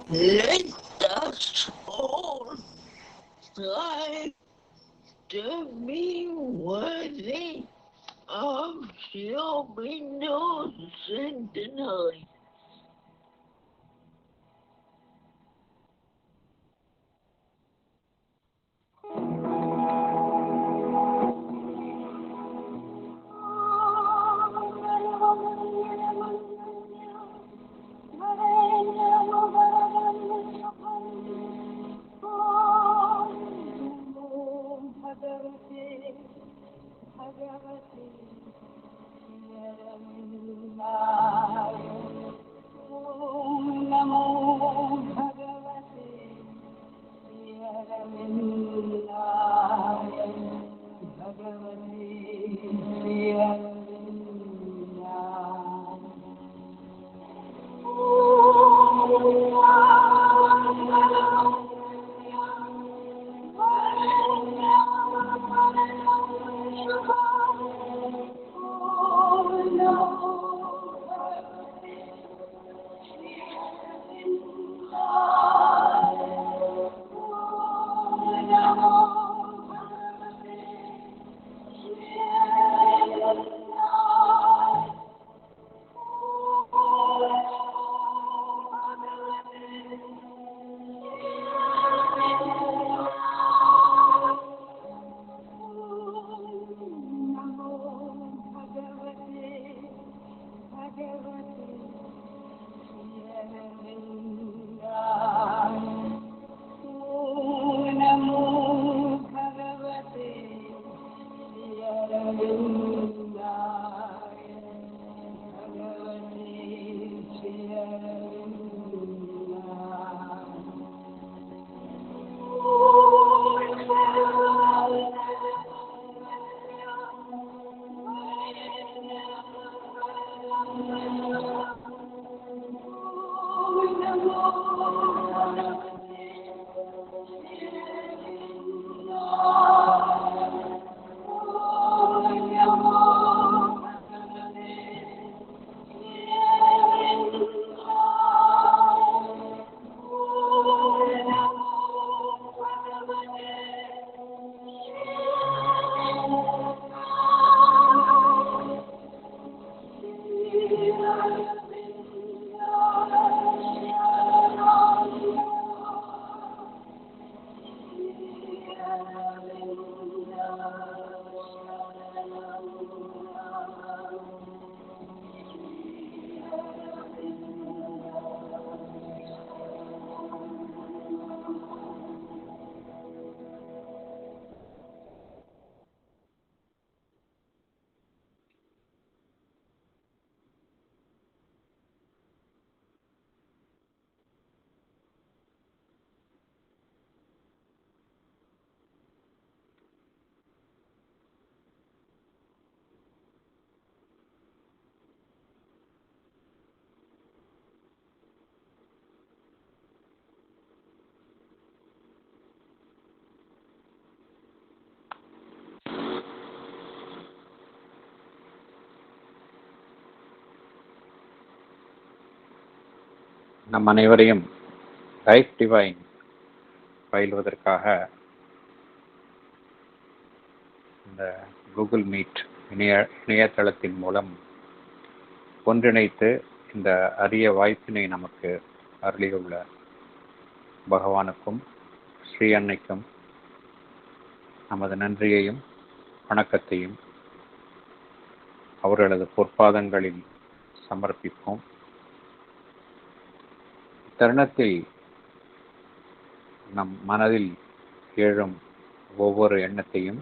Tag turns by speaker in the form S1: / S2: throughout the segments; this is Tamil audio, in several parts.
S1: Let us all strive to be worthy of your window centenary.
S2: நம் அனைவரையும் லைஃப் டிவைன் பயில்வதற்காக இந்த கூகுள் மீட் இணையதளத்தின் மூலம் ஒன்றிணைத்து இந்த அரிய வாய்ப்பினை நமக்கு அருளியுள்ள பகவானுக்கும் ஸ்ரீ அன்னைக்கும் நமது நன்றியையும் வணக்கத்தையும் அவர்களது பொற்பாதங்களில் சமர்ப்பிப்போம். தருணத்தில் நம் மனதில் எழும் ஒவ்வொரு எண்ணத்தையும்,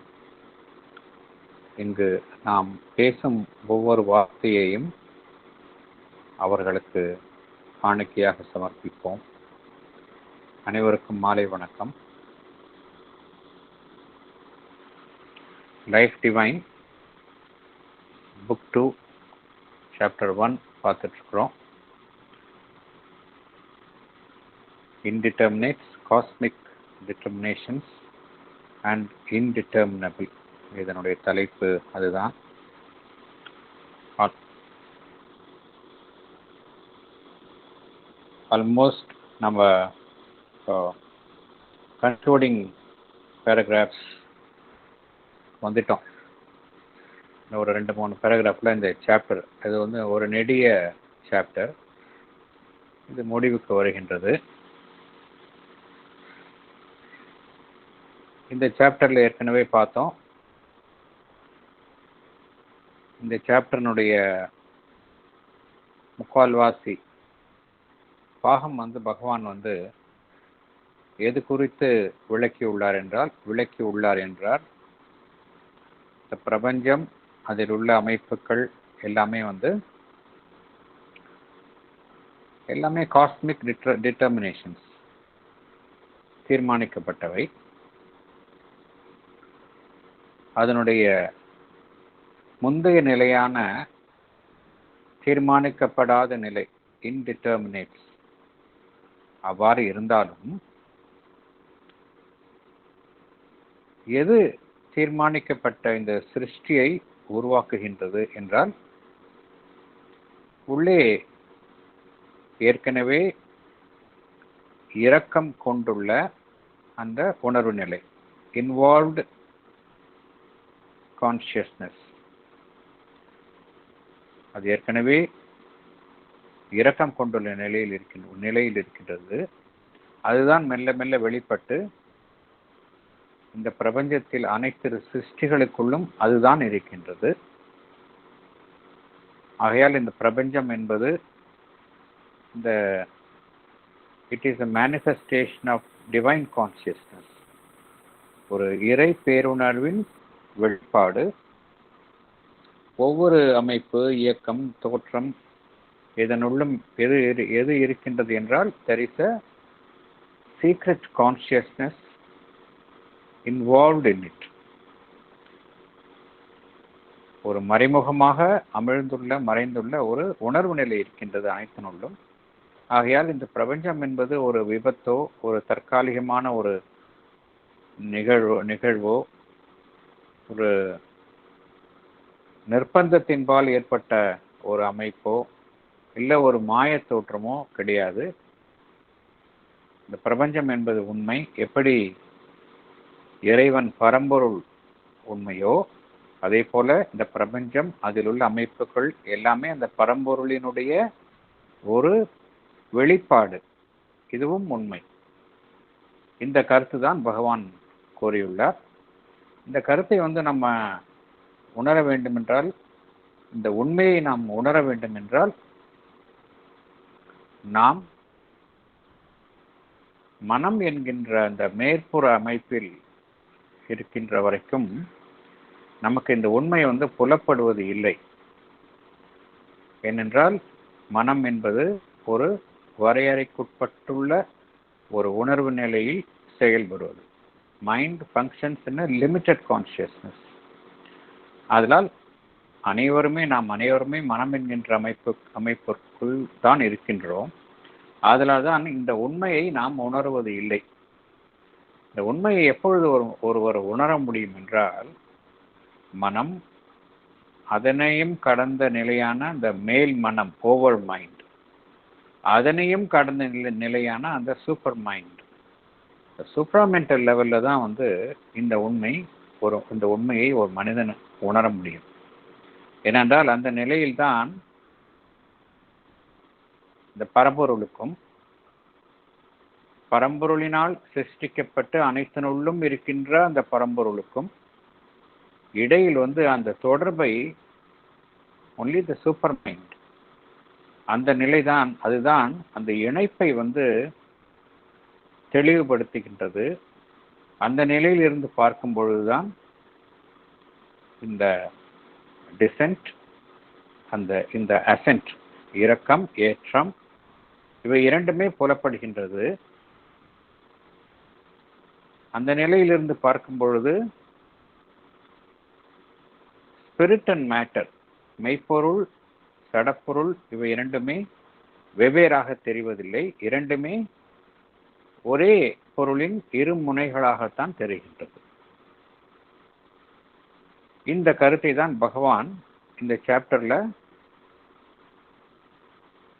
S2: இங்கு நாம் பேசும் ஒவ்வொரு வார்த்தையையும் அவர்களுக்கு காணிக்கையாக சமர்ப்பிப்போம். அனைவருக்கும் மாலை வணக்கம். லைஃப் டிவைன் புக் 2 சாப்டர் 1 பார்த்துட்டு இருக்கிறோம். Indeterminates, CosmicDeterminations and Indeterminable. இதனுடைய தலைப்பு அதுதான். ஆல்மோஸ்ட் நம்ம கன்க்ளூடிங் பேராகிராஃப்ஸ் வந்துட்டோம். ஒரு 2-3 பேராகிராஃபில் இந்த சாப்டர், இது வந்து ஒரு நெடிய சாப்டர், இது முடிவுக்கு வருகின்றது. இந்த சாப்டரில் ஏற்கனவே பார்த்தோம். இந்த சாப்டர்னுடைய முக்கால்வாசி பாகம் வந்து பகவான் வந்து எது குறித்து விளக்கி உள்ளார் என்றால் இந்த பிரபஞ்சம், அதில் உள்ள அமைப்புகள் எல்லாமே காஸ்மிக் டிட்டர்மினேஷன்ஸ், தீர்மானிக்கப்பட்டவை. அதனுடைய முந்தைய நிலையான தீர்மானிக்கப்படாத நிலை இன்டிட்டர்மினேட்ஸ் அவ்வாறு இருந்தாலும், எது தீர்மானிக்கப்பட்ட இந்த சிருஷ்டியை உருவாக்குகின்றது என்றால், உள்ளே ஏற்கனவே இரக்கம் கொண்டுள்ள அந்த உணர்வு நிலை, இன்வால்வ்டு கான்சியஸ்னஸ், அது ஏற்கனவே இரக்கம் கொண்டுள்ள நிலையில் இருக்கின்றது. அதுதான் மெல்ல மெல்ல வெளிப்பட்டு இந்த பிரபஞ்சத்தில் அனைத்து சிருஷ்டிகளுக்குள்ளும் அதுதான் இருக்கின்றது. ஆகையால் இந்த பிரபஞ்சம் என்பது it is a manifestation of divine consciousness, ஒரு இறை பேருணர்வின் வெளிப்பாடு. ஒவ்வொரு அமைப்பு, இயக்கம், தோற்றம் இதனுள்ளும் எது இருக்கின்றது என்றால், there is a secret consciousness involved in it. ஒரு மறைமுகமாக மறைந்துள்ள ஒரு உணர்வு நிலை இருக்கின்றது அனைத்தினுள்ளும். ஆகையால் இந்த பிரபஞ்சம் என்பது ஒரு விபத்தோ, ஒரு தற்காலிகமான ஒரு நிகழ்வோ, ஒரு நிர்பந்தத்தின்பால் ஏற்பட்ட ஒரு அமைப்போ, இல்லை ஒரு மாய தோற்றமோ கிடையாது. இந்த பிரபஞ்சம் என்பது உண்மை. எப்படி இறைவன் பரம்பொருள் உண்மையோ, அதே போல இந்த பிரபஞ்சம், அதில் உள்ள அமைப்புகள் எல்லாமே அந்த பரம்பொருளினுடைய ஒரு வெளிப்பாடு, இதுவும் உண்மை. இந்த கருத்து தான் பகவான் கூறியுள்ளார். இந்த கருத்தை வந்து நம்ம உணர வேண்டுமென்றால், இந்த உண்மையை நாம் உணர வேண்டுமென்றால், நாம் மனம் என்கின்ற அந்த மேற்புற அமைப்பில் இருக்கின்ற வரைக்கும் நமக்கு இந்த உண்மை வந்து புலப்படுவது இல்லை. ஏனென்றால் மனம் என்பது ஒரு வரையறைக்குட்பட்டுள்ள ஒரு உணர்வு நிலையில் செயல்படுவது. Mind functions in a limited consciousness. அதனால் நாம் அனைவருமே மனம் என்கின்ற அமைப்பிற்குள் தான் இருக்கின்றோம். அதனால் தான் இந்த உண்மையை நாம் உணர்வது இல்லை. இந்த உண்மையை எப்பொழுது ஒருவர் உணர முடியும் என்றால், மனம், அதனையும் கடந்த நிலையான அந்த மேல் மனம், ஓவர் மைண்ட், அதனையும் கடந்த நிலையான அந்த சூப்பர் மைண்ட், சூப்ராமெண்டல் லெவல்ல தான் வந்து இந்த உண்மையை ஒரு மனிதன் உணர முடியும். ஏனென்றால் அந்த நிலையில்தான் இந்த பரம்பொருளுக்கும் பரம்பொருளினால் சிருஷ்டிக்கப்பட்டு அனைத்தினுள்ளும் இருக்கின்ற அந்த பரம்பொருளுக்கும் இடையில் வந்து அந்த தொடர்பை ஒன்லி த சூப்பர் மைண்ட், அந்த நிலைதான், அதுதான் அந்த இணைப்பை வந்து தெளிவுபடுத்துகின்றது. அந்த நிலையில் இருந்து பார்க்கும் பொழுதுதான் இந்த டிசென்ட், இந்த அசென்ட், இரக்கம், ஏற்றம், இவை இரண்டுமே புலப்படுகின்றது. அந்த நிலையிலிருந்து பார்க்கும் பொழுது ஸ்பிரிட் அண்ட் மேட்டர், மெய்ப்பொருள், சடப்பொருள், இவை இரண்டுமே வெவ்வேறாக தெரிவதில்லை. இரண்டுமே ஒரே பொருளின் இரு முனைகளாகத்தான் தெரிகின்றது. இந்த கருத்தை தான் பகவான் இந்த சாப்டர்ல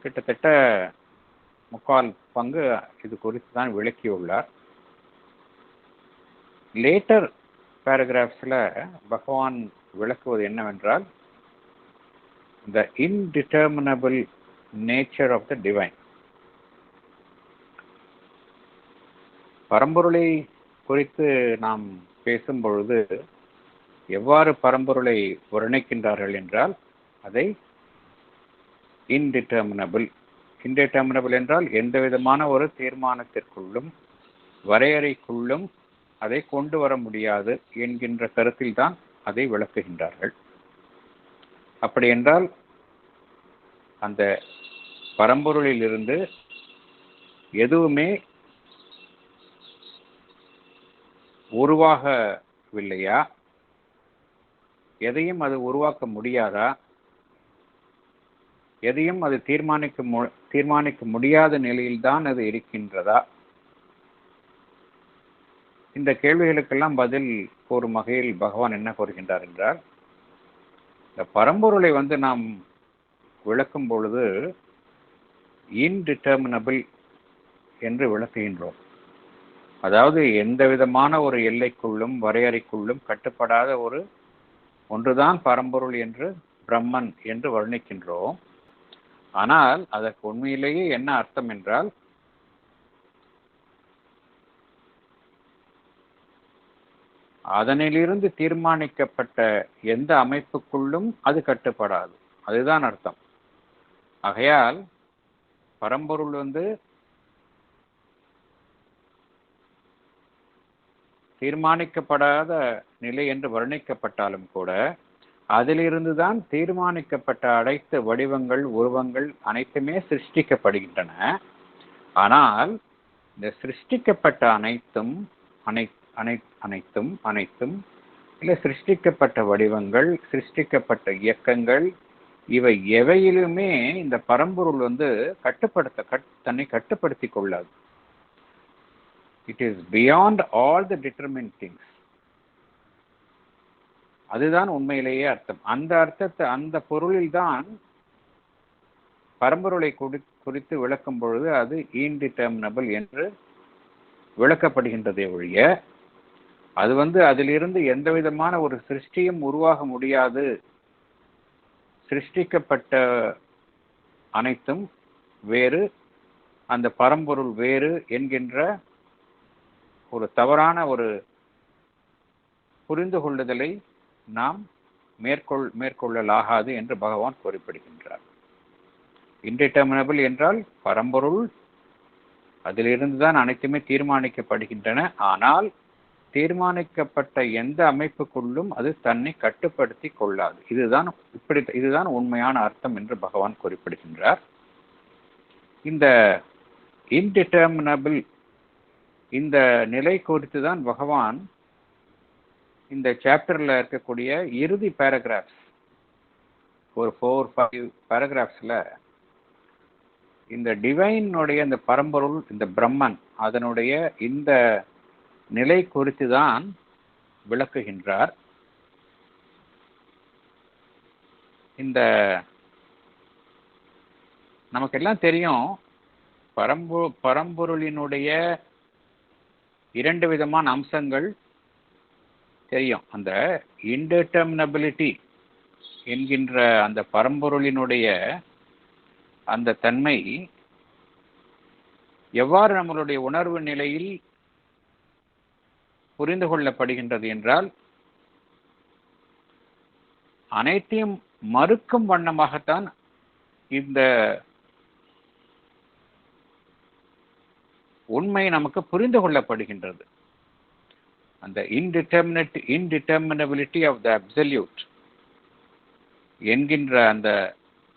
S2: கிட்டத்தட்ட முக்கால் பங்கு இது குறித்து தான் விளக்கியுள்ளார். லேட்டர் பேராகிராஃப்ஸில் பகவான் விளக்குவது என்னவென்றால், the indeterminable nature of the divine. பரம்பொருளை குறித்து நாம் பேசும் பொழுது எவ்வாறு பரம்பொருளை வர்ணிக்கின்றார்கள் என்றால், அதை இன்டிட்டர்மினபிள். இன்டிட்டர்மினபிள் என்றால் எந்த விதமான ஒரு தீர்மானத்திற்குள்ளும் வரையறைக்குள்ளும் அதை கொண்டு வர முடியாது என்கின்ற கருத்தில் தான் அதை விளக்குகின்றார்கள். அப்படி என்றால் அந்த பரம்பொருளில் இருந்து எதுவுமே உருவாகவில்லையா, எதையும் அது உருவாக்க முடியாதா, எதையும் அது தீர்மானிக்க முடியாத நிலையில்தான் அது இருக்கின்றதா? இந்த கேள்விகளுக்கெல்லாம் பதில் கூறும் வகையில் பகவான் என்ன கூறுகின்றார் என்றால், இந்த பரம்பொருளை நாம் விளக்கும் பொழுது இன்டிட்டர்மினபிள் என்று விளக்குகின்றோம். அதாவது எந்த விதமான ஒரு எல்லைக்குள்ளும் வரையறைக்குள்ளும் கட்டுப்படாத ஒரு ஒன்றுதான் பரம்பொருள் என்று, பிரம்மன் என்று வர்ணிக்கின்றோம். ஆனால் அதற்கு உண்மையிலேயே என்ன அர்த்தம் என்றால், அதனிலிருந்து தீர்மானிக்கப்பட்ட எந்த அமைப்புக்குள்ளும் அது கட்டுப்படாது, அதுதான் அர்த்தம். ஆகையால் பரம்பொருள் தீர்மானிக்கப்படாத நிலை என்று வர்ணிக்கப்பட்டாலும் கூட அதிலிருந்து தான் தீர்மானிக்கப்பட்ட அனைத்து வடிவங்கள், உருவங்கள் அனைத்துமே சிருஷ்டிக்கப்படுகின்றன. ஆனால் இந்த சிருஷ்டிக்கப்பட்ட அனைத்தும் இல்லை, சிருஷ்டிக்கப்பட்ட வடிவங்கள், சிருஷ்டிக்கப்பட்ட இயக்கங்கள், இவை எவையிலுமே இந்த பரம்பொருள் தன்னை கட்டுப்படுத்திக் கொள்ளாது. It is beyond all the determined things. அதுதான் உண்மையிலேயே அர்த்தம். அந்த அர்த்தத்தை, அந்த பொருளில் தான் பரம்பொருளை குறித்து விளக்கும் பொழுது அது இன்டிட்டர்மினபிள் என்று விளக்கப்படுகின்றதே ஒழிய, அது அதிலிருந்து எந்த விதமான ஒரு சிருஷ்டியும் உருவாக முடியாது, சிருஷ்டிக்கப்பட்ட அனைத்தும் வேறு, அந்த பரம்பொருள் வேறு என்கின்ற ஒரு தவறான ஒரு புரிந்து கொள்ளுதலை நாம் மேற்கொள்ளலாகாது என்று பகவான் குறிப்பிடுகின்றார். இன்டிட்டர்மினபிள் என்றால் பரம்பொருள், அதிலிருந்து தான் அனைத்துமே தீர்மானிக்கப்படுகின்றன. ஆனால் தீர்மானிக்கப்பட்ட எந்த அமைப்புக்குள்ளும் அது தன்னை கட்டுப்படுத்தி கொள்ளாது. இதுதான் உண்மையான அர்த்தம் என்று பகவான் குறிப்பிடுகின்றார். இந்த இன்டிட்டர்மினபிள், இந்த நிலை குறித்து தான் பகவான் இந்த சாப்டர்ல இருக்கக்கூடிய இறுதி பேராகிராஃப்ஸ், ஒரு 4-5 பேராகிராஃப்ஸ்ல இந்த டிவைனுடைய, இந்த பரம்பொருள், இந்த பிரம்மன், அதனுடைய இந்த நிலை குறித்து தான் விளக்குகின்றார். இந்த நமக்கெல்லாம் தெரியும், பரம்பொருளினுடைய 2 விதமான அம்சங்கள் தெரியும். அந்த இன்டிட்டர்மினபிலிட்டி என்கின்ற அந்த பரம்பொருளினுடைய அந்த தன்மை எவ்வாறு நம்மளுடைய உணர்வு நிலையில் புரிந்து கொள்ளப்படுகின்றது என்றால், அனைத்தையும் மறுக்கும் வண்ணமாகத்தான் இந்த உண்மை நமக்கு புரிந்து கொள்ளப்படுகின்றது. அந்த இன்டிட்டர்மினபிலிட்டி ஆஃப் த அப்சல்யூட் என்கின்ற அந்த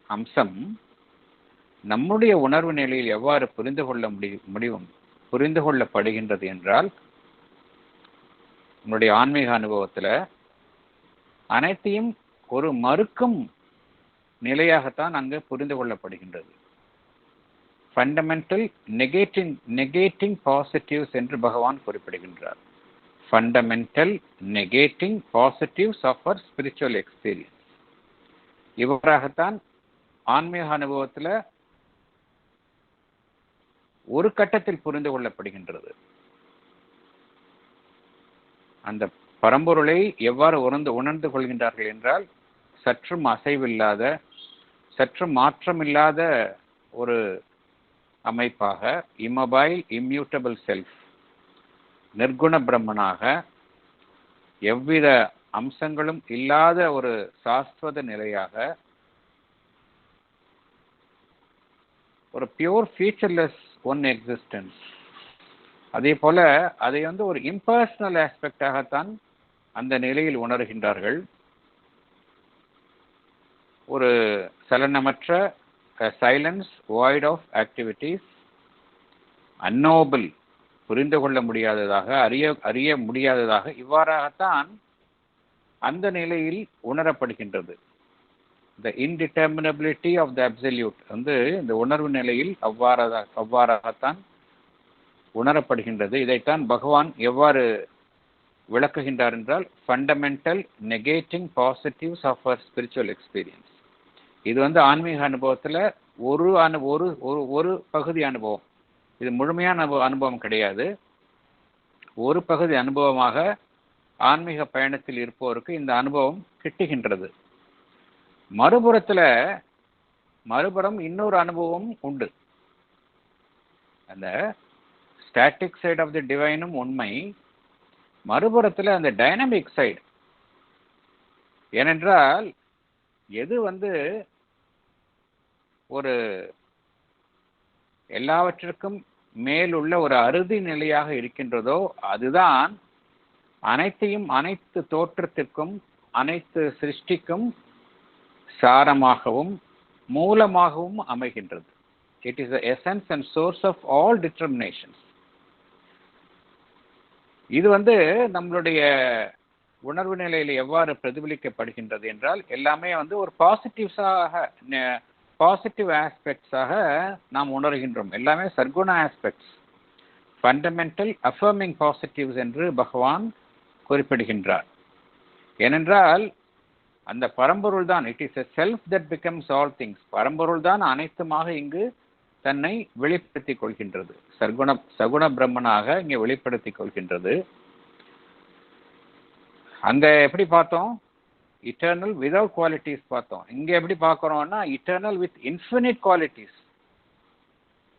S2: அம்சம் நம்முடைய உணர்வு நிலையில் எவ்வாறு புரிந்து கொள்ளப்படுகின்றது என்றால், நம்முடைய ஆன்மீக அனுபவத்தில் அனைத்தையும் ஒரு மறுக்கும் நிலையாகத்தான் அங்கு புரிந்து கொள்ளப்படுகின்றது. ஃபண்டமெண்டல் நெகேட்டிங் பாசிட்டிவ்ஸ் என்று பகவான் குறிப்பிடுகின்றார். Fundamental negating positives of our spiritual experience. இவ்வாறாகத்தான் ஆன்மீக அனுபவத்தில் ஒரு கட்டத்தில் புரிந்து கொள்ளப்படுகின்றது. அந்த பரம்பொருளை எவ்வாறு உணர்ந்து கொள்கின்றார்கள் என்றால், சற்றும் அசைவில்லாத, சற்று மாற்றமில்லாத ஒரு அமைப்பாக, இம்மொபைல் இம்யூட்டபிள் செல்ஃப், நிர்குண பிரம்மனாக, எவ்வித அம்சங்களும் இல்லாத ஒரு சாஸ்வத நிலையாக, ஒரு பியூர் ஃபீச்சர்லெஸ் ஒன் எக்ஸிஸ்டன்ஸ். அதே போல அதை ஒரு இம்பர்சனல் ஆஸ்பெக்டாகத்தான் அந்த நிலையில் உணர்கின்றார்கள். ஒரு சலனமற்ற சைலன்ஸ் வாய்ட் ஆஃப் ஆக்டிவிட்டீஸ், அன்னோபிள், புரிந்து கொள்ள முடியாததாக, அறிய முடியாததாக, இவ்வாறாகத்தான் அந்த நிலையில் உணரப்படுகின்றது. The indeterminability of the absolute இந்த உணர்வு நிலையில் அவ்வாறாகத்தான் உணரப்படுகின்றது. இதைத்தான் பகவான் எவ்வாறு விளக்குகின்றார் என்றால், fundamental negating positives of our spiritual experience. இது ஆன்மீக அனுபவத்தில் ஒரு பகுதி அனுபவம். இது முழுமையான அனுபவம் கிடையாது. ஒரு பகுதி அனுபவமாக ஆன்மீக பயணத்தில் இருப்போருக்கு இந்த அனுபவம் கிட்டுகின்றது. மறுபுறம் இன்னொரு அனுபவம் உண்டு. அந்த ஸ்டாட்டிக் சைடு ஆஃப் தி டிவைனும் உண்மை, மறுபுறத்தில் அந்த டைனமிக் சைடு. ஏனென்றால் எது ஒரு எல்லாவற்றிற்கும் மேலுள்ள ஒரு அறுதி நிலையாக இருக்கின்றதோ, அதுதான் அனைத்து தோற்றத்திற்கும், அனைத்து சிருஷ்டிக்கும் சாரமாகவும் மூலமாகவும் அமைகின்றது. It is the essence and source of all determinations. இது நம்மளுடைய உணர்வு நிலையில் எவ்வாறு பிரதிபலிக்கப்படுகின்றது என்றால், எல்லாமே ஒரு பாசிட்டிவ் ஆஸ்பெக்ட்ஸாக நாம் உணர்கின்றோம். எல்லாமே Sarguna aspects, fundamental affirming positives என்று பகவான் குறிப்பிடுகின்றார். ஏனென்றால் அந்த பரம்பொருள் தான், it is a self that becomes all things. பரம்பொருள் தான் அனைத்துமாக இங்கு தன்னை வெளிப்படுத்திக் கொள்கின்றது. சகுண பிரம்மனாக இங்கே வெளிப்படுத்திக் கொள்கின்றது. அங்க எப்படி பார்த்தோம்? இட்டர்னல் வித்அவுட் குவாலிட்டிஸ் பார்த்தோம். இங்க எப்படி பார்க்கிறோம்னா, இட்டர்னல் வித் இன்ஃபினிட் குவாலிட்டிஸ்,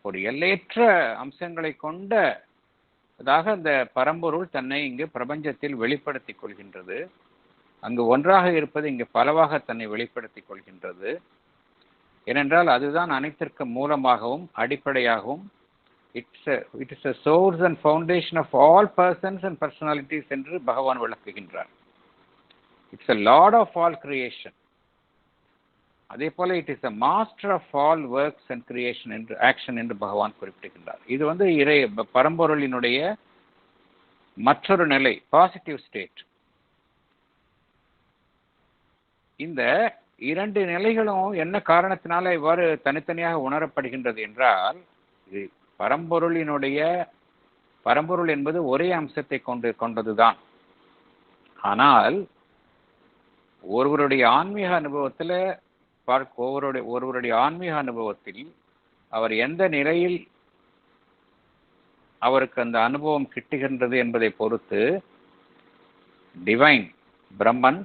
S2: ஒரு எல்லையற்ற அம்சங்களை கொண்டதாக அந்த பரம்பொருள் தன்னை இங்கு பிரபஞ்சத்தில் வெளிப்படுத்திக் கொள்கின்றது. அங்கு ஒன்றாக இருப்பது இங்கு பலவாக தன்னை வெளிப்படுத்திக் கொள்கின்றது. ஏனென்றால் அதுதான் அனைத்திற்கும் மூலமாகவும் அடிப்படையாகவும், it is a source and foundation of all persons and personalities என்று பகவான் விளக்குகின்றார். It's a lord of all creation. அதே போல it is a master of all works and creation என்று ஆக்ஷன் என்று பகவான் குறிப்பிடுகின்றார். இது பரம்பொருளினுடைய மற்றொரு நிலை, பாசிட்டிவ் ஸ்டேட். இந்த இரண்டு நிலைகளும் என்ன காரணத்தினால இவ்வாறு தனித்தனியாக உணரப்படுகின்றது என்றால், இது பரம்பொருள் என்பது ஒரே அம்சத்தை கொண்டதுதான். ஆனால் ஒருவருடைய ஆன்மீக அனுபவத்தில் அவர் எந்த நிலையில் அவருக்கு அந்த அனுபவம் கிட்டுகின்றது என்பதை பொறுத்து டிவைன் பிரம்மன்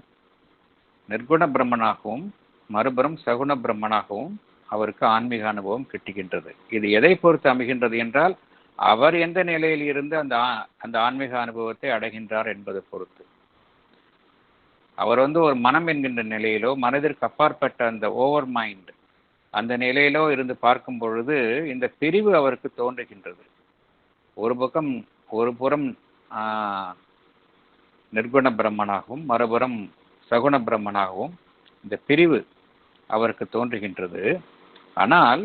S2: நிர்குண பிரம்மனாகவும் மறுபுறம் சகுண பிரம்மனாகவும் அவருக்கு ஆன்மீக அனுபவம் கிட்டுகின்றது. இது எதை பொறுத்து அமைகின்றது என்றால், அவர் எந்த நிலையில் இருந்து அந்த ஆன்மீக அனுபவத்தை அடைகின்றார் என்பதை பொறுத்து. அவர் ஒரு மனம் என்கின்ற நிலையிலோ, மனதிற்கு அப்பாற்பட்ட அந்த ஓவர் மைண்ட் அந்த நிலையிலோ இருந்து பார்க்கும் பொழுது இந்த பிரிவு அவருக்கு தோன்றுகின்றது. ஒரு புறம் நிர்குண பிரம்மனாகவும் மறுபுறம் சகுண பிரம்மனாகவும் இந்த பிரிவு அவருக்கு தோன்றுகின்றது. ஆனால்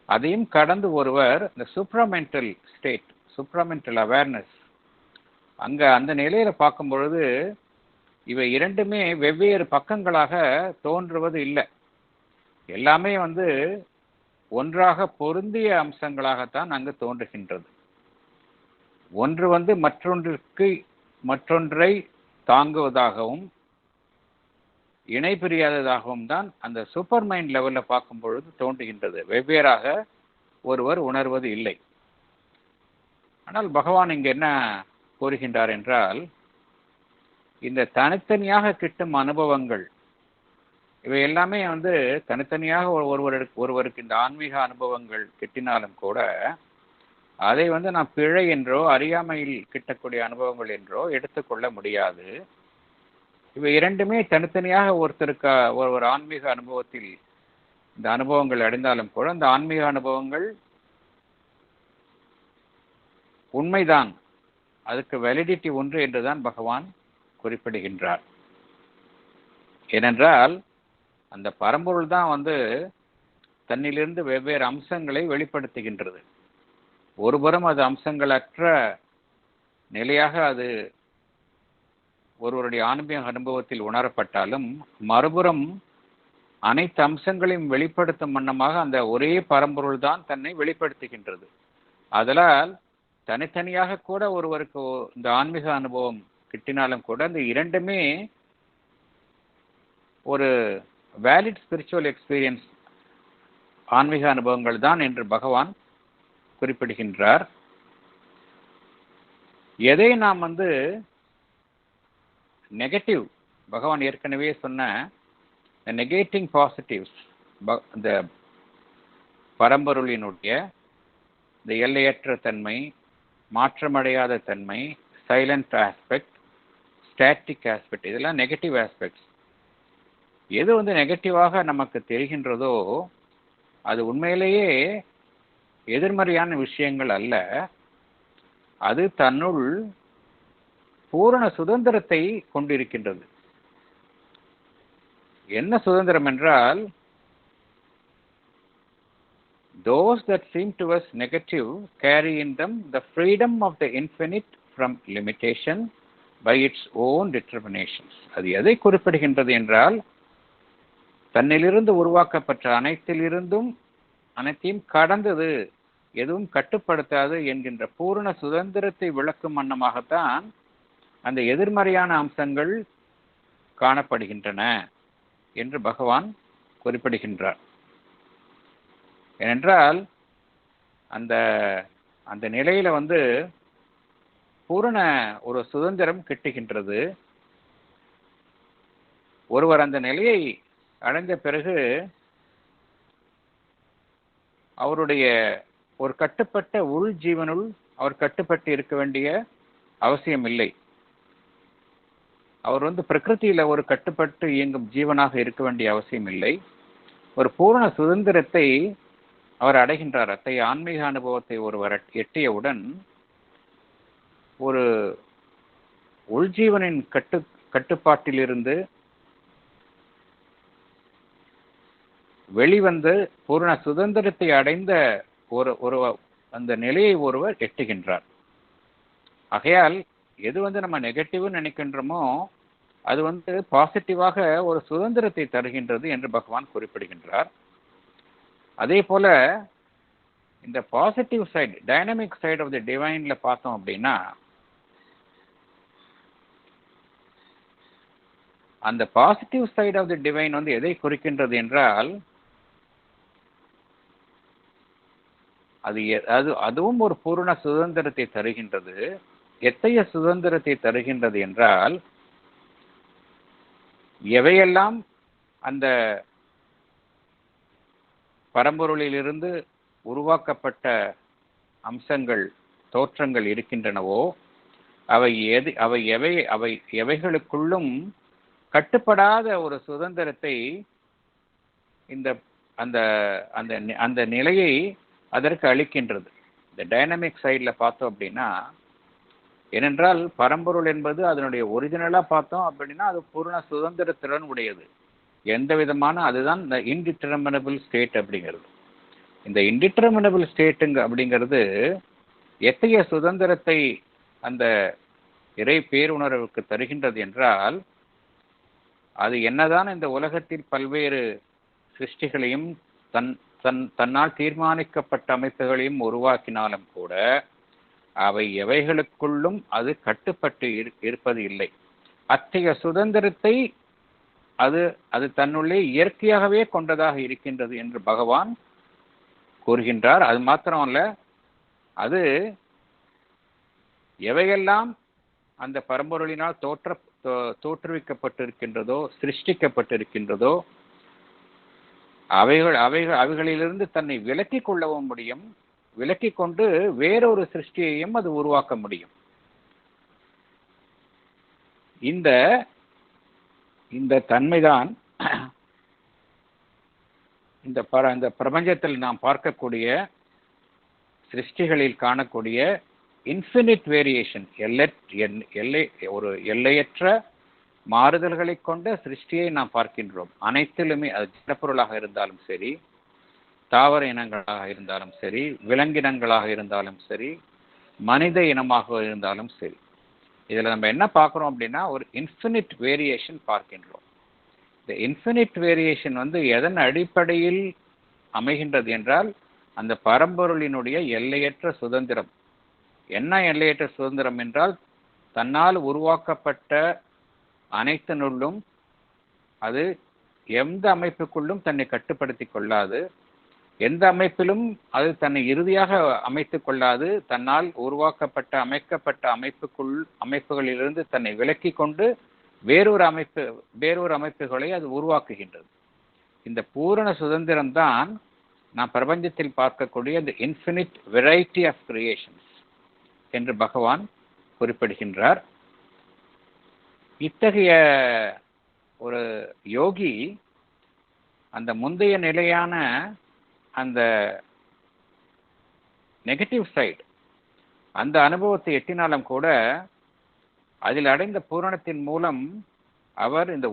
S2: அதையும் கடந்து ஒருவர் இந்த சூப்ராமெண்டல் ஸ்டேட், சூப்ராமெண்டல் அவேர்னஸ், அந்த நிலையில பார்க்கும் பொழுது இவை இரண்டுமே வெவ்வேறு பக்கங்களாக தோன்றுவது இல்லை. எல்லாமே ஒன்றாக பொருந்திய அம்சங்களாகத்தான் அங்கு தோன்றுகின்றது. ஒன்று மற்றொன்றை தாங்குவதாகவும் இணை பிரியாததாகவும் தான் அந்த சூப்பர் மைண்ட் லெவலில் பார்க்கும் பொழுது தோன்றுகின்றது. வெவ்வேறாக ஒருவர் உணர்வது இல்லை. ஆனால் பகவான் இங்கு என்ன கூறுகின்றார் என்றால், இந்த தனித்தனியாக கிட்டும் அனுபவங்கள் இவை எல்லாமே தனித்தனியாக ஒருவருக்கு இந்த ஆன்மீக அனுபவங்கள் கிட்டினாலும் கூட அதை நாம் பிழை என்றோ அறியாமையில் கிட்டக்கூடிய அனுபவங்கள் என்றோ எடுத்துக்கொள்ள முடியாது. இவை இரண்டுமே தனித்தனியாக ஒரு ஆன்மீக அனுபவத்தில் இந்த அனுபவங்கள் அடைந்தாலும் கூட அந்த ஆன்மீக அனுபவங்கள் உண்மைதான், அதுக்கு வேலிடிட்டி ஒன்று என்றுதான் பகவான் குறிப்பிடுகின்றார். ஏனென்றால் அந்த பரம்பொருள் தான் தன்னிலிருந்து வெவ்வேறு அம்சங்களை வெளிப்படுத்துகின்றது. ஒருபுறம் அது அம்சங்களற்ற நிலையாக அது ஒருவருடைய ஆன்மீக அனுபவத்தில் உணரப்பட்டாலும், மறுபுறம் அனைத்து அம்சங்களையும் வெளிப்படுத்தும் வண்ணமாக அந்த ஒரே பரம்பொருள் தான் தன்னை வெளிப்படுத்துகின்றது. அதனால் தனித்தனியாக கூட ஒருவருக்கு இந்த ஆன்மீக அனுபவம் கிட்டினாலும் கூட இந்த இரண்டுமே ஒரு வேலிட் ஸ்பிரிச்சுவல் எக்ஸ்பீரியன்ஸ் ஆன்மீக அனுபவங்கள் தான் என்று பகவான் குறிப்பிடுகின்றார். எதை நாம் நெகட்டிவ், பகவான் ஏற்கனவே சொன்ன நெகேட்டிங் பாசிட்டிவ்ஸ், இந்த பரம்பொருளினுடைய இந்த எல்லையற்ற தன்மை, மாற்றமடையாத தன்மை, சைலண்ட் ஆஸ்பெக்ட், ஸ்டாட்டிக் ஆஸ்பெக்ட், இதெல்லாம் நெகட்டிவ் ஆஸ்பெக்ட்ஸ். எது நெகட்டிவாக நமக்கு தெரிகின்றதோ அது உண்மையிலேயே எதிர்மறையான விஷயங்கள் அல்ல. அது தன்னுள் பூரண சுதந்திரத்தை கொண்டிருக்கின்றது. என்ன சுதந்திரம் என்றால், those that seem to us negative carry in them the freedom of the infinite from limitation by its own determinations. அது எதை குறிப்பிடுகின்றது என்றால், தன்னிலிருந்து உருவாக்கப்பட்ட அனைத்தையும் கடந்தது, எதுவும் கட்டுப்படுத்தாது என்கின்ற பூரண சுதந்திரத்தை விளக்கும் வண்ணமாகத்தான் அந்த எதிர்மறையான அம்சங்கள் காணப்படுகின்றன என்று பகவான் குறிப்பிடுகின்றார். ஏனென்றால் அந்த அந்த நிலையில பூரண ஒரு சுதந்திரம் கிட்டுகின்றது. ஒருவர் அந்த நிலையை அடைந்த பிறகு அவருடைய ஒரு கட்டுப்பட்ட உள் ஜீவனுள் அவர் கட்டுப்பட்டு இருக்க வேண்டிய அவசியம் இல்லை. அவர் பிரகிருதியில ஒரு கட்டுப்பட்டு இயங்கும் ஜீவனாக இருக்க வேண்டிய அவசியம் இல்லை. ஒரு பூரண சுதந்திரத்தை அவர் அடைகின்றார். அத்தகைய ஆன்மீக அனுபவத்தை ஒருவர் எட்டியவுடன் ஒரு உள்ஜீவனின் கட்டுப்பாட்டிலிருந்து வெளிவந்து பூரண சுதந்திரத்தை அடைந்த ஒரு அந்த நிலையை ஒருவர் எட்டுகின்றார். ஆகையால் எது நம்ம நெகட்டிவ்னு நினைக்கின்றோமோ அது பாசிட்டிவாக ஒரு சுதந்திரத்தை தருகின்றது என்று பகவான் குறிப்பிடுகின்றார். அதே போல இந்த positive side, dynamic side of the டிவைன்ல பார்த்தோம் அப்படின்னா, அந்த positive side of the divine எதை குறிக்கின்றது என்றால், அதுவும் ஒரு பூரண சுதந்திரத்தை தருகின்றது. எத்தகைய சுதந்திரத்தை தருகின்றது என்றால், எவையெல்லாம் அந்த பரம்பொருளிலிருந்து உருவாக்கப்பட்ட அம்சங்கள், தோற்றங்கள் இருக்கின்றனவோ அவை எவைகளுக்குள்ளும் கட்டுப்படாத ஒரு சுதந்திரத்தை இந்த அந்த அந்த அந்த நிலையை அதற்கு அளிக்கின்றது. இந்த டைனமிக் சைடில் பார்த்தோம் அப்படின்னா, ஏனென்றால் பரம்பொருள் என்பது அதனுடைய ஒரிஜினலாக பார்த்தோம் அப்படின்னா அது பூர்ண சுதந்திரத்துடன் உடையது. எந்த விதமான, அதுதான் இந்த இன்டிட்டர்மினபிள் ஸ்டேட் அப்படிங்கிறது. இந்த இன்டிட்டர்மினபிள் ஸ்டேட்டுங்க அப்படிங்கிறது எத்தகைய சுதந்திரத்தை அந்த இறை பேருணர்வுக்கு தருகின்றது என்றால், அது என்னதான் இந்த உலகத்தில் பல்வேறு சிருஷ்டிகளையும் தன்னால் தீர்மானிக்கப்பட்ட அமைப்புகளையும் உருவாக்கினாலும் கூட அவை எவைகளுக்குள்ளும் அது கட்டுப்பட்டு இருப்பது இல்லை. அத்தகைய சுதந்திரத்தை அது தன்னுள்ளே இயற்கையாகவே கொண்டதாக இருக்கின்றது என்று பகவான் கூறுகின்றார். அது மாத்திரமல்ல, அது எவையெல்லாம் அந்த பரம்பொருளினால் தோற்றுவிக்கப்பட்டிருக்கின்றதோ, சிருஷ்டிக்கப்பட்டிருக்கின்றதோ, அவைகளிலிருந்து தன்னை விலக்கிக் கொள்ளவும் முடியும். விலக்கிக் கொண்டு வேறொரு சிருஷ்டியையும் அது உருவாக்க முடியும். இந்த தன்மைதான் இந்த பிரபஞ்சத்தில் நாம் பார்க்கக்கூடிய சிருஷ்டிகளில் காணக்கூடிய இன்ஃபினிட் வேரியேஷன், ஒரு எல்லையற்ற மாறுதல்களை கொண்ட சிருஷ்டியை நாம் பார்க்கின்றோம். அனைத்திலுமே, அது ஜடப்பொருளாக இருந்தாலும் சரி, தாவர இனங்களாக இருந்தாலும் சரி, விலங்கினங்களாக இருந்தாலும் சரி, மனித இனமாக இருந்தாலும் சரி, இதில் நம்ம என்ன பார்க்குறோம் அப்படின்னா, ஒரு இன்ஃபினிட் வேரியேஷன் பார்க்கின்றோம். இந்த இன்ஃபினிட் வேரியேஷன் எதன் அடிப்படையில் அமைகின்றது என்றால், அந்த பரம்பொருளினுடைய எல்லையற்ற சுதந்திரம். என்ன எல்லையற்ற சுதந்திரம் என்றால், தன்னால் உருவாக்கப்பட்ட அனைத்தினுள்ளும் அது எந்த அமைப்புக்குள்ளும் தன்னை கட்டுப்படுத்தி கொள்ளாது, எந்த அமைப்பிலும் அது தன்னை இறுதியாக அமைத்துக் கொள்ளாது. தன்னால் உருவாக்கப்பட்ட அமைக்கப்பட்ட அமைப்புகளிலிருந்து தன்னை விலக்கி கொண்டு வேறொரு அமைப்புகளை அது உருவாக்குகின்றது. இந்த பூரண சுதந்திரம்தான் நாம் பிரபஞ்சத்தில் பார்க்கக்கூடிய இந்த இன்ஃபினிட் வெரைட்டி ஆஃப் கிரியேஷன்ஸ் என்று பகவான் குறிப்பிடுகின்றார். இத்தகைய ஒரு யோகி அந்த முந்தைய நிலையான அந்த நெகட்டிவ் சைடு, அந்த அனுபவத்தை எட்டினாலும் கூட அதில் அடைந்த பூரணத்தின் மூலம் அவர் இந்த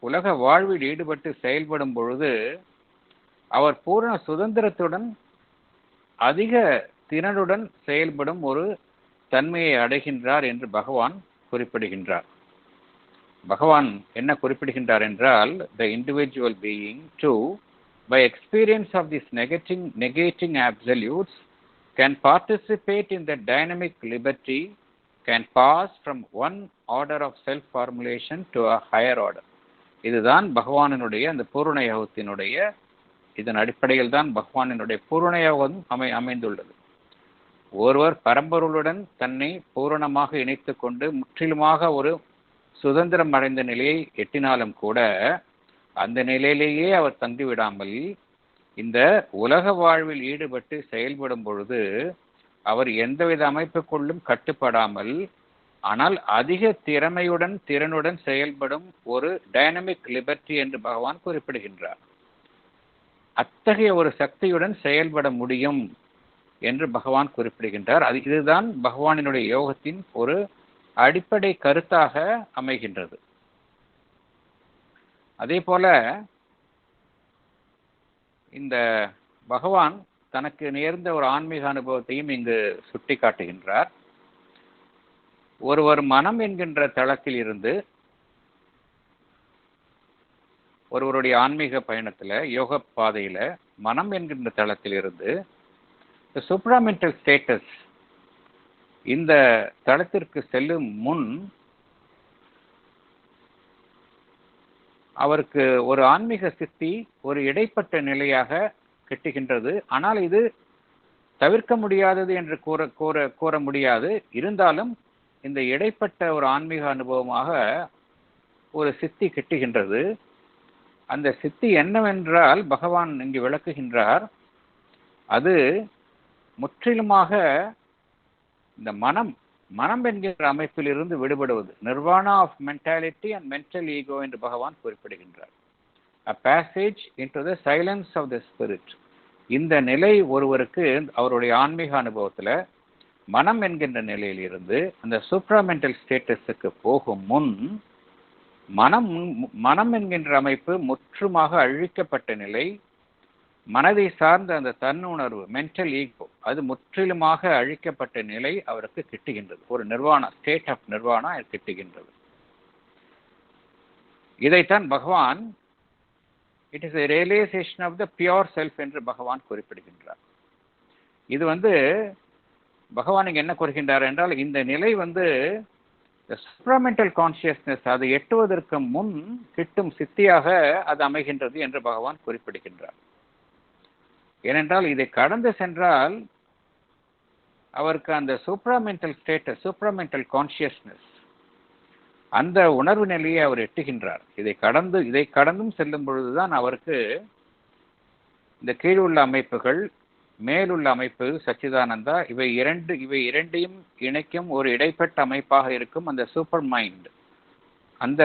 S2: உலக வாழ்வில் ஈடுபட்டு செயல்படும் பொழுது அவர் பூரண சுதந்திரத்துடன் அதிக திறனுடன் செயல்படும் ஒரு தன்மையை அடைகின்றார் என்று பகவான் குறிப்பிடுகின்றார். பகவான் என்ன குறிப்பிடுகின்றார் என்றால், the individual being too, by experience of these negating absolutes, can participate in the dynamic liberty, can pass from one order of self-formulation to a higher order. இதுதான் பகவானினுடைய அந்த பூரண யோகத்தினுடைய, இதன் அடிப்படையில் தான் பகவானினுடைய பூரண யோகம் அமைந்துள்ளது. ஒருவர் பரம்பொருளுடன் தன்னை பூரணமாக இணைத்துக் கொண்டு முற்றிலுமாக ஒரு சுதந்திரம் அடைந்த நிலையை எட்டினாலும் கூட அந்த நிலையிலேயே அவர் தங்கிவிடாமல் இந்த உலக வாழ்வில் ஈடுபட்டு செயல்படும் பொழுது அவர் எந்தவித அமைப்புக்குள்ளும் கட்டுப்படாமல், ஆனால் அதிக திறனுடன் செயல்படும் ஒரு டைனமிக் லிபர்ட்டி என்று பகவான் குறிப்பிடுகின்றார். அத்தகைய ஒரு சக்தியுடன் செயல்பட முடியும் என்று பகவான் குறிப்பிடுகின்றார். இதுதான் பகவானினுடைய யோகத்தின் ஒரு அடிப்படை கருத்தாக அமைகின்றது. அதே போல இந்த பகவான் தனக்கு நேர்ந்த ஒரு ஆன்மீக அனுபவத்தையும் இங்கு சுட்டி காட்டுகின்றார். ஒருவர் மனம் என்கின்ற தளத்தில் இருந்து ஒருவருடைய ஆன்மீக பயணத்தில், யோக பாதையில் மனம் என்கின்ற தளத்தில் இருந்து சூப்ராமெண்டல் ஸ்டேட்டஸ் இந்த தளத்திற்கு செல்லும் முன் அவருக்கு ஒரு ஆன்மீக சித்தி ஒரு இடைப்பட்ட நிலையாக கிட்டுகின்றது. ஆனால் இது தவிர்க்க முடியாதது என்று கூற முடியாது. இருந்தாலும் இந்த இடைப்பட்ட ஒரு ஆன்மீக அனுபவமாக ஒரு சித்தி கிட்டுகின்றது. அந்த சித்தி என்னவென்றால் பகவான் இங்கு விளக்குகின்றார், அது முற்றிலுமாக இந்த மனம் என்கின்ற அமைப்பில் இருந்து விடுபடுவது, nirvana of mentality and mental ego என்று பகவான் குறிப்பிடுகின்றார். a passage into the silence of the spirit. இந்த நிலை ஒருவருக்கு அவருடைய ஆன்மீக அனுபவத்தில் மனம் என்கின்ற நிலையில் இருந்து அந்த சூப்ராமெண்டல் ஸ்டேட்டஸுக்கு போகும் முன் மனம் என்கின்ற அமைப்பு முற்றுமாக அழிக்கப்பட்ட நிலை, மனதை சார்ந்த அந்த தன்னுணர்வு மென்டல் ஈகோ அது முற்றிலுமாக அழிக்கப்பட்ட நிலை அவருக்கு கிட்டுகின்றது. ஒரு நிர்வாணா, ஸ்டேட் ஆஃப் நிர்வாணா கிட்டுகின்றது. இதைத்தான் பகவான் it is a realization of the pure self என்று பகவான் குறிப்பிடுகின்றார். இது பகவான் இங்க என்ன கூறுகின்றார் என்றால், இந்த நிலை சூப்ராமெண்டல் கான்சியஸ்னஸ் அதை எட்டுவதற்கு முன் கிட்டும் சித்தியாக அது அமைகின்றது என்று பகவான் குறிப்பிடுகின்றார். ஏனென்றால் இதை கடந்து சென்றால் அவருக்கு அந்த சூப்ராமெண்டல் ஸ்டேட்டஸ், சூப்ராமெண்டல் கான்சியஸ்னஸ், அந்த உணர்வு நிலையை அவர் எட்டுகின்றார். இதை கடந்தும் செல்லும் பொழுதுதான் அவருக்கு இந்த கீழுள்ள அமைப்புகள், மேலுள்ள அமைப்பு சச்சிதானந்தா, இவை இரண்டையும் இணைக்கும் ஒரு இடைப்பட்ட அமைப்பாக இருக்கும் அந்த சூப்பர் மைண்ட், அந்த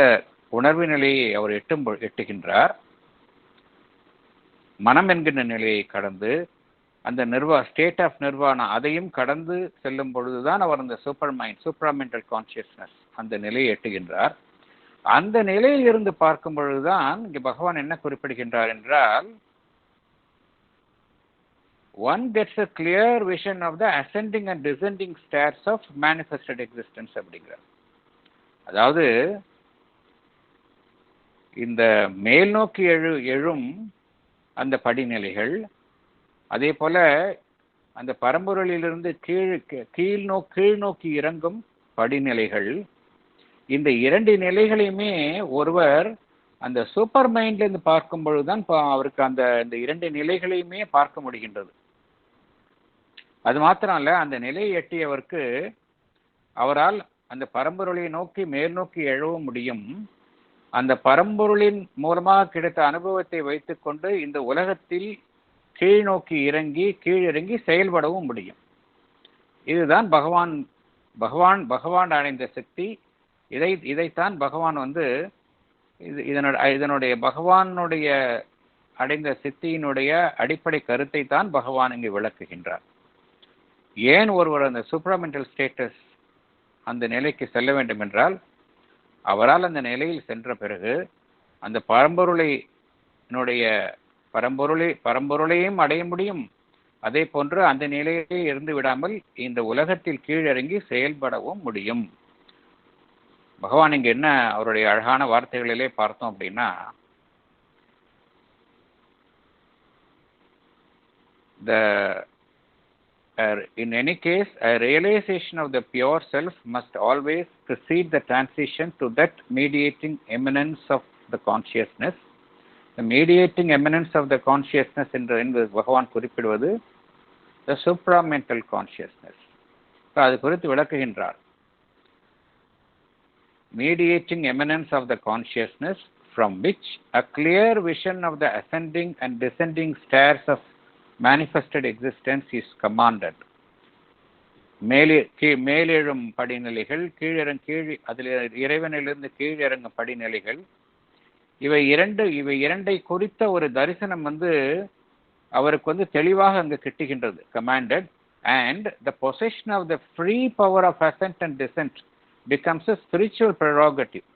S2: உணர்வு நிலையை அவர் எட்டுகின்றார். மனம் என்கின்ற நிலையை கடந்து அந்த ஸ்டேட் ஆஃப் நிர்வாணா அதையும் கடந்து செல்லும் பொழுதுதான் அவர் அந்த சூப்பர் மைண்ட், சூப்ராமெண்டல் கான்சியஸ்னஸ் அந்த நிலையை எட்டுகின்றார். அந்த நிலையில் இருந்து பார்க்கும் பொழுதுதான் இங்கே பகவான் என்ன குறிப்பிடுகின்றார் என்றால், one gets a clear vision of the ascending and descending stairs of manifested existence அப்படிங்கிறார். அதாவது இந்த மேல் நோக்கி எழும் அந்த படிநிலைகள், அதே போல அந்த பரம்பொருளிலிருந்து கீழ் நோக்கி இறங்கும் படிநிலைகள், இந்த இரண்டு நிலைகளையுமே ஒருவர் அந்த சூப்பர் மைண்ட்ல இருந்து பார்க்கும் பொழுதுதான் அவருக்கு இந்த இரண்டு நிலைகளையுமே பார்க்க முடிகின்றது. அது மாத்திரம் அல்ல, அந்த நிலையை எட்டியவருக்கு அவரால் அந்த பரம்பொருளை நோக்கி மேல் நோக்கி எழவும் முடியும். அந்த பரம்பொருளின் மூலமாக கிடைத்த அனுபவத்தை வைத்துக்கொண்டு இந்த உலகத்தில் கீழிறங்கி செயல்படவும் முடியும். இதுதான் பகவான் அடைந்த சக்தி. இதைத்தான் பகவான் இதனுடைய பகவானுடைய அடைந்த சக்தியினுடைய அடிப்படை கருத்தை தான் பகவான் இங்கு விளக்குகின்றார். ஏன் ஒருவர் அந்த சூப்ராமெண்டல் ஸ்டேட்டஸ் அந்த நிலைக்கு செல்ல வேண்டும் என்றால், அவரால் அந்த நிலையில் சென்ற பிறகு அந்த பரம்பொருளையும் அடைய முடியும். அதே போன்று அந்த நிலையிலே இருந்து விடாமல் இந்த உலகத்தில் கீழிறங்கி செயல்படவும் முடியும். பகவான் இங்க என்ன அவருடைய அழகான வார்த்தைகளிலே பார்த்தோம் அப்படின்னா, in any case, a realization of the pure self must always precede the transition to that mediating eminence of the consciousness. The mediating eminence of the consciousness என்று பகவான் குறிப்பிடுவது the supramental consciousness. அது குறித்து விளக்குகின்றார். Mediating eminence of the consciousness from which a clear vision of the ascending and descending stairs of manifested existence is commanded. மேலெழும் படிநிலைகள், அதில் இறைவனிலிருந்து கீழிறங்கும் படிநிலைகள், இவை இரண்டை குறித்த ஒரு தரிசனம் அவருக்கு தெளிவாக அங்கு கிட்டுகின்றது. commanded, and the possession of the free power of ascent and descent becomes a spiritual prerogative.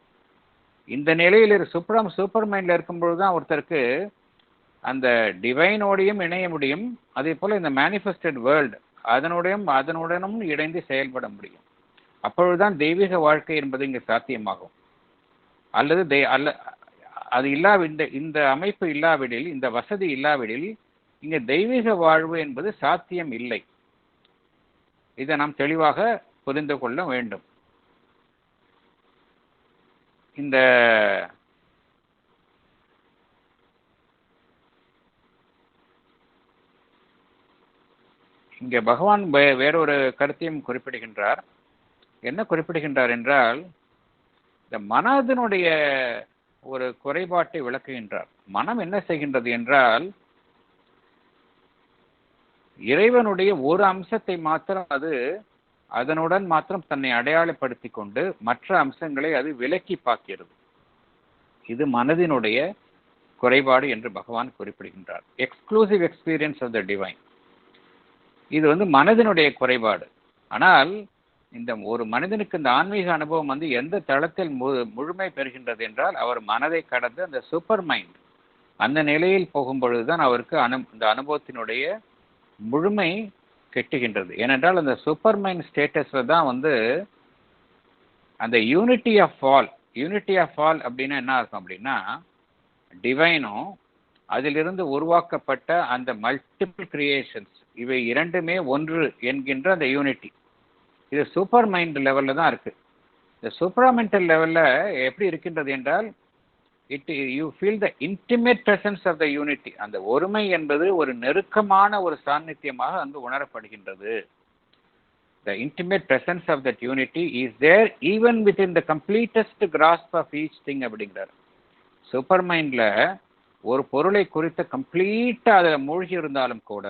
S2: இந்த நிலையில் சூப்பர் மைண்ட்ல இருக்கும்பொழுதுதான் ஒருத்தருக்கு அந்த டிவைனோடையும் இணைய முடியும். அதே போல இந்த மேனிஃபெஸ்டட் வேர்ல்டு அதனுடனும் இணைந்து செயல்பட முடியும். அப்பொழுதுதான் தெய்வீக வாழ்க்கை என்பது இங்கு சாத்தியமாகும். அது இந்த அமைப்பு இல்லாவிடில், இந்த வசதி இல்லாவிடில் இங்கு தெய்வீக வாழ்வு என்பது சாத்தியம் இல்லை. இதை நாம் தெளிவாக புரிந்து கொள்ள வேண்டும். இங்கே பகவான் வேறொரு கருத்தையும் குறிப்பிடுகின்றார். என்ன குறிப்பிடுகின்றார் என்றால், இந்த மனதினுடைய ஒரு குறைபாட்டை விளக்குகின்றார். மனம் என்ன செய்கின்றது என்றால், இறைவனுடைய ஒரு அம்சத்தை மாத்திரம் அதனுடன் மாத்திரம் தன்னை அடையாளப்படுத்தி கொண்டு மற்ற அம்சங்களை அது விலக்கி பார்க்கிறது. இது மனதினுடைய குறைபாடு என்று பகவான் குறிப்பிடுகின்றார். Exclusive experience of the divine, இது மனதினுடைய குறைபாடு. ஆனால் இந்த ஒரு மனிதனுக்கு இந்த ஆன்மீக அனுபவம் எந்த தளத்தில் முழுமை பெறுகின்றது என்றால், அவர் மனதை கடந்து அந்த சூப்பர் மைண்ட் அந்த நிலையில் போகும் பொழுதுதான் அவருக்கு இந்த அனுபவத்தினுடைய முழுமை கெட்டுகின்றது. ஏனென்றால் அந்த சூப்பர் மைண்ட் ஸ்டேட்டஸ்ல தான் அந்த யூனிட்டி ஆஃப் ஆல் அப்படின்னா என்ன அர்த்தம் அப்படின்னா, டிவைனும் அதிலிருந்து உருவாக்கப்பட்ட அந்த மல்டிபிள் கிரியேஷன்ஸ், இவை இரண்டுமே ஒன்று என்கின்ற அந்த யூனிட்டி, இது சூப்பர் மைண்ட் லெவல்ல தான் இருக்கு. இந்த சூப்பராமெண்டல் லெவல்ல எப்படி இருக்கின்றது என்றால், you feel the intimate presence of the unity. அந்த ஒருமை என்பது ஒரு நெருக்கமான ஒரு சாநித்தியமாக அங்கு உணரப்படுகின்றது. The intimate presence of that unity is there even within the completest grasp of each thing அப்படிங்கிறார். சூப்பர் மைண்ட்ல ஒரு பொருளை குறித்த கம்ப்ளீட்டா அதில் மூழ்கி இருந்தாலும் கூட,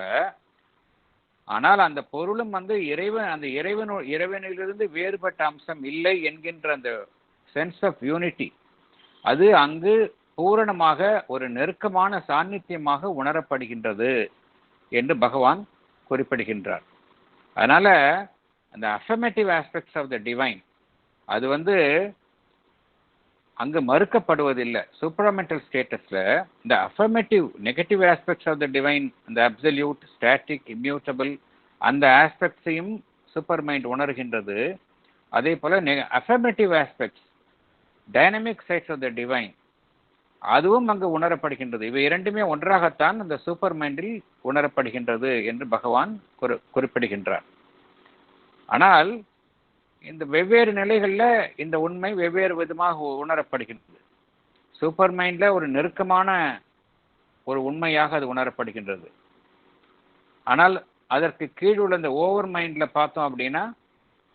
S2: ஆனால் அந்த பொருளும் வந்து இறைவனிலிருந்து வேறுபட்ட அம்சம் இல்லை என்கின்ற அந்த சென்ஸ் ஆஃப் யூனிட்டி அது அங்கு பூரணமாக ஒரு நெருக்கமான சாநித்தியமாக உணரப்படுகின்றது என்று பகவான் குறிப்பிடுகின்றார். அதனால அந்த affirmative aspects of the divine அது வந்து அங்கு மறுக்கப்படுவதில்லை. சூப்பர்மெண்டல் ஸ்டேட்டஸ்ல இந்த affirmative negative aspects of the divine, இந்த அப்சல்யூட், ஸ்டாட்டிக், இம்யூட்டபிள், அந்த ஆஸ்பெக்ட்ஸையும் சூப்பர் மைண்ட் உணர்கின்றது. அதே போல affirmative aspects, dynamic sides of the divine அதுவும் அங்கு உணரப்படுகின்றது. இவை இரண்டுமே ஒன்றாகத்தான் அந்த சூப்பர் மைண்டில் உணரப்படுகின்றது என்று பகவான் குறிப்பிடுகின்றார். ஆனால் இந்த வெவ்வேறு நிலைகளில் இந்த உண்மை வெவ்வேறு விதமாக உணரப்படுகின்றது. சூப்பர் மைண்ட்ல ஒரு நெருக்கமான ஒரு உண்மையாக அது உணரப்படுகின்றது. ஆனால் அதற்கு கீழ் உள்ள இந்த ஓவர் மைண்ட்ல பார்த்தோம் அப்படின்னா,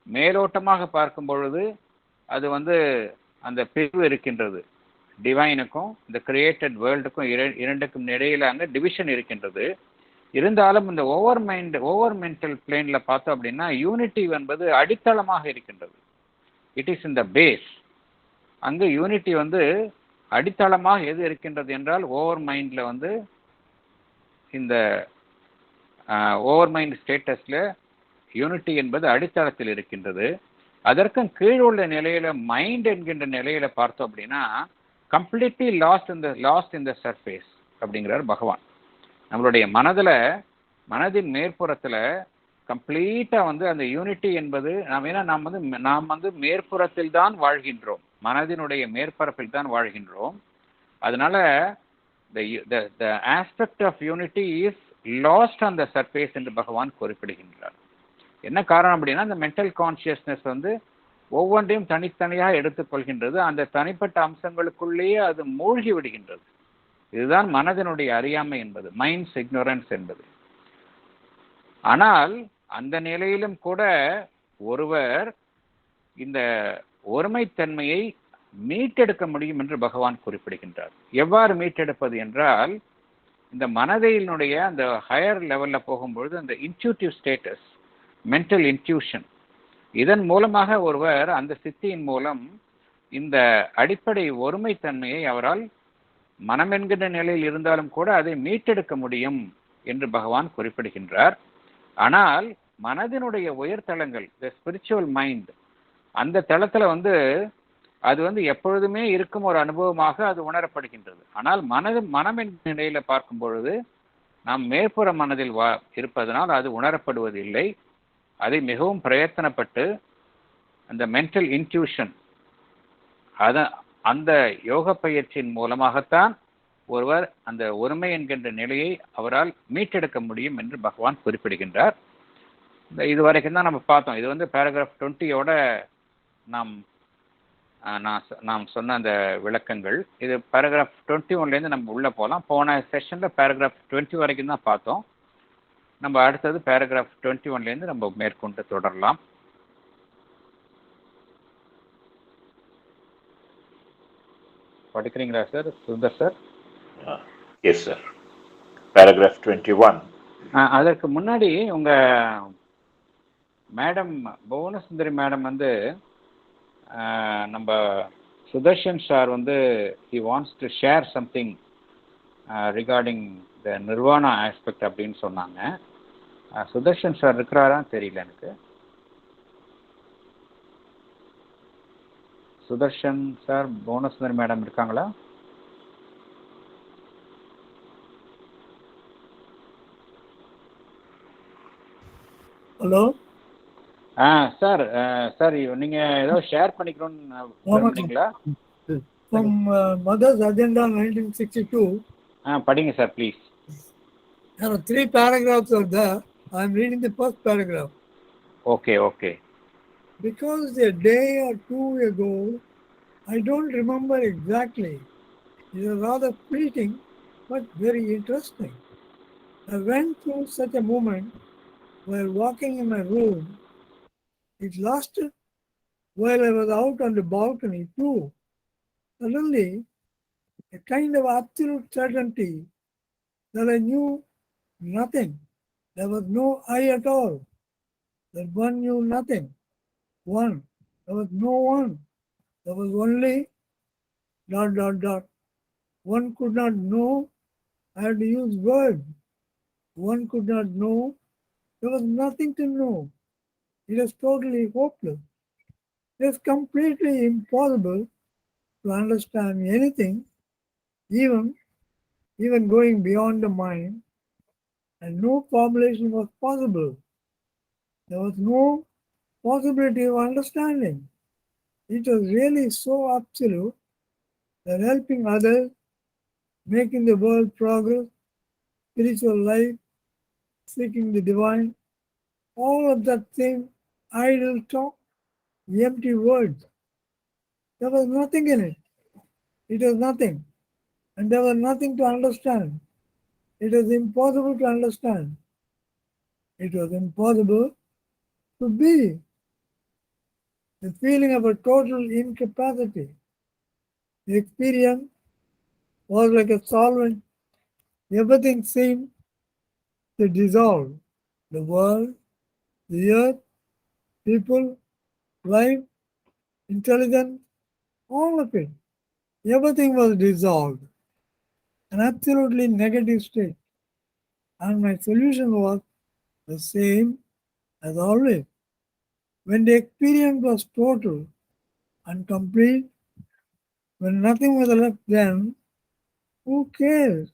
S2: மேலோட்டமாக பார்க்கும் பொழுது அது வந்து அந்த பிரிவு இருக்கின்றது. டிவைனுக்கும் இந்த கிரியேட்டட் வேர்ல்டுக்கும் இரண்டுக்கும் இடையில அங்கே டிவிஷன் இருக்கின்றது. இருந்தாலும் இந்த ஓவர் மென்டல் பிளேன்ல பார்த்தோம் அப்படின்னா யூனிட்டி என்பது அடித்தளமாக இருக்கின்றது. It is in the base. அங்கு யூனிட்டி வந்து அடித்தளமாக எது இருக்கின்றது என்றால், ஓவர் மைண்ட்ல வந்து இந்த ஓவர் மைண்ட் ஸ்டேட்டஸ்ல யூனிட்டி என்பது அடித்தளத்தில் இருக்கின்றது. அதற்கும் கீழ் உள்ள நிலையில மைண்ட் என்கின்ற நிலையில பார்த்தோம் அப்படின்னா completely last in the surface அப்படிங்கிறார் பகவான். நம்மளுடைய மனதின் மேற்புறத்துல கம்ப்ளீட்டா வந்து அந்த யூனிட்டி என்பது நாம் வந்து மேற்புறத்தில் தான் வாழ்கின்றோம், மனதினுடைய மேற்பரப்பில் தான் வாழ்கின்றோம். அதனால the aspect of unity is lost on the surface என்று பகவான் குறிப்பிடுகின்றார். என்ன காரணம் அப்படின்னா, அந்த மென்டல் கான்சியஸ்னஸ் வந்து ஒவ்வொன்றையும் தனித்தனியாக எடுத்துக்கொள்கின்றது. அந்த தனிப்பட்ட அம்சங்களுக்குள்ளேயே அது மூழ்கி விடுகின்றது. இதுதான் மனதினுடைய அறியாமை என்பது, மைண்ட்ஸ் இக்னோரன்ஸ் என்பது. ஆனால் அந்த நிலையிலும் கூட ஒருவர் இந்த ஒருமைத்தன்மையை மீட்டெடுக்க முடியும் என்று பகவான் குறிப்பிடுகின்றார். எவ்வாறு மீட்டெடுப்பது என்றால், இந்த மனதினுடைய அந்த ஹையர் லெவல்ல போகும்பொழுது அந்த இன்ட்யூட்டிவ் ஸ்டேட்டஸ், மென்டல் இன்ட்யூஷன், இதன் மூலமாக ஒருவர் அந்த சித்தியின் மூலம் இந்த அடிப்படை ஒருமைத்தன்மையை அவரால் மனம் என்கின்ற நிலையில் இருந்தாலும் கூட அதை மீட்டெடுக்க முடியும் என்று பகவான் குறிப்பிடுகின்றார். ஆனால் மனதினுடைய உயர்தளங்கள், த ஸ்பிரிச்சுவல் மைண்ட், அந்த தளத்துல வந்து அது வந்து எப்பொழுதுமே இருக்கும் ஒரு அனுபவமாக அது உணரப்படுகின்றது. ஆனால் மனம் என்கிற நிலையில பார்க்கும் பொழுது நாம் மேற்புற மனதில் இருப்பதனால் அது உணரப்படுவதில்லை. அதை மிகவும் பிரயத்தனப்பட்டு அந்த மென்டல் இன்ட்யூஷன், அந்த யோக பயிற்சியின் மூலமாகத்தான் ஒருவர் அந்த ஒருமை என்கின்ற நிலையை அவரால் மீட்டெடுக்க முடியும் என்று பகவான் குறிப்பிடுகின்றார். இது வரைக்கும் தான் நம்ம பார்த்தோம். இது வந்து பேராகிராஃப் 20யோட நாம் சொன்ன அந்த விளக்கங்கள். இது பேராகிராஃப் 21லேருந்து நம்ம உள்ளே போகலாம். போன செஷனில் பேராகிராஃப் 20 வரைக்கும் தான் பார்த்தோம். நம்ம அடுத்தது பேராகிராஃப் 21லேருந்து நம்ம மேற்கொண்டு தொடரலாம். படிக்கிறீங்களா sir Sundar sir?
S3: Yes sir. Paragraph 21.
S2: அதற்கு முன்னாடி உங்கள் மேடம் புவனசுந்தரி மேடம் வந்து நம்ம சுதர்ஷன் சார் வந்து he wants to share something regarding the nirvana aspect அப்படின்னு சொன்னாங்க. சுதர்ஷன் சார் இருக்கிறாரான்னு தெரியல எனக்கு. சுதர்ஷன் சார், புவனசுந்தரி மேடம் இருக்காங்களா?
S4: ஹலோ
S2: சார், சார் நீங்க ஏதோ ஷேர் பண்ணிக்கணும்னு விரும்புறீங்களா?
S4: From Mother's Agenda 1962.
S2: படிங்க sir please.
S4: There are 3 paragraphs are there. I am reading the first paragraph.
S2: Okay.
S4: Because a day or two ago, I don't remember exactly, is rather fleeting but very interesting. I went through such a moment while walking in my room. It lasted while I was out on the balcony too. Suddenly, a kind of absolute certainty that I knew nothing. There was no I at all. That one knew nothing. One. There was no one. There was only dot dot dot. One could not know. I had to use words. One could not know. There was nothing to know. It is totally hopeless. It is completely impossible to understand anything, even even going beyond the mind, and no formulation was possible. There was no possibility of understanding. It was really so absolute that helping others, making the world progress, spiritual life, seeking the divine, all of that same idle talk, empty words. There was nothing in it. It was nothing. And there was nothing to understand. It was impossible to understand. It was impossible to be. The feeling of a total incapacity. The experience was like a solvent. Everything seemed to dissolve. The world, the earth, people, life, intelligence, all of it. Everything was dissolved. An absolutely negative state. And my solution was the same as always. When the experience was total and complete, when nothing was left, then who cares?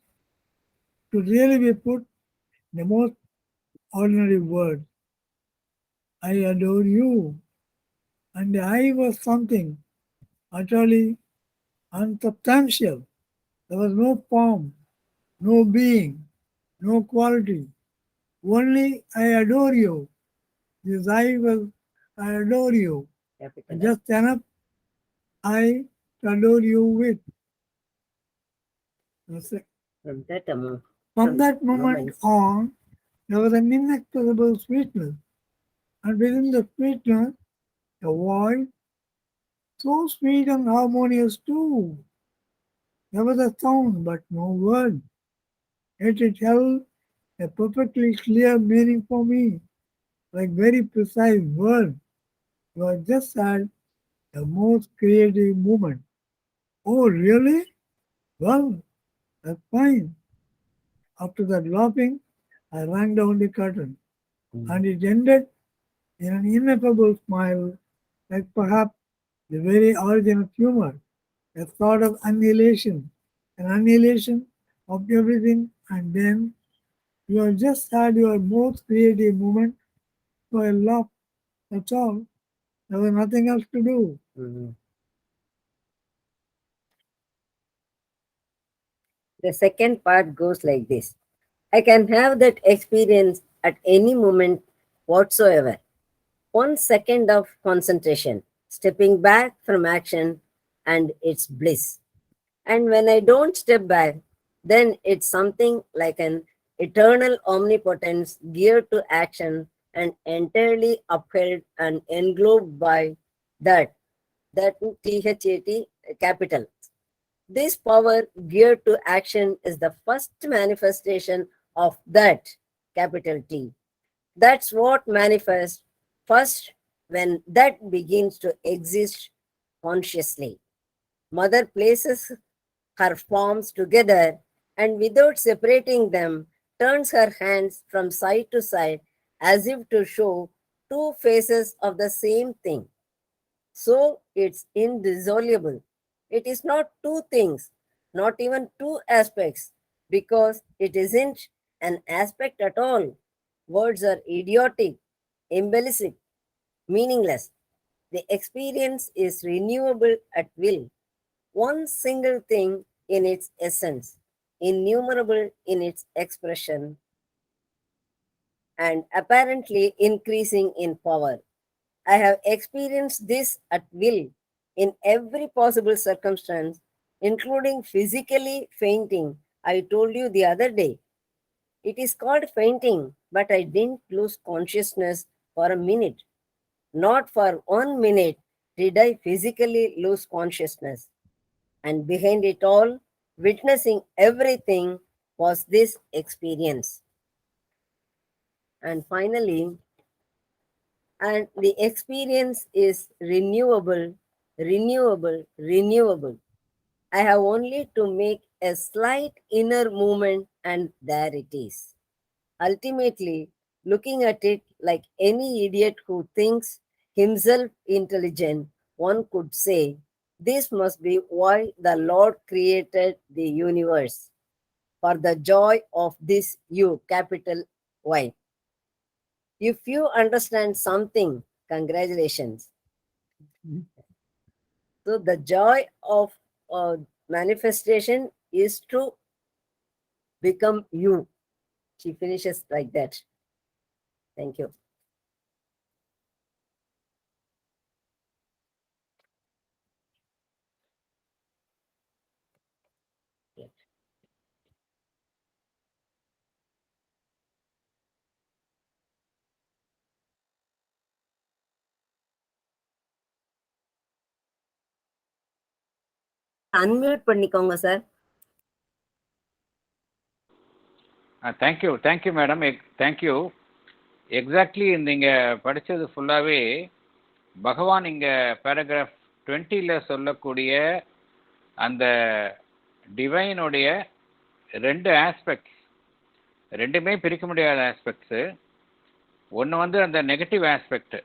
S4: To really be put in the most ordinary words, I adore you. And the I was something utterly unsubstantial. There was no form, no being, no quality. Only I adore you. This I was, I adore you. And just enough I to adore you with. That's it.
S5: From that moment,
S4: From that moment on, there was an inexpressible sweetness, and within the sweetness, a voice so sweet and harmonious too. There was a sound, but no word. Yet it held a perfectly clear meaning for me, like very precise words. You have just had the most creative moment. Oh, really? Well, that's fine. After that laughing, I rang down the curtain, and it ended in an ineffable smile, like perhaps the very origin of humor, a sort of annihilation, an annihilation of everything, and then you have just had your most creative moment, so I laughed. That's all. There was nothing else to do.
S5: the second part goes like this. I can have that experience at any moment whatsoever. 1 second of concentration, stepping back from action, and it's bliss. And when I don't step back, then it's something like an eternal omnipotence geared to action and entirely upheld and englobed by that, that THAT capital. This power geared to action is the first manifestation of that capital T. That's what manifests first when that begins to exist consciously. Mother places her palms together and without separating them, turns her hands from side to side as if to show two faces of the same thing. So it's indissoluble. It is not two things, not even two aspects, because it isn't an aspect at all. Words are idiotic, embellistic, meaningless. The experience is renewable at will, one single thing in its essence, innumerable in its expression, and apparently increasing in power. I have experienced this at will in every possible circumstance, including physically fainting. I told you the other day. It is called fainting, but I didn't lose consciousness for a minute. Not for 1 minute did I physically lose consciousness. And behind it all, witnessing everything, was this experience. And finally, and the experience is renewable, renewable, renewable. I have only to make a slight inner movement, and there it is. Ultimately, looking at it like any idiot who thinks himself intelligent, one could say, this must be why the Lord created the universe, for the joy of this you, capital Y. If you understand something, congratulations. So the joy of manifestation is to become you. She finishes like that. Thank you. Unmute பண்ணிக்கோங்க sir.
S2: Thank you madam, thank you. Exactly நீங்கள் படித்தது ஃபுல்லாகவே பகவான் இங்கே பேராகிராஃப் 20ல் சொல்லக்கூடிய அந்த டிவைனுடைய 2 ஆஸ்பெக்ட்ஸ், ரெண்டுமே பிரிக்க முடியாத ஆஸ்பெக்ட்ஸு. ஒன்று வந்து அந்த நெகட்டிவ் ஆஸ்பெக்ட்.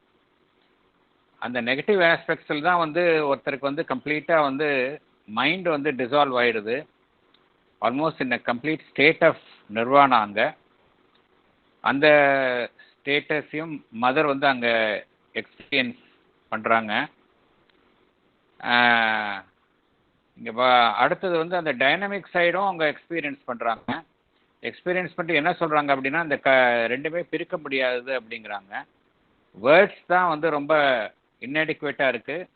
S2: அந்த நெகட்டிவ் ஆஸ்பெக்ட்ஸில் தான் வந்து ஒருத்தருக்கு வந்து கம்ப்ளீட்டாக வந்து மைண்ட் வந்து டிசால்வ் ஆகிடுது, almost in a complete state of nirvana. அங்கே அந்த ஸ்டேட்டஸையும் மதர் வந்து அங்கே எக்ஸ்பீரியன்ஸ் பண்ணுறாங்க. இங்கே அடுத்தது வந்து அந்த டைனமிக் சைடும் அவங்க எக்ஸ்பீரியன்ஸ் பண்ணுறாங்க. எக்ஸ்பீரியன்ஸ் பண்ணிட்டு என்ன சொல்கிறாங்க அப்படின்னா, அந்த ரெண்டுமே பிரிக்க முடியாதது அப்படிங்கிறாங்க. வேர்ட்ஸ் தான் வந்து ரொம்ப இன்அடிக்குவேட்டாக இருக்குது.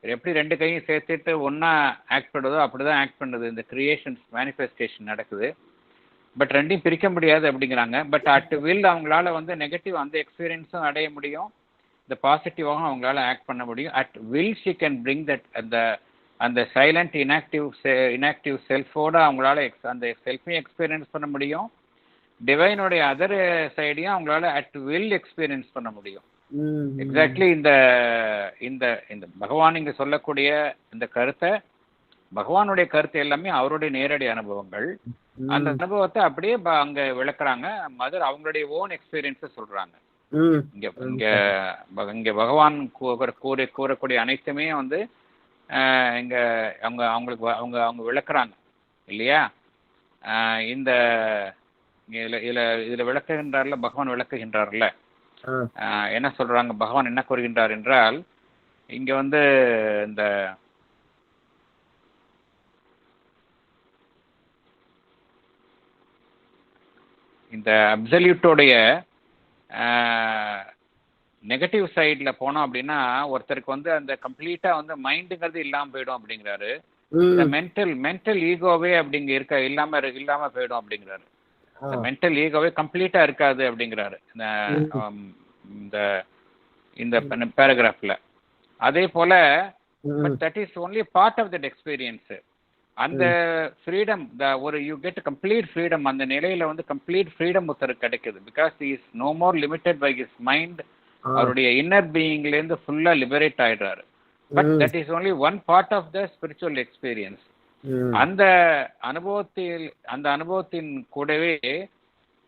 S2: எப்படி 2 கையும் சேர்த்துட்டு ஒன்றா ஆக்ட் பண்ணுதோ அப்படி தான் ஆக்ட் பண்ணுது. இந்த கிரியேஷன்ஸ் மேனிஃபெஸ்டேஷன் நடக்குது. பட் ரெண்டையும் பிரிக்க முடியாது அப்படிங்கிறாங்க. பட் அட் வில் அவங்களால வந்து நெகட்டிவ் அந்த எக்ஸ்பீரியன்ஸும் அடைய முடியும், இந்த பாசிட்டிவாகவும் அவங்களால ஆக்ட் பண்ண முடியும். At will she can bring that அந்த சைலண்ட் இன்ஆக்டிவ் செல்ஃபோட அவங்களால அந்த செல்ஃபையும் எக்ஸ்பீரியன்ஸ் பண்ண முடியும், டிவைனுடைய அதர் சைடையும் அவங்களால அட் வில் எக்ஸ்பீரியன்ஸ் பண்ண முடியும். எக்ஸாக்ட்லி இந்த இந்த இந்த பகவான் இங்கே சொல்லக்கூடிய இந்த கருத்தை, பகவானுடைய கருத்து எல்லாமே அவருடைய நேரடி அனுபவங்கள். அந்த அனுபவத்தை அப்படியே அங்க விளக்குறாங்க. மதர் அவங்களுடைய ஓன் எக்ஸ்பீரியன்ஸை சொல்றாங்க. இங்க பகவான் கூறக்கூடிய அனைத்துமே வந்து இங்க அவங்க விளக்குறாங்க இல்லையா? இந்த இதுல விளக்குகின்றார்ல, பகவான் விளக்குகின்றார்ல, என்ன சொல்றாங்க, பகவான் என்ன கூறுகின்றார் என்றால், இங்க வந்து இந்த அப்சல்யூட்டோடைய நெகட்டிவ் சைடில் போனோம் அப்படின்னா ஒருத்தருக்கு வந்து அந்த கம்ப்ளீட்டா வந்து மைண்டுங்கிறது இல்லாமல் போயிடும் அப்படிங்கிறாரு. இந்த மென்டல் ஈகோவே அப்படிங்க இல்லாம போயிடும் அப்படிங்கிறாரு. இந்த மென்டல் ஈகோவே கம்ப்ளீட்டா இருக்காது அப்படிங்கிறாரு இந்த பேராகிராஃப்ல. அதே போல but that is only part of that experience. அந்த ஃப்ரீடம், ஒரு யூ கெட் கம்ப்ளீட் ஃப்ரீடம், அந்த நிலையில வந்து கம்ப்ளீட் ஃப்ரீடம் ஒருத்தருக்கு கிடைக்குது. Because he is no more limited by his mind. அவருடைய இன்னர் பீயிங்லேருந்து ஃபுல்லா லிபரேட் ஆயிடுறாரு. But that is only one part of the spiritual experience. அந்த அனுபவத்தின் கூடவே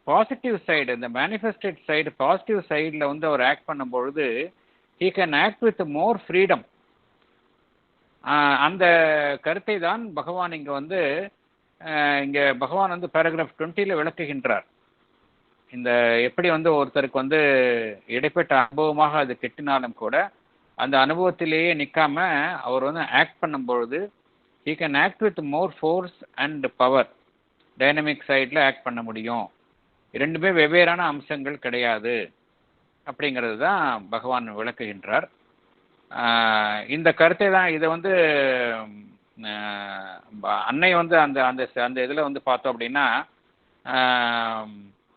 S2: பாசிட்டிவ் சைடு, இந்த மேனிஃபெஸ்டட் சைடு, பாசிட்டிவ் சைடில் வந்து அவர் ஆக்ட் பண்ணும்பொழுது he can act with more freedom. அந்த கருத்தை தான் பகவான் இங்கே பகவான் வந்து பேராகிராஃப் 20ல் விளக்குகின்றார். இந்த எப்படி வந்து ஒருத்தருக்கு வந்து இடைப்பட்ட அனுபவமாக அது கெட்டினாலும் கூட அந்த அனுபவத்திலேயே நிற்காம அவர் வந்து ஆக்ட் பண்ணும்பொழுது he can act with more force and power. Dynamic சைடில் ஆக்ட் பண்ண முடியும். இரண்டுமே வெவ்வேறான அம்சங்கள் கிடையாது அப்படிங்கிறது தான் பகவான் விளக்குகின்றார். இந்த கருத்தை தான் இதை வந்து அன்னை வந்து அந்த அந்த அந்த இதில் வந்து பார்த்தோம் அப்படின்னா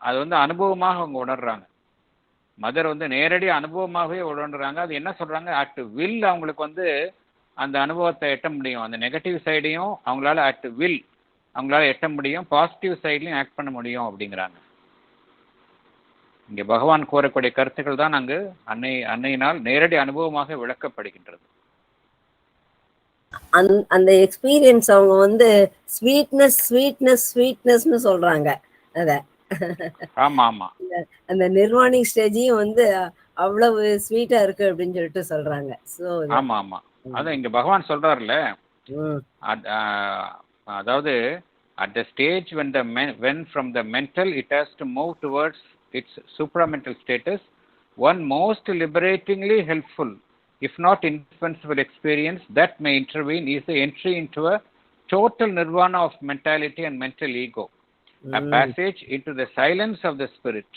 S2: அது வந்து அனுபவமாக அவங்க உணர்றாங்க. மதர் வந்து நேரடி அனுபவமாகவே உணர்றாங்க. அது என்ன சொல்கிறாங்க, அட் வில் அவங்களுக்கு வந்து அந்த அனுபவத்தை எட்ட முடியும். அந்த நெகட்டிவ் சைடையும் அவங்களால அட் வில் அவங்களால எட்ட முடியும், பாசிட்டிவ் சைட்லையும் ஆக்ட் பண்ண முடியும் அப்படிங்கிறாங்க. இங்கே பகவான் கூறக்கூடிய கருத்துக்கள் தான் அங்கு அன்னையினால் நேரடி அனுபவமாக விளக்கப்படுகின்றது.
S5: அந்த எக்ஸ்பீரியன்ஸ் அவங்க வந்து ஸ்வீட்னஸ் ஸ்வீட்னஸ் ஸ்வீட்னஸ்னு சொல்றாங்க. அத
S2: ஆமா ஆமா
S5: அந்த நிர்வாணிக் ஸ்டேஜையும் வந்து அவ்வளவு ஸ்வீட்டா இருக்கு அப்படின்னு சொல்லிட்டு சொல்றாங்க. சோ
S2: ஆமா ஆமா அதான் இங்க பகவான் சொல்றாருல்ல, அதாவது at the stage when from the mental it has to move towards its supramental status, one most liberatingly helpful, if not indispensable experience that may intervene is the entry into a total nirvana of mentality and mental ego, a passage into the silence of the spirit.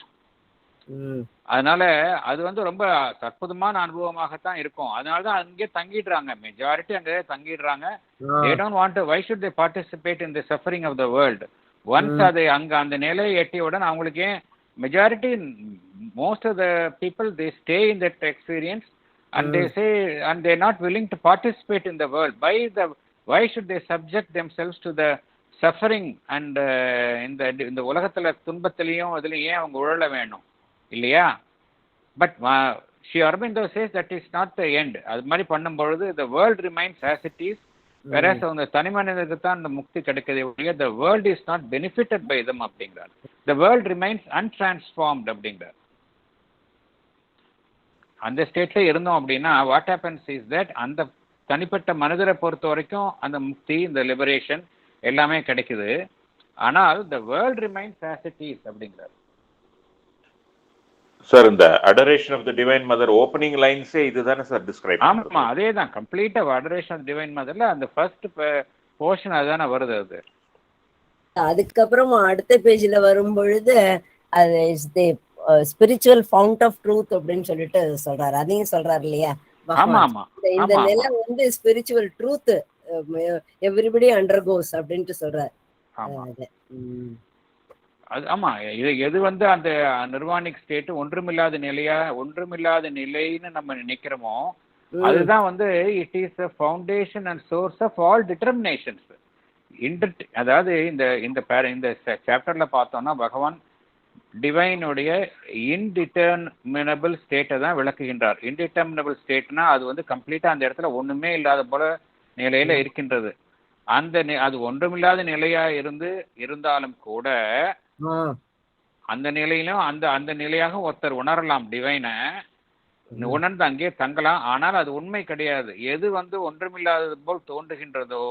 S2: அதனால அது வந்து ரொம்ப அற்புதமான அனுபவமாகத்தான் இருக்கும். அதனால தான் அங்கே தங்கிடுறாங்க, மெஜாரிட்டி அங்கே தங்கிடுறாங்க. they don't want to, why should they participate in the suffering of the world? once அதை அங்க அந்த நிலையை எட்டியவுடன் அவங்களுக்கு ஏன் majority most of the people they stay in that experience and they say and they are not willing to participate in the world. Why should they subject themselves to the suffering and இந்த உலகத்துல துன்பத்திலையும் அதுலயும் ஏன் அவங்க உழல வேணும் இல்லையா? But Sri Aurobindo says that is not the end. அது மாதிரி பண்ணும்பொழுது the world remains as it is, whereas அந்த தனி மனிதனுக்கு தான் அந்த முக்தி கிடைக்கிறது ஒழிய the world is not benefited by them அப்படிங்கிறார். the world remains untransformed அப்படிங்கிறார். அந்த ஸ்டேட்ல இருந்தோம் அப்படின்னா வாட் ஹேப்பன்ஸ் இஸ் தட் அந்த தனிப்பட்ட மனிதரை பொறுத்த வரைக்கும் அந்த முக்தி, இந்த லிபரேஷன் எல்லாமே கிடைக்குது. ஆனால் the world remains as it is அப்படிங்கிறார்.
S3: சார் இந்த adoration of the divine mother opening லைன்ஸே இதுதானே சார் டிஸ்கிரைப் பண்றது?
S2: ஆமா அதே தான் கம்ப்ளீட்டா அடரேஷன் ஆஃப் டிவைன் மதர்ல அந்த ஃபர்ஸ்ட் போர்ஷன் அதுதானே வருது. அது
S5: அதுக்கப்புறம் அடுத்த பேஜ்ல வரும் பொழுது அது is the spiritual fount of truth அப்படின்னு சொல்லிட்டு சொல்றாரு. அதையும் சொல்றாரு இல்லையா?
S2: ஆமா ஆமா
S5: இந்த நிலை வந்து ஸ்பிரிச்சுவல் ட்ரூத் எவ்ரிபடி அண்டர்கோஸ் அப்படின்ட்டு சொல்றாரு.
S2: அது ஆமா எது வந்து அந்த நிர்வாணிக் ஸ்டேட் ஒன்றுமில்லாத நிலைன்னு நம்ம நினைக்கிறோமோ அதுதான் வந்து it is a foundation and source of all determinations. அதாவது இந்த சாப்டர்ல பார்த்தோம்னா பகவான் டிவைனுடைய இன்டிட்டர்மினபிள் ஸ்டேட்டை தான் விளக்குகின்றார். இன்டிட்டர்மினபிள் ஸ்டேட்னா அது வந்து கம்ப்ளீட்டா அந்த இடத்துல ஒண்ணுமே இல்லாத போல நிலையில இருக்கின்றது. அது ஒன்றுமில்லாத நிலையா இருந்தாலும் கூட அந்த நிலையிலும் அந்த நிலையாக ஒருத்தர் உணரலாம், டிவைனை உணர்ந்து அங்கே தங்கலாம். ஆனால் அது உண்மை கிடையாது. எது வந்து ஒன்றுமில்லாதது போல் தோன்றுகின்றதோ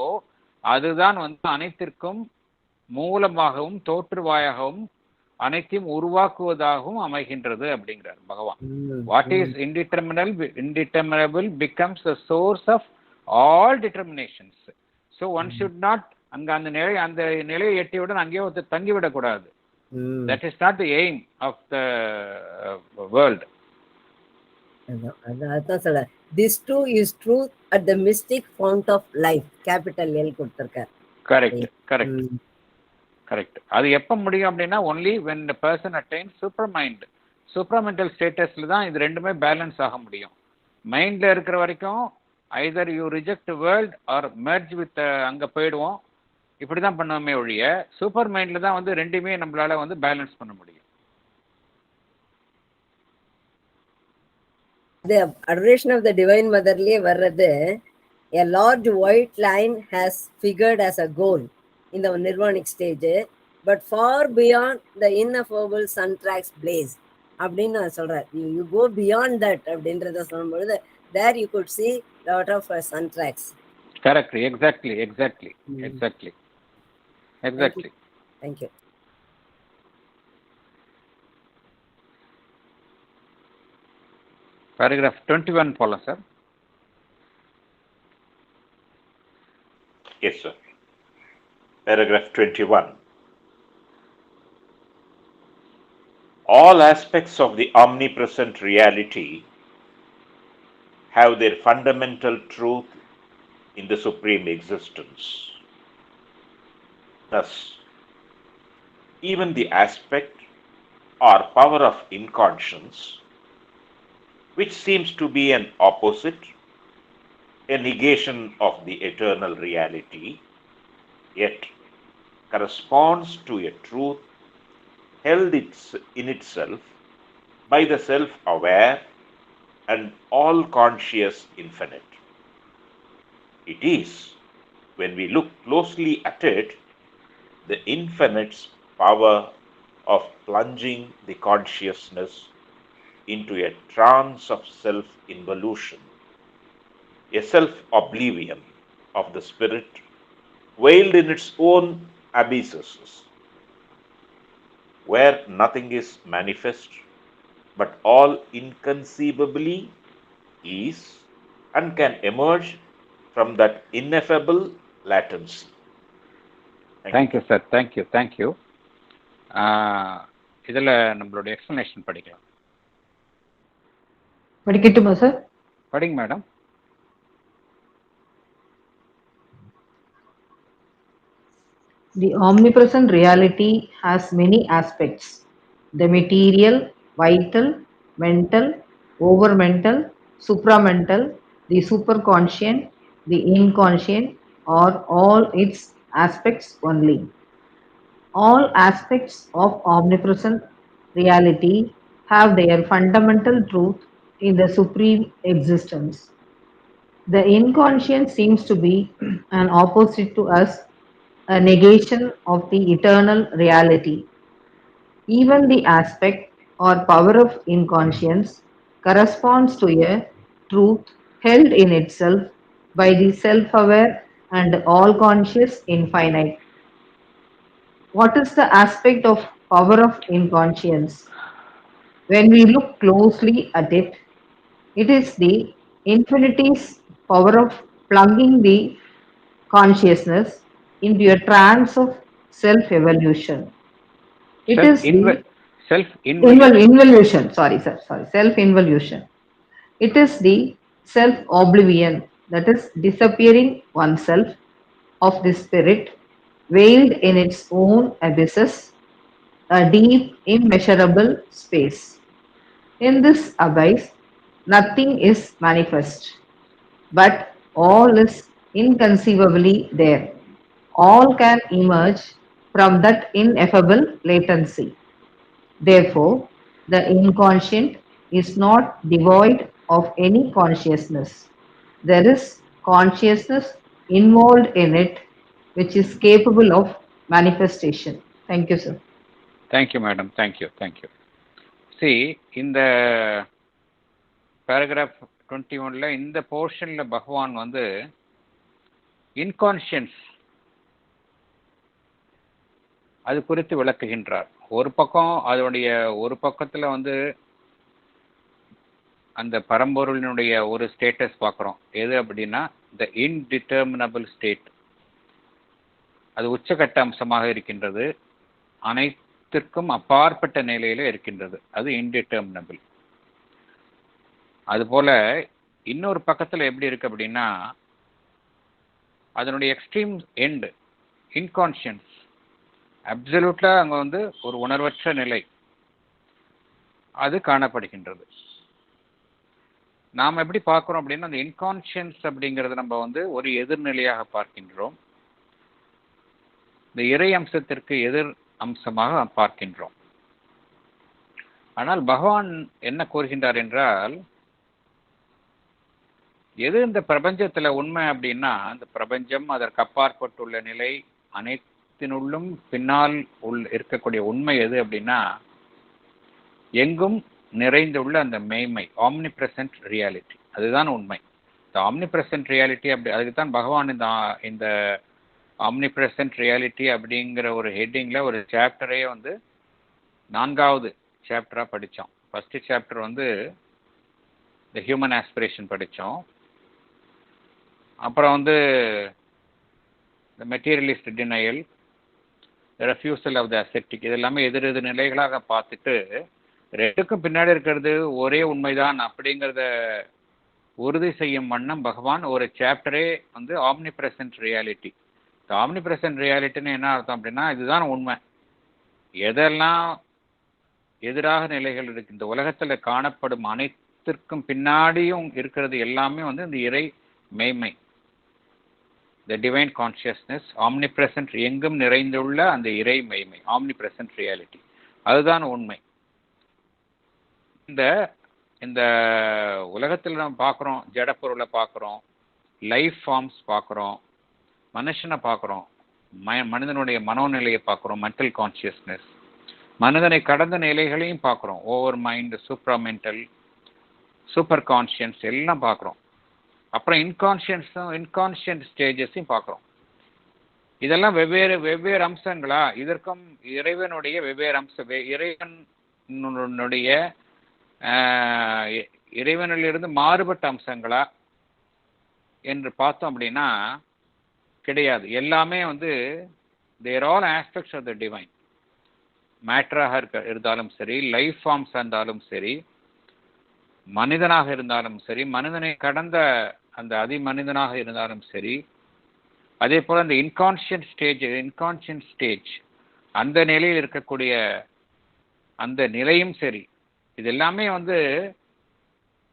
S2: அதுதான் வந்து அனைத்திற்கும் மூலமாகவும் தோற்றுவாயாகவும் அனைத்தையும் உருவாக்குவதாகவும் அமைகின்றது அப்படிங்கிறார் பகவான். What is indeterminable becomes the source of all determinations. So one should not அந்த நிலையை எட்டியுடன் அங்கேயே ஒருத்தர் தங்கிவிடக்கூடாது. That is not the aim of the world.
S5: அதான் சொல்ற this too is truth at the mystic fount of life, capital L கொடுத்திருக்கார்.
S2: கரெக்ட். அது எப்ப முடியும் அப்படின்னா only when the person attains supramental statusல தான் இது ரெண்டுமே பேலன்ஸ் ஆக முடியும். மைண்ட்ல இருக்கிற வரைக்கும் either you reject the world or merge with அங்க போயிடுவோம், இப்படிதான் பண்ணுவோமே ஒழிய சூப்பர் மைண்ட்ல தான் வந்து ரெண்டுமே நம்மளால வந்து பேலன்ஸ் பண்ண முடியும்.
S5: The adoration of the divine motherலயே வர்றது a large white line has figured as a goal in the nirvanic stage, but far beyond the ineffable sun tracks blaze அப்படின்னு சொல்றார். you go beyond that அப்படின்றத சொல்லும்போது there you could see lot of sun tracks.
S2: Correct. Exactly.
S5: Thank you.
S2: Paragraph 21 போலாம் sir.
S3: Yes sir. Paragraph 21. All aspects of the omnipresent reality have their fundamental truth in the supreme existence. Thus, even the aspect or power of inconscience, which seems to be an opposite, a negation of the eternal reality, yet corresponds to a truth held in itself by the self-aware and all-conscious infinite. It is, when we look closely at it, the infinite's power of plunging the consciousness into a trance of self-involution, a self-oblivion of the spirit veiled in its own abysses, where nothing is manifest, but all inconceivably is and can emerge from that ineffable latency.
S2: Thank you, sir. Thank you. இதில் நம்மளுடைய எக்ஸ்பிளனேஷன் படிக்கலாம்.
S6: படிக்கட்டுமா சார்?
S2: படிங்க madam.
S6: The omnipresent reality has many aspects. The material, vital, mental, overmental, supramental, the superconscient, the inconscient, are all its aspects only. All aspects of omnipresent reality have their fundamental truth in the supreme existence. The inconscient seems to be an opposite to us, a negation of the eternal reality. Even the aspect or power of inconscience corresponds to a truth held in itself by the self-aware and all-conscious infinite. What is the aspect of power of inconscience? When we look closely at it, it is the infinity's power of plugging the consciousness into a trance of self-evolution. It is the self-involution. Self-involution. It is the self-oblivion, that is disappearing oneself of the spirit, veiled in its own abysses, a deep, immeasurable space. In this abyss, nothing is manifest, but all is inconceivably there. All can emerge from that ineffable latency. Therefore, the inconscient is not devoid of any consciousness. There is consciousness involved in it, which is capable of manifestation. Thank you, sir.
S2: Thank you, madam. Thank you. See, in the paragraph 21, இந்த போர்ஷன்ல பகவான் வந்து இன்கான்ஷியன்ஸ் அது குறித்து விளக்குகின்றார். ஒரு பக்கம் அதனுடைய ஒரு பக்கத்தில் வந்து அந்த பரம்பொருளினுடைய ஒரு ஸ்டேட்டஸ் பார்க்குறோம். எது அப்படின்னா த இன்டிட்டர்மினபிள் ஸ்டேட். அது உச்சகட்ட அம்சமாக இருக்கின்றது, அனைத்திற்கும் அப்பாற்பட்ட நிலையில இருக்கின்றது. அது இன்டிட்டர்மினபிள். அதுபோல இன்னொரு பக்கத்தில் எப்படி இருக்கு அப்படின்னா அதனுடைய எக்ஸ்ட்ரீம் எண்டு இன்கான்ஷியன்ஸ், அப்சல்யூட்லா அங்கே வந்து ஒரு உணர்வற்ற நிலை அது காணப்படுகின்றது. நாம் எப்படி பார்க்குறோம் அப்படின்னா அந்த இன்கான்ஷியன்ஸ் அப்படிங்கிறது நம்ம வந்து ஒரு எதிர்நிலையாக பார்க்கின்றோம், இந்த இறை அம்சத்திற்கு எதிர் அம்சமாக பார்க்கின்றோம். ஆனால் பகவான் என்ன கூறுகின்றார் என்றால், எது இந்த பிரபஞ்சத்தில் உண்மை அப்படின்னா அந்த பிரபஞ்சம், அதற்கு அப்பாற்பட்டுள்ள நிலை, அனைத்தினுள்ளும் பின்னால் இருக்கக்கூடிய உண்மை எது அப்படின்னா எங்கும் நிறைந்துள்ள அந்த மெய்மை, ஆம்னி பிரசன்ட் ரியாலிட்டி, அதுதான் உண்மை. இந்த ஆம்னி பிரசன்ட் ரியாலிட்டி அப்படி அதுக்கு தான் பகவான் இந்த ஆம்னி பிரசன்ட் ரியாலிட்டி அப்படிங்கிற ஒரு ஹெட்டிங்கில் ஒரு சாப்டரே வந்து 4வது சாப்டராக படித்தோம். ஃபஸ்ட்டு சாப்டர் வந்து த ஹியூமன் ஆஸ்பிரேஷன் படித்தோம். அப்புறம் வந்து the materialist denial, the refusal of the ascetic, இது எல்லாமே எதிர் நிலைகளாக பார்த்துட்டு ரெண்டுக்கும் பின்னாடி இருக்கிறது ஒரே உண்மைதான் அப்படிங்கிறத உறுதி செய்யும் வண்ணம் பகவான் ஒரு சாப்டரே வந்து omnipresent reality. Omnipresent ரியாலிட்டின்னு என்ன அர்த்தம் அப்படின்னா, இதுதான் உண்மை. எதெல்லாம் எதிராக நிலைகள் இருக்கு, இந்த உலகத்துல காணப்படும் அனைத்திற்கும் பின்னாடியும் இருக்கிறது எல்லாமே வந்து இந்த இறை மெய்மை, the divine consciousness, omnipresent, எங்கும் நிறைந்துள்ள அந்த இறை மெய்மை, ஆம்னி பிரசன்ட் ரியாலிட்டி, அதுதான் உண்மை. இந்த இந்த உலகத்தில் நம்ம பார்க்குறோம், ஜடப்பொருளை பார்க்குறோம், லைஃப் ஃபார்ம்ஸ் பார்க்குறோம், மனுஷனை பார்க்குறோம், மனிதனுடைய மனோநிலையை பார்க்குறோம், மென்டல் கான்சியஸ்னஸ், மனிதனை கடந்த நிலைகளையும் பார்க்குறோம், ஓவர் மைண்ட், சூப்ராமென்டல், சூப்பர் கான்ஷியன்ஸ் எல்லாம் பார்க்குறோம். அப்புறம் இன்கான்ஷியன்ட் ஸ்டேஜஸையும் பார்க்குறோம். இதெல்லாம் வெவ்வேறு அம்சங்களா? இதற்கும் இறைவனுடைய வெவ்வேறு அம்சம், இறைவனிலிருந்து மாறுபட்ட அம்சங்களா என்று பார்த்தோம் அப்படின்னா கிடையாது. எல்லாமே வந்து they're all aspects of the divine. மேட்டராக இருந்தாலும் சரி, லைஃப் ஃபார்ம்ஸ் இருந்தாலும் சரி, மனிதனாக இருந்தாலும் சரி, மனிதனை கடந்த அந்த அதிமனிதனாக இருந்தாலும் சரி, அதே போல் அந்த இன்கான்ஷியன்ட் ஸ்டேஜ் அந்த நிலையில் இருக்கக்கூடிய அந்த நிலையும் சரி, இது எல்லாமே வந்து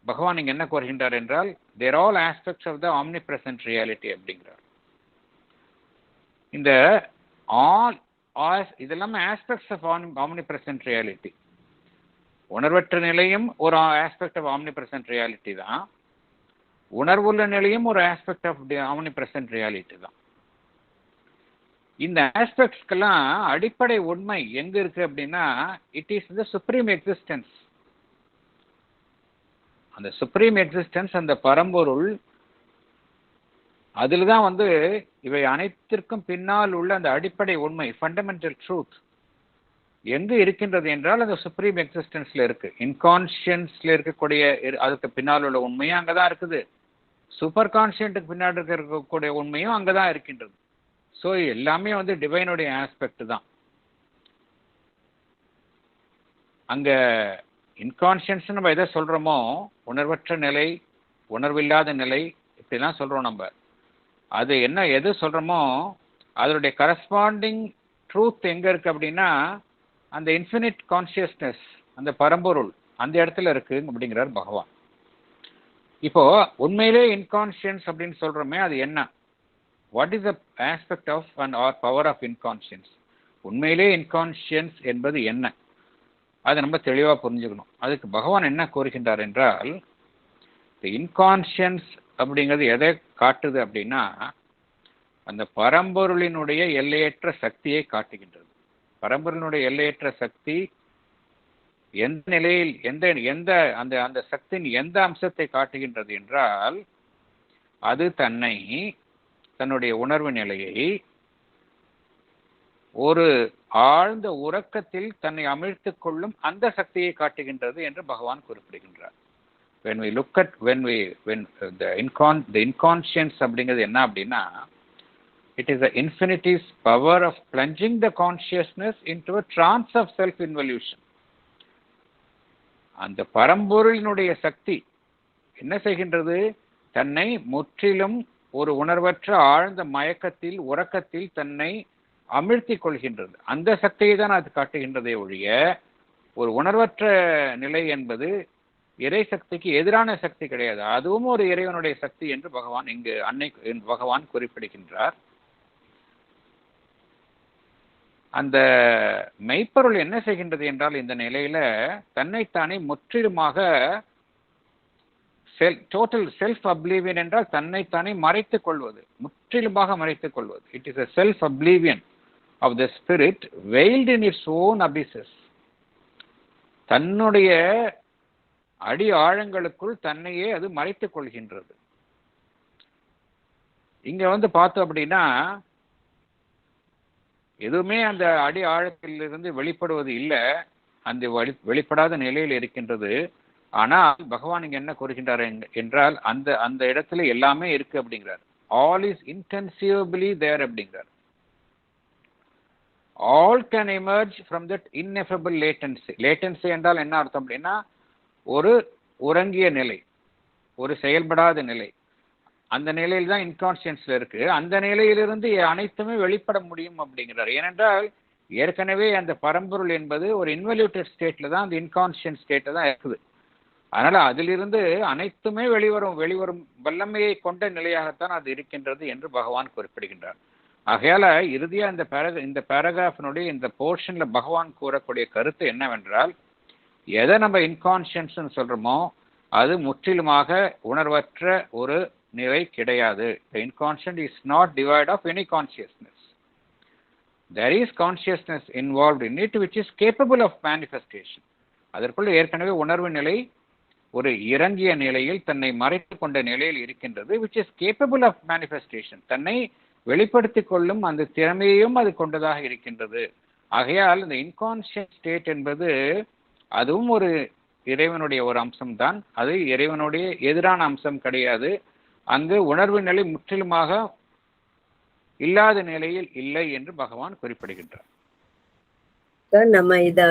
S2: பகவான் இங்க என்ன கூறுகின்றார் என்றால், they're all aspects of the omnipresent reality அப்படிங்கிறார். இந்த இதெல்லாமே aspects of omnipresent reality. உணர்வற்ற நிலையும் ஒரு aspect of omnipresent reality தான், உணர்வுள்ள நிலையும் ஒரு aspect of omnipresent reality தான். இந்த ஆஸ்பெக்ட்ஸ்க்கெல்லாம் அடிப்படை உண்மை எங்க இருக்கு அப்படின்னா, it is the supreme existence. அந்த சுப்ரீம் எக்ஸிஸ்டன்ஸ், அந்த பரம்பொருள், அதில் தான் வந்து இவை அனைத்திற்கும் பின்னால் உள்ள அந்த அடிப்படை உண்மை, ஃபண்டமெண்டல் ட்ரூத் எங்கு இருக்கின்றது என்றால் அந்த சுப்ரீம் எக்ஸிஸ்டன்ஸ்ல இருக்கு. இன்கான்ஷியன்ஸ்ல இருக்கக்கூடிய அதுக்கு பின்னால் உள்ள உண்மையும் அங்கதான் இருக்குது, சூப்பர் கான்ஷியன்ட்டுக்கு பின்னாடி இருக்கக்கூடிய உண்மையும் அங்கதான் இருக்கின்றது. ஸோ எல்லாமே வந்து டிவைனுடைய ஆஸ்பெக்ட் தான். அங்க இன்கான்ஷியன்ஸ் நம்ம எதை சொல்றோமோ, உணர்வற்ற நிலை, உணர்வில்லாத நிலை, இப்படிலாம் சொல்றோம் நம்ம. அது என்ன எது சொல்றோமோ அதனுடைய கரஸ்பாண்டிங் ட்ரூத் எங்க இருக்கு அப்படின்னா, அந்த இன்ஃபினிட் கான்சியஸ்னஸ், அந்த பரம்பொருள் அந்த இடத்துல இருக்கு அப்படிங்கிறார் பகவான். இப்போ உண்மையிலே இன்கான்ஷியன்ஸ் அப்படின்னு சொல்றோமே, அது என்ன? What is the aspect of and or power of inconscience? உண்மையிலே இன்கான்ஷியன்ஸ் என்பது என்ன? அதை நம்ம தெளிவாக புரிஞ்சுக்கணும். அதுக்கு பகவான் என்ன கூறுகின்றார் என்றால், இந்த இன்கான்ஷியன்ஸ் அப்படிங்கிறது எதை காட்டுது அப்படின்னா, அந்த பரம்பொருளினுடைய எல்லையற்ற சக்தியை காட்டுகின்றது. பரம்பொருளினுடைய எல்லையற்ற சக்தி எந்த நிலையில், எந்த அந்த அந்த சக்தியின் எந்த அம்சத்தை காட்டுகின்றது என்றால், அது தன்னுடைய உணர்வு நிலையை ஒரு ஆழ்ந்த உறக்கத்தில் தன்னை அமிழ்த்துக் கொள்ளும் அந்த சக்தியை காட்டுகின்றது என்று பகவான் குறிப்பிடுகின்றார். when the inconscience அப்படிங்கிறது என்ன அப்படின்னா, it is the infinity's power of plunging the consciousness into a trance of self involution. அந்த பரம்பொருளினுடைய சக்தி என்ன செய்கின்றது? தன்னை முற்றிலும் ஒரு உணர்வற்ற ஆழ்ந்த மயக்கத்தில், உறக்கத்தில் தன்னை அமிழ்த்திக் கொள்கின்றது. அந்த சக்தியை தான் அது காட்டுகின்றதே ஒழிய, ஒரு உணர்வற்ற நிலை என்பது இறை சக்திக்கு எதிரான சக்தி கிடையாது. அதுவும் ஒரு இறைவனுடைய சக்தி என்று பகவான் பகவான் குறிப்பிடுகின்றார். அந்த மெய்ப்பொருள் என்ன செய்கின்றது என்றால், இந்த நிலையில தன்னைத்தானே முற்றிலுமாக டோட்டல் செல்ஃப் அப்ளீவியன் என்றால் தன்னைத்தானே மறைத்துக் கொள்வது, முற்றிலுமாக மறைத்துக் கொள்வது. It is a self oblivion of the spirit veiled in its own abysses. தன்னுடைய அடி ஆழங்களுக்குள் தன்னையே அது மறைத்துக் கொள்கின்றது. இங்க வந்து பார்த்தோம் அப்படின்னா, எதுவுமே அந்த அடி ஆழத்திலிருந்து வெளிப்படுவது இல்லை, அந்த வெளிப்படாத நிலையில் இருக்கின்றது. ஆனால் பகவான் இங்க என்ன கூறுகின்றார் என்றால், அந்த இடத்துல எல்லாமே இருக்கு அப்படிங்கிறார். ஆல் இஸ் இன்டென்சிவபிளி தேர் அப்படிங்கிறார். All can emerge from that ineffable latency. Latency என்றால் என்ன அர்த்தம் அப்படின்னா, ஒரு உறங்கிய நிலை, ஒரு செயல்படாத நிலை. அந்த நிலையில் தான் இன்கான்சியன்ஸ்ல இருக்கு. அந்த நிலையிலிருந்து அனைத்துமே வெளிப்பட முடியும் அப்படிங்கிறார். ஏனென்றால் ஏற்கனவே அந்த பரம்பொருள் என்பது ஒரு இன்வல்யூட்டட் ஸ்டேட்ல தான், அந்த இன்கான்சியன்ட் ஸ்டேட்ல தான் இருக்குது. அதனால அதிலிருந்து அனைத்துமே வெளிவரும் வல்லமையை கொண்ட நிலையாகத்தான் அது இருக்கின்றது என்று பகவான் குறிப்பிடுகின்றார். ஆகையால இறுதியா இந்த பேராகிராஃபினுடைய இந்த போர்ஷன்ல பகவான் கூறக்கூடிய கருத்து என்னவென்றால், எதை நம்ம இன்கான்சியன்ஸ் சொல்றோமோ அது முற்றிலுமாக உணர்வற்ற ஒரு நிலை கிடையாது. The inconscient is not devoid of any consciousness. There is consciousness involved in it which is capable of manifestation. அதற்குள்ள ஏற்கனவே உணர்வு நிலை ஒரு இறங்கிய நிலையில் தன்னை மறைத்துக் கொண்ட நிலையில் இருக்கின்றது. which is capable of manifestation. தன்னை வெளிப்படுத்திக் கொள்ளும் அந்த திறமையையும் அது கொண்டதாக இருக்கின்றது. ஆகையால் இந்த இன்கான்சியன்ட் ஸ்டேட் என்பது அதுவும் ஒரு இறைவனுடைய ஒரு அம்சம்தான். அது இறைவனுடைய எதிரான அம்சம் கிடையாது. அங்கு உணர்வு நிலை முற்றிலுமாக இல்லாத நிலையில் இல்லை என்று பகவான் குறிப்பிடுகின்றார்.
S5: நம்ம இத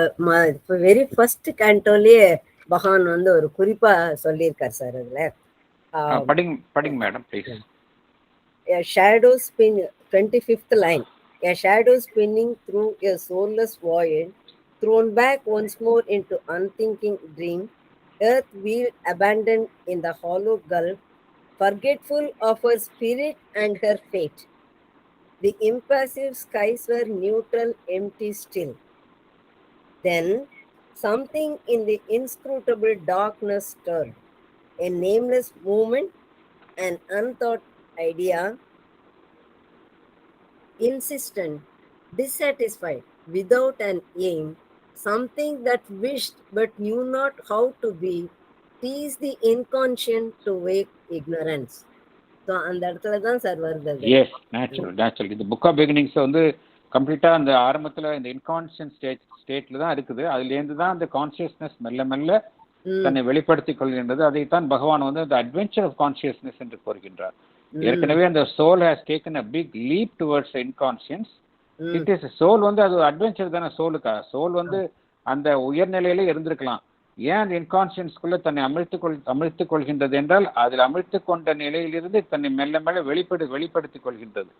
S5: வெரி ஃபர்ஸ்ட் கேண்டோலயே பகவான் ஒரு குறிப்பா சொல்லியிருக்கார் சார். அதுல
S2: படிங்க madam please.
S5: A shadow spin, 25th line. A shadow spinning through a soulless void, thrown back once more into unthinking dream, earth wheel abandoned in the hollow gulf, forgetful of her spirit and her fate. The impassive skies were neutral, empty, still. Then something in the inscrutable darkness stirred. A nameless movement, an unthought idea, insistent, dissatisfied, without an aim, something that wished but knew not how to be, teased the inconscient to wake ignorance. So அந்த இடத்துல தான் சார் வருது.
S2: Yes, natural. இந்த புக் ஆஃப் பிகினிங்ஸ் கம்ப்ளீட்டா அந்த ஆரம்பத்துல இந்த இன்கான்சியன்ட் ஸ்டேட்ல தான் இருக்குது. அதுலேருந்து தான் அந்த கான்சியஸ்னஸ் மெல்ல மெல்ல தன்னை வெளிப்படுத்திக் கொள்கின்றது. அதைத்தான் பகவான் அந்த அட்வென்ச்சர் ஆஃப் கான்சியஸ்னஸ் என்று கூறுகின்றார். ஏற்கனவே அந்த soul has taken a big leap towards inconscience. It is soul அது அட்வென்ச்சர் தானே சோலுக்கா. சோல் அந்த உயர்நிலையில இருந்திருக்கலாம். ஏன் அந்த இன்கான்சியன்ஸ்குள்ள தன்னை அமிழ்த்துக் கொள்கின்றது என்றால், அதில் அமிழ்த்துக் கொண்ட நிலையிலிருந்து தன்னை மெல்ல மெல்ல வெளிப்படுத்திக் கொள்கின்றது.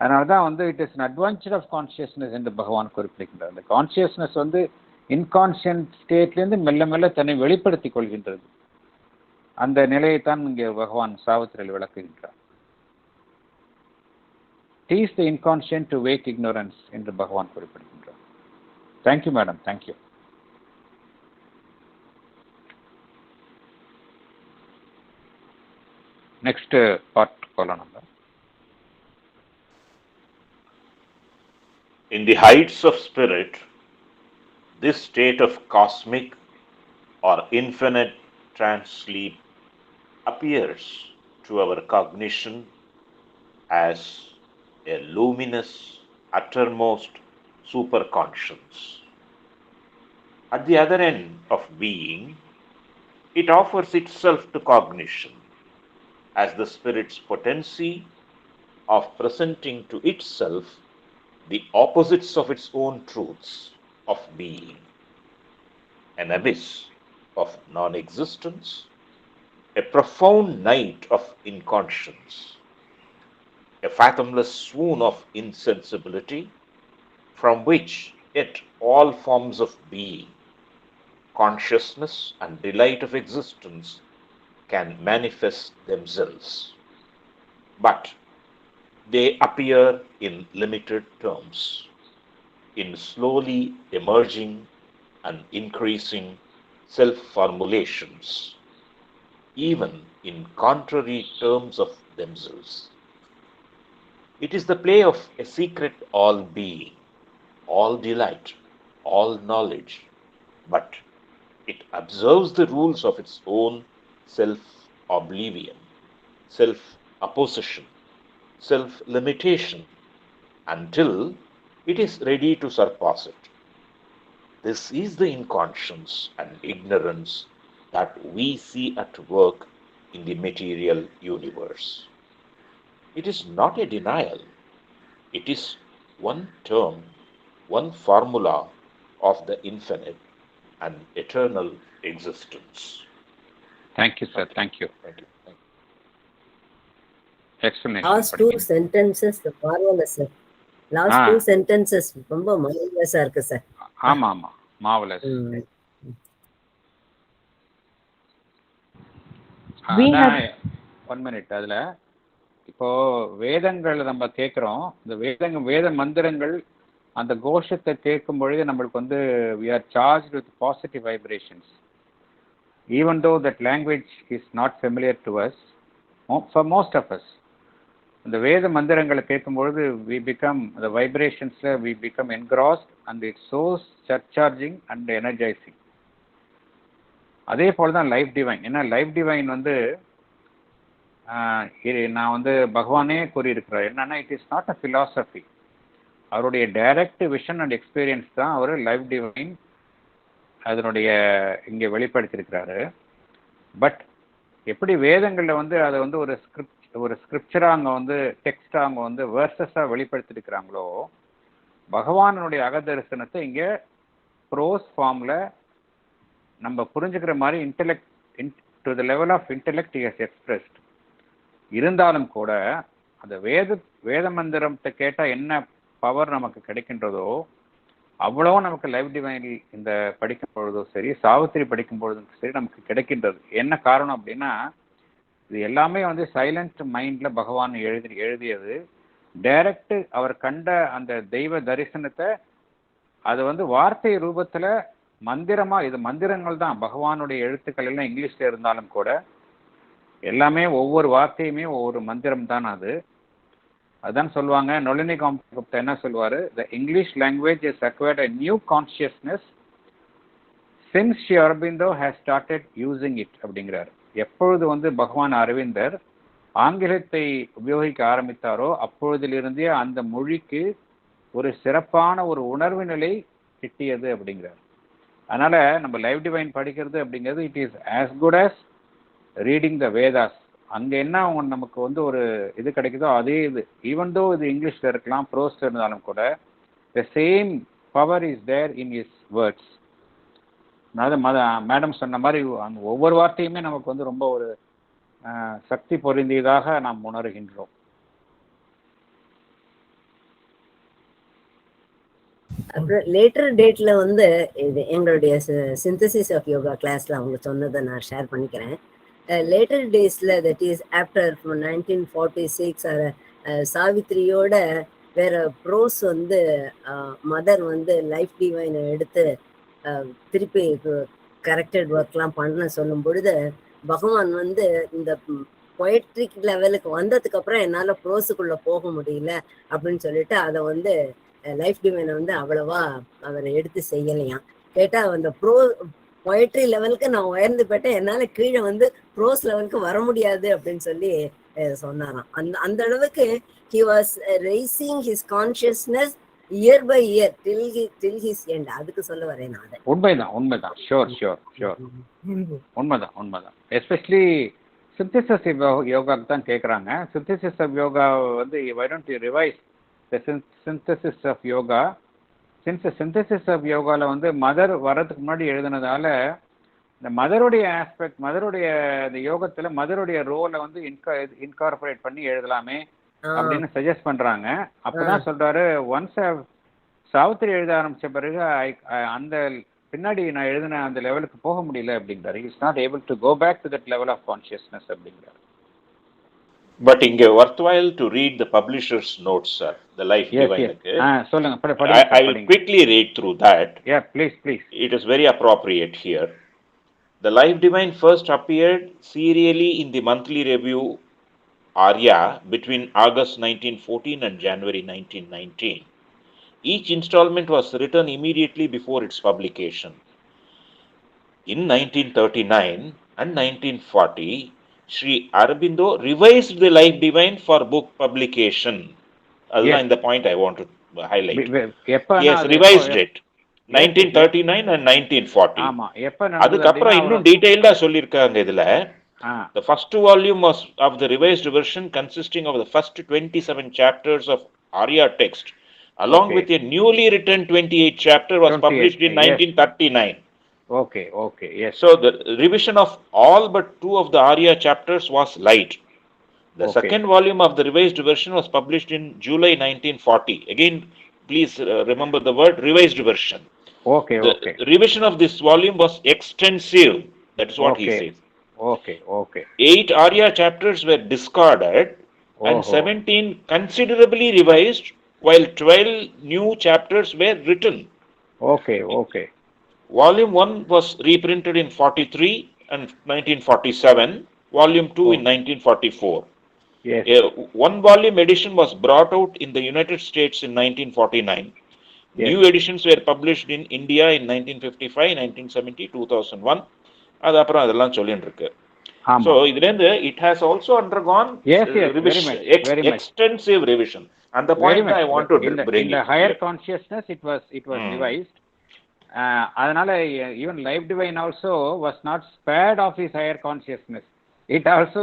S2: அதனாலதான் it is an adventure of consciousness என்று பகவான் குறிப்பிடுகின்றார். அந்த கான்சியஸ்னஸ் இன்கான்சியன்ட் ஸ்டேட்லேருந்து மெல்ல மெல்ல தன்னை வெளிப்படுத்திக் கொள்கின்றது. அந்த நிலையைத்தான் இங்கே பகவான் சாவித்திரியில் விளக்குகின்றார். Tease the inconscient to wake ignorance என்று பகவான் குறிப்பிடுகின்றார். Thank you madam, thank you. Next part போலாம் நம்ம.
S3: In the heights of spirit, this state of cosmic or infinite trance sleep appears to our cognition as a luminous, uttermost superconscience. At the other end of being, it offers itself to cognition as the spirit's potency of presenting to itself the opposites of its own truths of being, an abyss of non-existence, a profound night of inconscience, a fathomless swoon of insensibility, from which yet all forms of being, consciousness and delight of existence can manifest themselves. But they appear in limited terms, in slowly emerging and increasing self-formulations, even in contrary terms of themselves. It is the play of a secret all-being, all delight, all knowledge, but it observes the rules of its own self-oblivion, self-opposition, self-limitation, until it is ready to surpass it. This is the inconscience and ignorance that we see at work in the material universe. It is not a denial. It is one term, one formula of the infinite and eternal existence.
S2: Thank you sir, thank you.
S3: Thank you. Thank you.
S2: Explanation
S5: last 2 sentences marvelous sir. Last 2 sentences ரொம்ப marvelous-ஆ இருக்கு சார்.
S2: ஆமா ஆமா, மார்வலஸ். One minute. அதுல இப்போ வேதங்கள் நம்ம கேட்குறோம், இந்த வேத மந்திரங்கள் அந்த கோஷத்தை கேட்கும் பொழுது நம்மளுக்கு வந்து we are charged with positive vibrations, even though that language is not familiar to us, for most of us. இந்த வேத மந்திரங்களை கேட்கும் பொழுது we become the vibrations, we become engrossed and it's so surcharging and energizing. அதே போல தான் லைஃப் டிவைன். ஏன்னா லைஃப் டிவைன் வந்து நான் வந்து பகவானே கூறியிருக்கிறார் என்னன்னா, it is not a philosophy. அவருடைய டைரக்ட் விஷன் அண்ட் எக்ஸ்பீரியன்ஸ் தான் அவர் லைஃப் டிவைன் அதனுடைய இங்கே வெளிப்படுத்தியிருக்கிறாரு. பட் எப்படி வேதங்களில் வந்து அதை வந்து ஒரு ஸ்கிரிப்சராக அங்கே வந்து டெக்ஸ்டாக அவங்க வந்து வேர்சஸாக வெளிப்படுத்தியிருக்கிறாங்களோ, பகவானுடைய அகதரிசனத்தை இங்கே ப்ரோஸ் ஃபார்மில் நம்ம புரிஞ்சுக்கிற மாதிரி intellect to the level of intellect is expressed. இருந்தாலும் கூட அந்த வேத மந்திரத்தை கேட்டால் என்ன பவர் நமக்கு கிடைக்கின்றதோ அவ்வளோ நமக்கு லைஃப் டிவைன் இந்த படிக்கும் பொழுதும் சரி, சாவித்திரி படிக்கும் பொழுதும் சரி நமக்கு கிடைக்கின்றது. என்ன காரணம் அப்படின்னா, இது எல்லாமே வந்து சைலண்ட் மைண்டில் பகவான் எழுதியது. டைரக்ட் அவர் கண்ட அந்த தெய்வ தரிசனத்தை அது வந்து வார்த்தை ரூபத்தில் மந்திரமாக, இது மந்திரங்கள் தான். பகவானுடைய எழுத்துக்கள் எல்லாம் இங்கிலீஷில் இருந்தாலும் கூட எல்லாமே ஒவ்வொரு வார்த்தையுமே ஒவ்வொரு மந்திரம் தான். அதுதான் சொல்லுவாங்க, நொலினி குப்தா என்ன சொல்லுவார், the English language is acquired a new consciousness since Sri Aurobindo has started using it அப்படிங்கிறார். எப்பொழுது வந்து பகவான் அரவிந்தர் ஆங்கிலத்தை உபயோகிக்க ஆரம்பித்தாரோ அப்பொழுதிலிருந்தே அந்த மொழிக்கு ஒரு சிறப்பான ஒரு உணர்வு நிலை கிட்டியது அப்படிங்கிறார். அதனால நம்ம லைஃப் டிவைன் படிக்கிறது அப்படிங்கிறது it is as good as reading the Vedas. அங்கே என்ன நமக்கு வந்து ஒரு இது கிடைக்குதோ அதே இது, ஈவன் தோ இது இங்கிலீஷில் இருக்கலாம், ப்ரோஸில் இருந்தாலும் கூட the same power is there in his words. அதாவது மேடம் சொன்ன மாதிரி அந்த ஒவ்வொரு வார்த்தையுமே நமக்கு வந்து ரொம்ப ஒரு சக்தி பொருந்தியதாக நாம் உணர்கின்றோம்.
S5: அப்புறம் லேட்டர் டேட்ல வந்து இது எங்களுடைய சிந்தசிஸ் ஆஃப் யோகா கிளாஸ்ல அவங்க சொன்னதை நான் ஷேர் பண்ணிக்கிறேன். லேட்டர் டேஸ்ல தட் இஸ் ஆஃப்டர் 1946 சாவித்ரியோட வேற ப்ரோஸ் வந்து மதர் வந்து லைஃப் டிவைனை எடுத்து திருப்பி கரெக்டட் ஒர்க்லாம் பண்ண சொல்லும் பொழுது பகவான் வந்து இந்த பொயட்ரிக் லெவலுக்கு வந்ததுக்கு அப்புறம் என்னால் ப்ரோஸுக்குள்ள போக முடியல அப்படின்னு சொல்லிட்டு அதை வந்து லைஃப் டிவைனை வந்து அவ்வளவா அவர் எடுத்து செய்யலையாம். கேட்டா அந்த பொயட்ரி லெவலுக்கு நான் உயர்ந்து போயிட்டேன், என்னால கீழே வந்து ப்ரோஸ் லெவலுக்கு வர முடியாது அப்படின்னு சொல்லி சொன்னாராம். அந்த அளவுக்கு he was raising his consciousness year by year till his end. அதுக்கு சொல்ல வரேன் நான்.
S2: உண்மைதான் ஷோர் உண்மைதான். எஸ்பெஷலி சிந்தசிஸ் யோகாக்கு தான் கேட்குறாங்க. சிந்தசிஸ் ஆஃப் யோகா வந்து why don't you revise the synthesis of yoga? Synthesis of யோகாவில் வந்து மதர் வர்றதுக்கு முன்னாடி எழுதுனதால இந்த மதருடைய ஆஸ்பெக்ட், மதருடைய இந்த யோகத்தில் மதருடைய ரோலை வந்து இன்கார்பரேட் பண்ணி எழுதலாமே அப்படின்னு சஜஸ்ட் பண்ணுறாங்க. அப்போதான் சொல்கிறாரு, ஒன்ஸ் சாவித்திரி எழுத ஆரம்பித்த பிறகு அந்த பின்னாடி நான் எழுதின அந்த லெவலுக்கு போக முடியல அப்படிங்கிறாரு. Is not able to go back to that level of consciousness அப்படிங்கிறாரு.
S3: But inge worthwhile to read the publisher's notes, sir. The Life Divine. I will quickly read through that.
S2: Yeah, please.
S3: It is very appropriate here. The Life Divine first appeared serially in the monthly review Arya between August 1914 and January 1919. Each installment was written immediately before its publication. In 1939 and 1940, Sri Aurobindo revised the Life Divine for book publication. That's the point I want to highlight. He has revised it. 1939 and 1940. அதுக்கப்புறம் இன்னும் டீடைல்டா சொல்லியிருக்காங்க இதுல. The first volume of the revised version consisting of the first 27 chapters of Arya text along with a newly written 28 chapter was published in 1939.
S2: Okay, okay, yes.
S3: So the revision of all but 2 of the Arya chapters was light. The
S2: Okay.
S3: second volume of the revised version was published in July 1940. Again, please remember the word revised version.
S2: Okay,
S3: The
S2: okay,
S3: revision of this volume was extensive. That is what he
S2: okay,
S3: says.
S2: okay, okay.
S3: 8 Arya chapters were discarded and
S2: Oh,
S3: 17 considerably revised, while 12 new chapters were written.
S2: okay, okay.
S3: Volume 1 was reprinted in 43 and 1947, Volume 2 in
S2: Oh,
S3: 1944.
S2: yes.
S3: A one volume edition was brought out in the United States in 1949.
S2: Yes.
S3: New editions were published in India in 1955, 1970, 2001. அது அப்புறம் அதெல்லாம் சொல்லிட்டு இருக்கு. So
S2: ஆமாம்.
S3: இதுலேருந்து it has also undergone
S2: Yes, yes, very
S3: revision,
S2: much, very much.
S3: extensive revision. And the
S2: Very
S3: point
S2: much.
S3: I want to bring
S2: In the
S3: in
S2: higher
S3: here.
S2: consciousness, it was revised. அதனால even life divine also was not spared of his higher consciousness. It also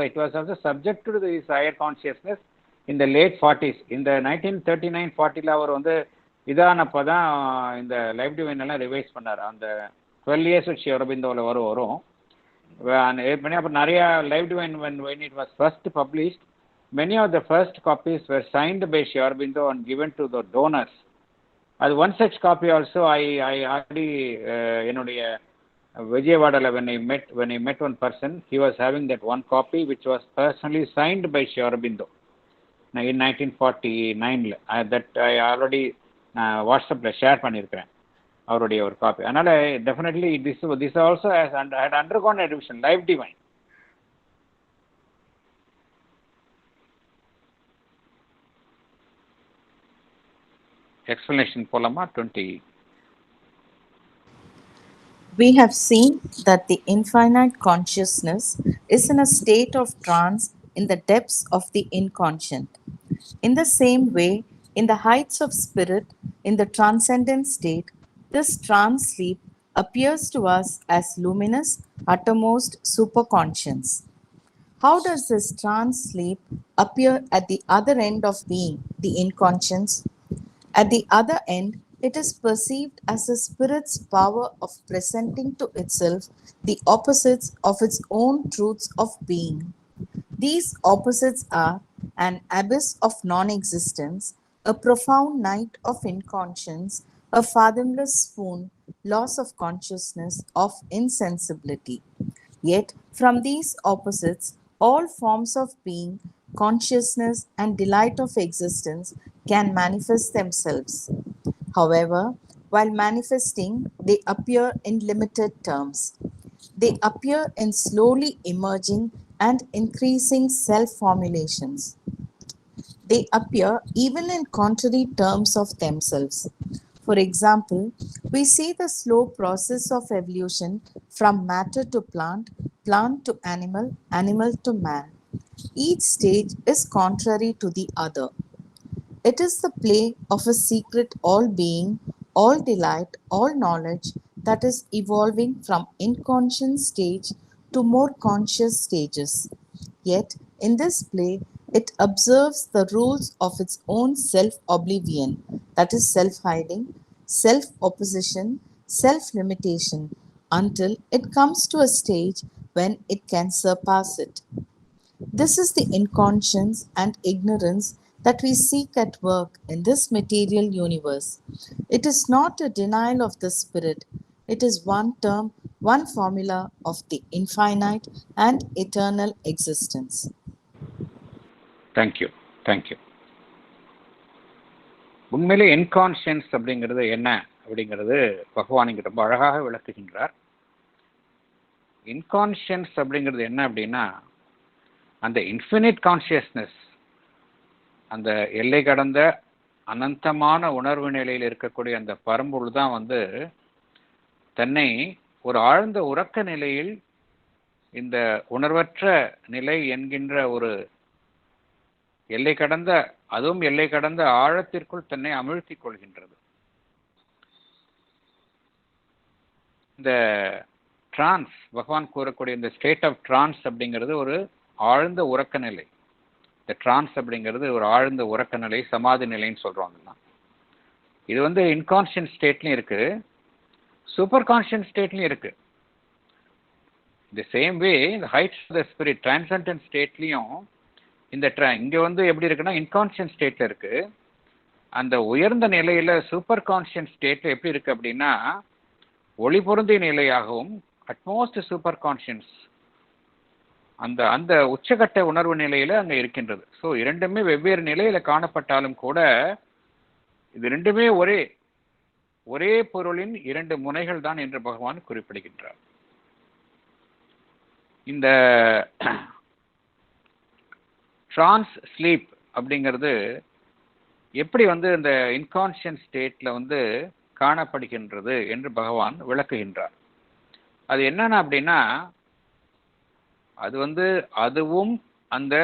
S2: it was also subject to his higher consciousness in the late 40s. In the 1939-40ல அவர் வந்து இதானப்பதான் இந்த லைஃப் டிவைன் எல்லாம் ரிவைஸ் பண்ணார். அந்த 12 years ஸ்ரீ அரபிந்தோவில் வரும். அப்புறம் நிறைய life divine when it was first published, many of the first copies were signed by Sri Aurobindo and given to the donors. அது one such copy also I already என்னுடைய Vijayawada when I met one person, he was having that one copy which was personally signed by Sri Aurobindo in 1949. That I already WhatsAppல share பண்ணியிருக்கிறேன் அவருடைய ஒரு காப்பி. அதனால definitely this also had undergone a revision. Life divine. Explanation போலாமா? 20.
S7: We have seen that the infinite consciousness is in a state of trance in the depths of the inconscient. In the same way, in the heights of spirit, in the transcendent state, this trance sleep appears to us as luminous, uttermost superconscience. How does this trance sleep appear at the other end of being, the inconscience? At the other end, it is perceived as the spirit's power of presenting to itself the opposites of its own truths of being. These opposites are an abyss of non existence, a profound night of inconscience, a fathomless swoon, loss of consciousness, of insensibility. Yet, from these opposites, all forms of being, consciousness, and delight of existence can manifest themselves. However, while manifesting, they appear in limited terms. They appear in slowly emerging and increasing self formulations. They appear even in contrary terms of themselves. For example, we see the slow process of evolution from matter to plant, plant to animal, animal to man. Each stage is contrary to the other. It is the play of a secret all being, all delight, all knowledge that is evolving from inconscient stage to more conscious stages. Yet, in this play, it observes the rules of its own self oblivion, that is, self hiding, self opposition, self limitation, until it comes to a stage when it can surpass it. This is the inconscience and ignorance that we seek at work in this material universe. It is not a denial of the spirit, it is one term, one formula of the infinite and eternal existence.
S2: Thank you. Thank you. உண்மையிலே இன்கான்ஷியன்ஸ் அப்படிங்கிறது என்ன அப்படிங்கிறது பகவான் இங்கே ரொம்ப அழகாக விளக்குகின்றார். இன்கான்ஷியன்ஸ் அப்படிங்கிறது என்ன அப்படின்னா, அந்த இன்ஃபினிட் கான்ஷியஸ்னஸ், அந்த எல்லை கடந்த அனந்தமான உணர்வு நிலையில் இருக்கக்கூடிய அந்த பரம்பொருள் தான் வந்து தன்னை ஒரு ஆழ்ந்த உறக்க நிலையில் இந்த உணர்வற்ற நிலை என்கின்ற ஒரு எல்லை கடந்த, அதுவும் எல்லை கடந்த ஆழத்திற்குள் தன்னை அமிழ்த்திக் கொள்கின்றது. இந்த டிரான்ஸ், பகவான் கூறக்கூடிய இந்த ஸ்டேட் ஆஃப் டிரான்ஸ் அப்படிங்கிறது ஒரு ஆழ்ந்த உறக்க நிலை. இந்த டிரான்ஸ் அப்படிங்கிறது ஒரு ஆழ்ந்த உறக்க நிலை, சமாதி நிலைன்னு சொல்றாங்க. இது வந்து இன்கான்ஷியன்ட் ஸ்டேட்லையும் இருக்கு, சூப்பர் கான்ஷியஸ் ஸ்டேட்லையும் இருக்கு. தி சேம் வே இந்த ஹைட்ஸ் ஆஃப் த ஸ்பிரிட் டிரான்சென்டன்ட் ஸ்டேட்லையும் இந்த இங்கே வந்து எப்படி இருக்குன்னா இன்கான்ஷியன்ட் ஸ்டேட்டில் இருக்கு. அந்த உயர்ந்த நிலையில் சூப்பர் கான்ஷியன்ட் ஸ்டேட்டில் எப்படி இருக்கு அப்படின்னா ஒளி பொருந்திய நிலையாகவும் அட்மோஸ்ட் சூப்பர் கான்ஷியன்ஸ் அந்த அந்த உச்சகட்ட உணர்வு நிலையில் அங்கே இருக்கின்றது. ஸோ இரண்டுமே வெவ்வேறு நிலையில் காணப்பட்டாலும் கூட இது ரெண்டுமே ஒரே பொருளின் இரண்டு முனைகள் தான் என்று பகவான் குறிப்பிடுகின்றார். இந்த ட்ரான்ஸ் ஸ்லீப் அப்படிங்கிறது எப்படி வந்து இந்த இன்கான்ஷியன்ட் ஸ்டேட்ல வந்து காணப்படுகின்றது என்று பகவான் விளக்குகின்றார். அது என்னன்னா அப்படின்னா அது வந்து அதுவும் அந்த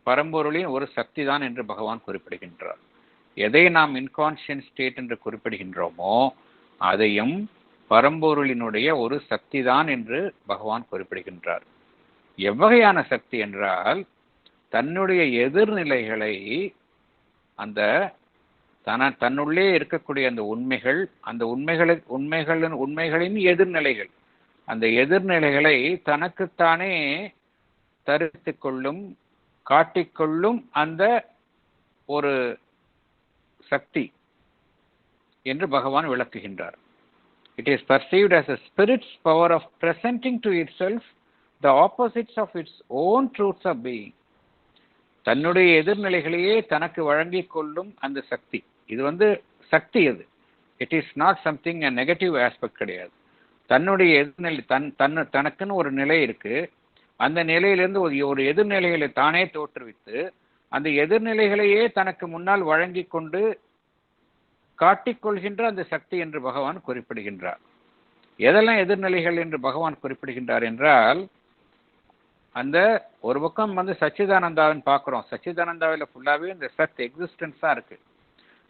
S2: பரம்பொருளின் ஒரு சக்தி தான் என்று பகவான் குறிப்பிடுகின்றார். எதை நாம் இன்கான்ஷியன்ட் ஸ்டேட் என்று குறிப்பிடுகின்றோமோ அதையும் பரம்பொருளினுடைய ஒரு சக்தி தான் என்று பகவான் குறிப்பிடுகின்றார். எவ்வகையான சக்தி என்றால் தன்னுடைய எதிர்நிலைகளை அந்த தன்னுள்ளே இருக்கக்கூடிய அந்த உண்மைகள் அந்த உண்மைகளின் எதிர்நிலைகள் அந்த எதிர்நிலைகளை தனக்குத்தானே தரித்து கொள்ளும் காட்டிக்கொள்ளும் அந்த ஒரு சக்தி என்று பகவான் விளக்குகின்றார். It is perceived as a spirit's power of presenting to itself the opposites of its own truths of being. தன்னுடைய எதிர்நிலைகளையே தனக்கு வழங்கிக் கொள்ளும் அந்த சக்தி. இது வந்து சக்தி. அது it is not something negative aspect கிடையாது. தன்னுடைய எதிர்நிலை தனக்குன்னு ஒரு நிலை இருக்கு. அந்த நிலையிலிருந்து ஒரு எதிர்நிலைகளை தானே தோற்றுவித்து அந்த எதிர்நிலைகளையே தனக்கு முன்னால் வழங்கி கொண்டு காட்டிக்கொள்கின்ற அந்த சக்தி என்று பகவான் குறிப்பிடுகின்றார். எதெல்லாம் எதிர்நிலைகள் என்று பகவான் குறிப்பிடுகின்றார் என்றால் அந்த ஒரு பக்கம் வந்து சச்சிதானந்தாவின் பார்க்குறோம். சச்சிதானந்தாவில் ஃபுல்லாகவே இந்த சத் எக்ஸிஸ்டன்ஸ் தான் இருக்கு.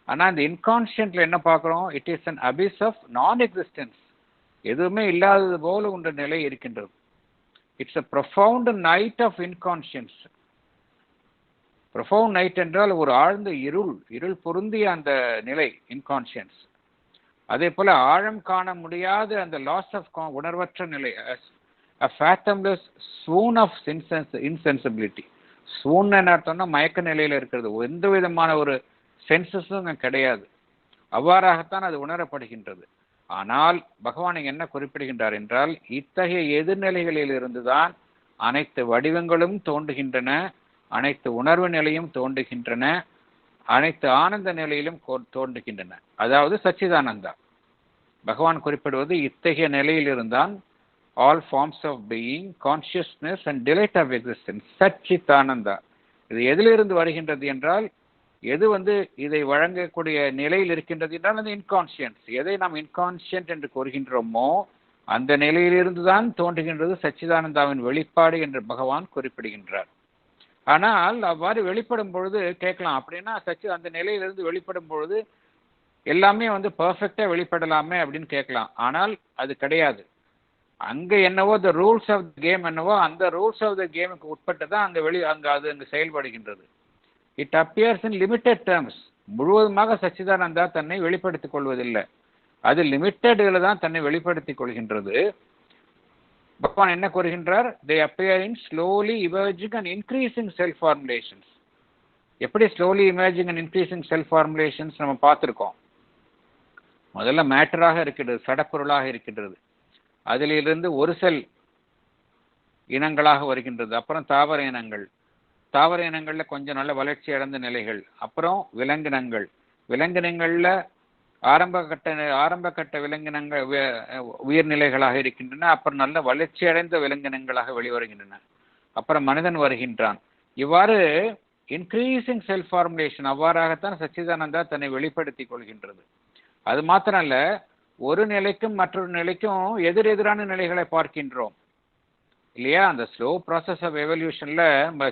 S2: ஆனால் இந்த இன்கான்ஷியன்ட்ல என்ன பார்க்குறோம்? It is an abyss of non existence. எதுவுமே இல்லாதது போல ஒன்ற நிலை இருக்கின்றது. It's a profound night of inconscience. Profound night என்றால் ஒரு ஆழ்ந்த இருள் பொருந்திய அந்த நிலை இன்கான்ஷியன்ஸ். அதே போல ஆழம் காண முடியாத அந்த லாஸ் ஆஃப் உணர்வற்ற நிலை, a fathomless swoon of insensibility. swoon என்ன அர்த்தம்னா மயக்க நிலையில் இருக்கிறது. எந்த விதமான ஒரு சென்சஸும் கிடையாது. அவ்வாறாகத்தான் அது உணரப்படுகின்றது. ஆனால் பகவான் என்ன குறிப்பிடுகின்றார் என்றால் இத்தகைய எதிர்நிலைகளில் இருந்துதான் அனைத்து வடிவங்களும் தோன்றுகின்றன, அனைத்து உணர்வு நிலையும் தோன்றுகின்றன, அனைத்து ஆனந்த நிலையிலும் தோன்றுகின்றன. அதாவது சச்சிதானந்தா. பகவான் குறிப்பிடுவது இத்தகைய நிலையில் இருந்தான் all forms of being, consciousness and delight of existence. Satchidananda. இது எதிலிருந்து வருகின்றது என்றால் எது வந்து இதை வழங்கக்கூடிய நிலையில் இருக்கின்றது என்றால் அந்த இன்கான்ஷியன்ஸ். எதை நாம் இன்கான்ஷியன்ட் என்று கூறுகின்றோமோ அந்த நிலையிலிருந்து தான் தோன்றுகின்றது சச்சிதானந்தாவின் வெளிப்பாடு என்று பகவான் குறிப்பிடுகின்றார். ஆனால் அவ்வாறு வெளிப்படும் பொழுது கேட்கலாம், அப்படின்னா அந்த நிலையிலிருந்து வெளிப்படும் பொழுது எல்லாமே வந்து பர்ஃபெக்டா வெளிப்படலாமே அப்படின்னு கேட்கலாம். ஆனால் அது கிடையாது. அங்க என்னவோ the rules of the game என்னவோ அந்த ரூல்ஸ் ஆஃப் த கேமுக்கு உட்பட்டு தான் அங்கு செயல்படுகின்றது. It appears in limited terms. முழுவதுமாக சச்சிதானந்தா தன்னை வெளிப்படுத்திக் கொள்வதில்லை. அது லிமிட்டட்ல தான் தன்னை வெளிப்படுத்திக் கொள்கின்றது. பகவான் என்ன கூறுகின்றார்? they appear in slowly emerging and increasing self formulations. எப்படி slowly emerging and increasing self formulations நம்ம பார்த்திருக்கோம். முதல்ல மேட்டராக இருக்கின்றது, சடப்பொருளாக இருக்கின்றது. அதிலிருந்து ஒரு செல் இனங்களாக வருகின்றது. அப்புறம் தாவர இனங்கள், தாவர இனங்கள்ல கொஞ்சம் நல்ல வளர்ச்சி அடைந்த நிலைகள், அப்புறம் விலங்கினங்கள், விலங்கினங்கள்ல ஆரம்ப கட்ட விலங்கினங்கள் உயிர்நிலைகளாக இருக்கின்றன. அப்புறம் நல்ல வளர்ச்சி அடைந்த விலங்கினங்களாக வெளிவருகின்றன. அப்புறம் மனிதன் வருகின்றான். இவ்வாறு இன்க்ரீசிங் செல்ஃப் ஃபார்முலேஷன், அவ்வாறாகத்தான் சச்சிதானந்தா தன்னை வெளிப்படுத்திக் கொள்கின்றது. அது மாத்திரம் இல்ல, ஒரு நிலைக்கும் மற்றொரு நிலைக்கும் எதிரெதிரான நிலைகளை பார்க்கின்றோம் இல்லையா? அந்த ஸ்லோ ப்ராசஸ் ஆஃப் எவல்யூஷன்ல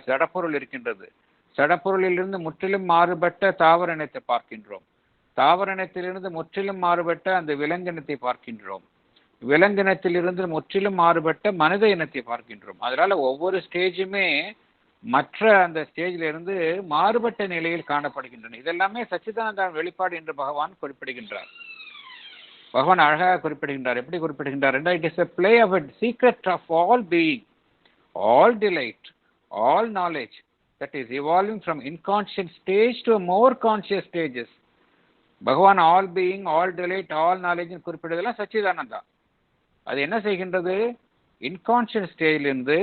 S2: சடப்பொருள் இருக்கின்றது. சடப்பொருளிலிருந்து முற்றிலும் மாறுபட்ட தாவர இனத்தை பார்க்கின்றோம். தாவர இனத்திலிருந்து முற்றிலும் மாறுபட்ட அந்த விலங்கினத்தை பார்க்கின்றோம். விலங்கினத்திலிருந்து முற்றிலும் மாறுபட்ட மனித இனத்தை பார்க்கின்றோம். அதனால ஒவ்வொரு ஸ்டேஜுமே மற்ற அந்த ஸ்டேஜில் இருந்து மாறுபட்ட நிலையில் காணப்படுகின்றன. இதெல்லாமே சச்சிதானந்த வெளிப்பாடு என்று பகவான் குறிப்பிடுகின்றார். பகவான் அழகாக குறிப்பிடுகின்றார். எப்படி குறிப்பிடுகின்றார் என்றால், it is a play of a secret of all being, all delight, all knowledge that is evolving from inconscient stage to a more conscious stages. Bhagavan all being, all delight, all knowledge குறிப்பிடுவதெல்லாம் சச்சிதானந்தா. அது என்ன செய்கின்றது? இன்கான்சியஸ் ஸ்டேஜிலிருந்து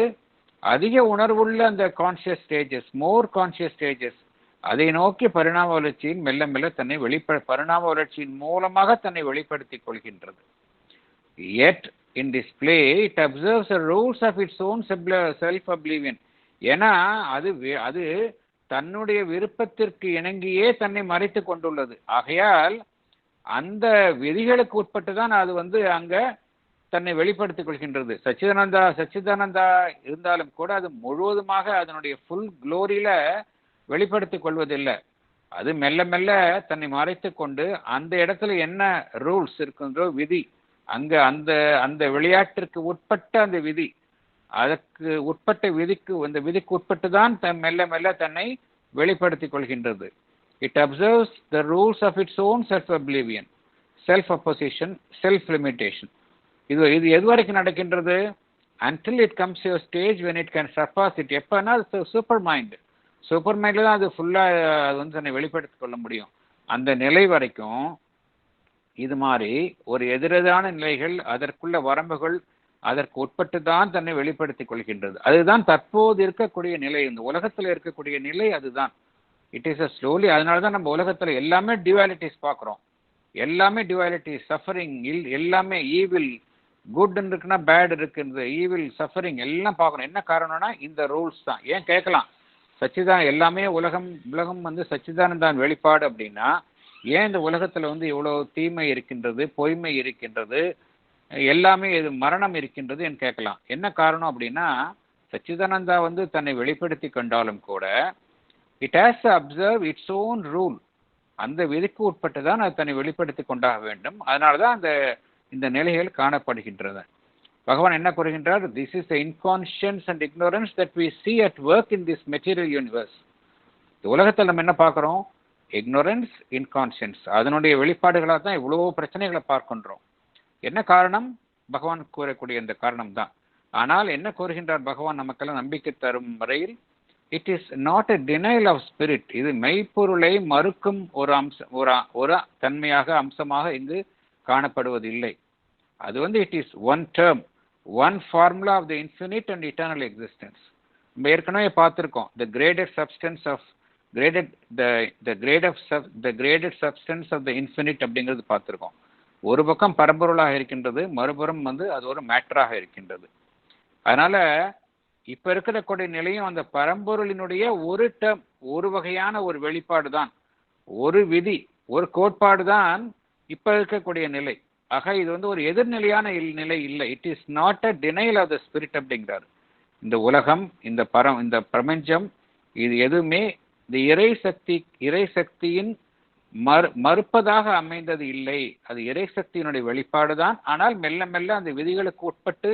S2: அதிக உணர்வுள்ள அந்த conscious stages, more conscious stages, அதை நோக்கி பரிணாம வளர்ச்சியின் மெல்ல மெல்ல தன்னை பரிணாம வளர்ச்சியின் மூலமாக தன்னை வெளிப்படுத்திக் கொள்கின்றது. Yet in this play it observes the rules of its own self-oblivion. ஏன்னா அது தன்னுடைய விருப்பத்திற்கு இணங்கியே தன்னை மறைத்து கொண்டுள்ளது. ஆகையால் அந்த விதிகளுக்கு உட்பட்டு தான் அது அங்க தன்னை வெளிப்படுத்திக் கொள்கின்றது. சச்சிதானந்தா இருந்தாலும் கூட அது முழுவதுமாக அதனுடைய ஃபுல் குளோரியில வெளிப்படுத்திக் கொள்வதில்லை. அது மெல்ல மெல்ல தன்னை மறைத்து கொண்டு அந்த இடத்துல என்ன ரூல்ஸ் இருக்கின்றோ, விதி, அங்க அந்த அந்த விளையாட்டிற்கு உட்பட்ட அந்த விதி, அதற்கு உட்பட்ட அந்த விதிக்கு உட்பட்டு தான் மெல்ல மெல்ல தன்னை வெளிப்படுத்திக் கொள்கின்றது. It observes the rules of its own self oblivion, self opposition, self limitation. இது எது வரைக்கும் நடக்கின்றது? until it comes to a stage when it can surpass it. எப்பன்னா சூப்பர் மைண்டில் தான் அது ஃபுல்லாக அது தன்னை வெளிப்படுத்திக் கொள்ள முடியும். அந்த நிலை வரைக்கும் இது மாதிரி ஒரு எதிரெதிரான நிலைகள், அதற்குள்ள வரம்புகள், அதற்கு உட்பட்டு தான் தன்னை வெளிப்படுத்திக் கொள்கின்றது. அதுதான் தற்போது இருக்கக்கூடிய நிலை, இந்த உலகத்தில் இருக்கக்கூடிய நிலை அதுதான். It is a slowly. அதனால தான் நம்ம உலகத்தில் எல்லாமே டிவாலிட்டிஸ் பார்க்குறோம். எல்லாமே டிவாலிட்டிஸ், சஃபரிங், எல்லாமே ஈவில், குட் இருக்குன்னா பேட் இருக்குது, ஈவில், சஃபரிங் எல்லாம் பார்க்கணும். என்ன காரணம்னா இந்த ரூல்ஸ் தான். ஏன் கேட்கலாம், எல்லாமே உலகம் சச்சிதானந்தான் வெளிப்பாடு அப்படின்னா ஏன் இந்த உலகத்துல இவ்வளவு தீமை இருக்கின்றது, பொய்மை இருக்கின்றது, எல்லாமே மரணம் இருக்கின்றது என்று கேட்கலாம். என்ன காரணம் அப்படின்னா, சச்சிதானந்தா தன்னை வெளிப்படுத்தி கொண்டாலும் கூட it has to observe its own rule. அந்த விதிக்கு உட்பட்டு தான் அது தன்னை வெளிப்படுத்தி கொண்டாக வேண்டும். அதனாலதான் இந்த நிலைகள் காணப்படுகின்றன. பகவான் என்ன கூறுகின்றார்? This is the inconscience and ignorance that we see at work in this material universe. இந்த உலகத்தில் நம்ம என்ன பார்க்குறோம்? இக்னோரன்ஸ், இன்கான்ஷியன்ஸ், அதனுடைய வெளிப்பாடுகளாக தான் இவ்வளோ பிரச்சனைகளை பார்க்கின்றோம். என்ன காரணம்? பகவான் கூறக்கூடிய இந்த காரணம் தான். ஆனால் என்ன கூறுகின்றார் பகவான் நமக்கெல்லாம் நம்பிக்கை தரும் வரையில்? It is not a denial of spirit. இது மெய்ப்பொருளை மறுக்கும் ஒரு ஒரு தன்மையாக, அம்சமாக இங்கு காணப்படுவதில்லை. அது it is one term, one formula of the infinite and eternal existence. நம்ம ஏற்கனவே பார்த்துருக்கோம். The graded substance of the infinite அப்படிங்கிறது பார்த்துருக்கோம். ஒரு பக்கம் பரம்பொருளாக இருக்கின்றது, மறுபுறம் அது ஒரு மேட்டராக இருக்கின்றது. அதனால இப்ப இருக்கக்கூடிய நிலையும் அந்த பரம்பொருளினுடைய ஒரு டேர்ம், ஒரு வகையான ஒரு வெளிப்பாடு தான், ஒரு விதி, ஒரு கோட்பாடு தான் இப்ப இருக்கக்கூடிய நிலை. ஆக இது ஒரு எதிர்நிலையான நிலை இல்லை. It is not a denial of the spirit அப்படிங்கிறார். இந்த உலகம், இந்த பிரபஞ்சம், இது எதுவுமே இந்த இறை சக்தியின் மறுப்பதாக அமைந்தது இல்லை. அது இறை சக்தியினுடைய வெளிப்பாடு தான். ஆனால் மெல்ல மெல்ல அந்த விதிகளுக்கு உட்பட்டு,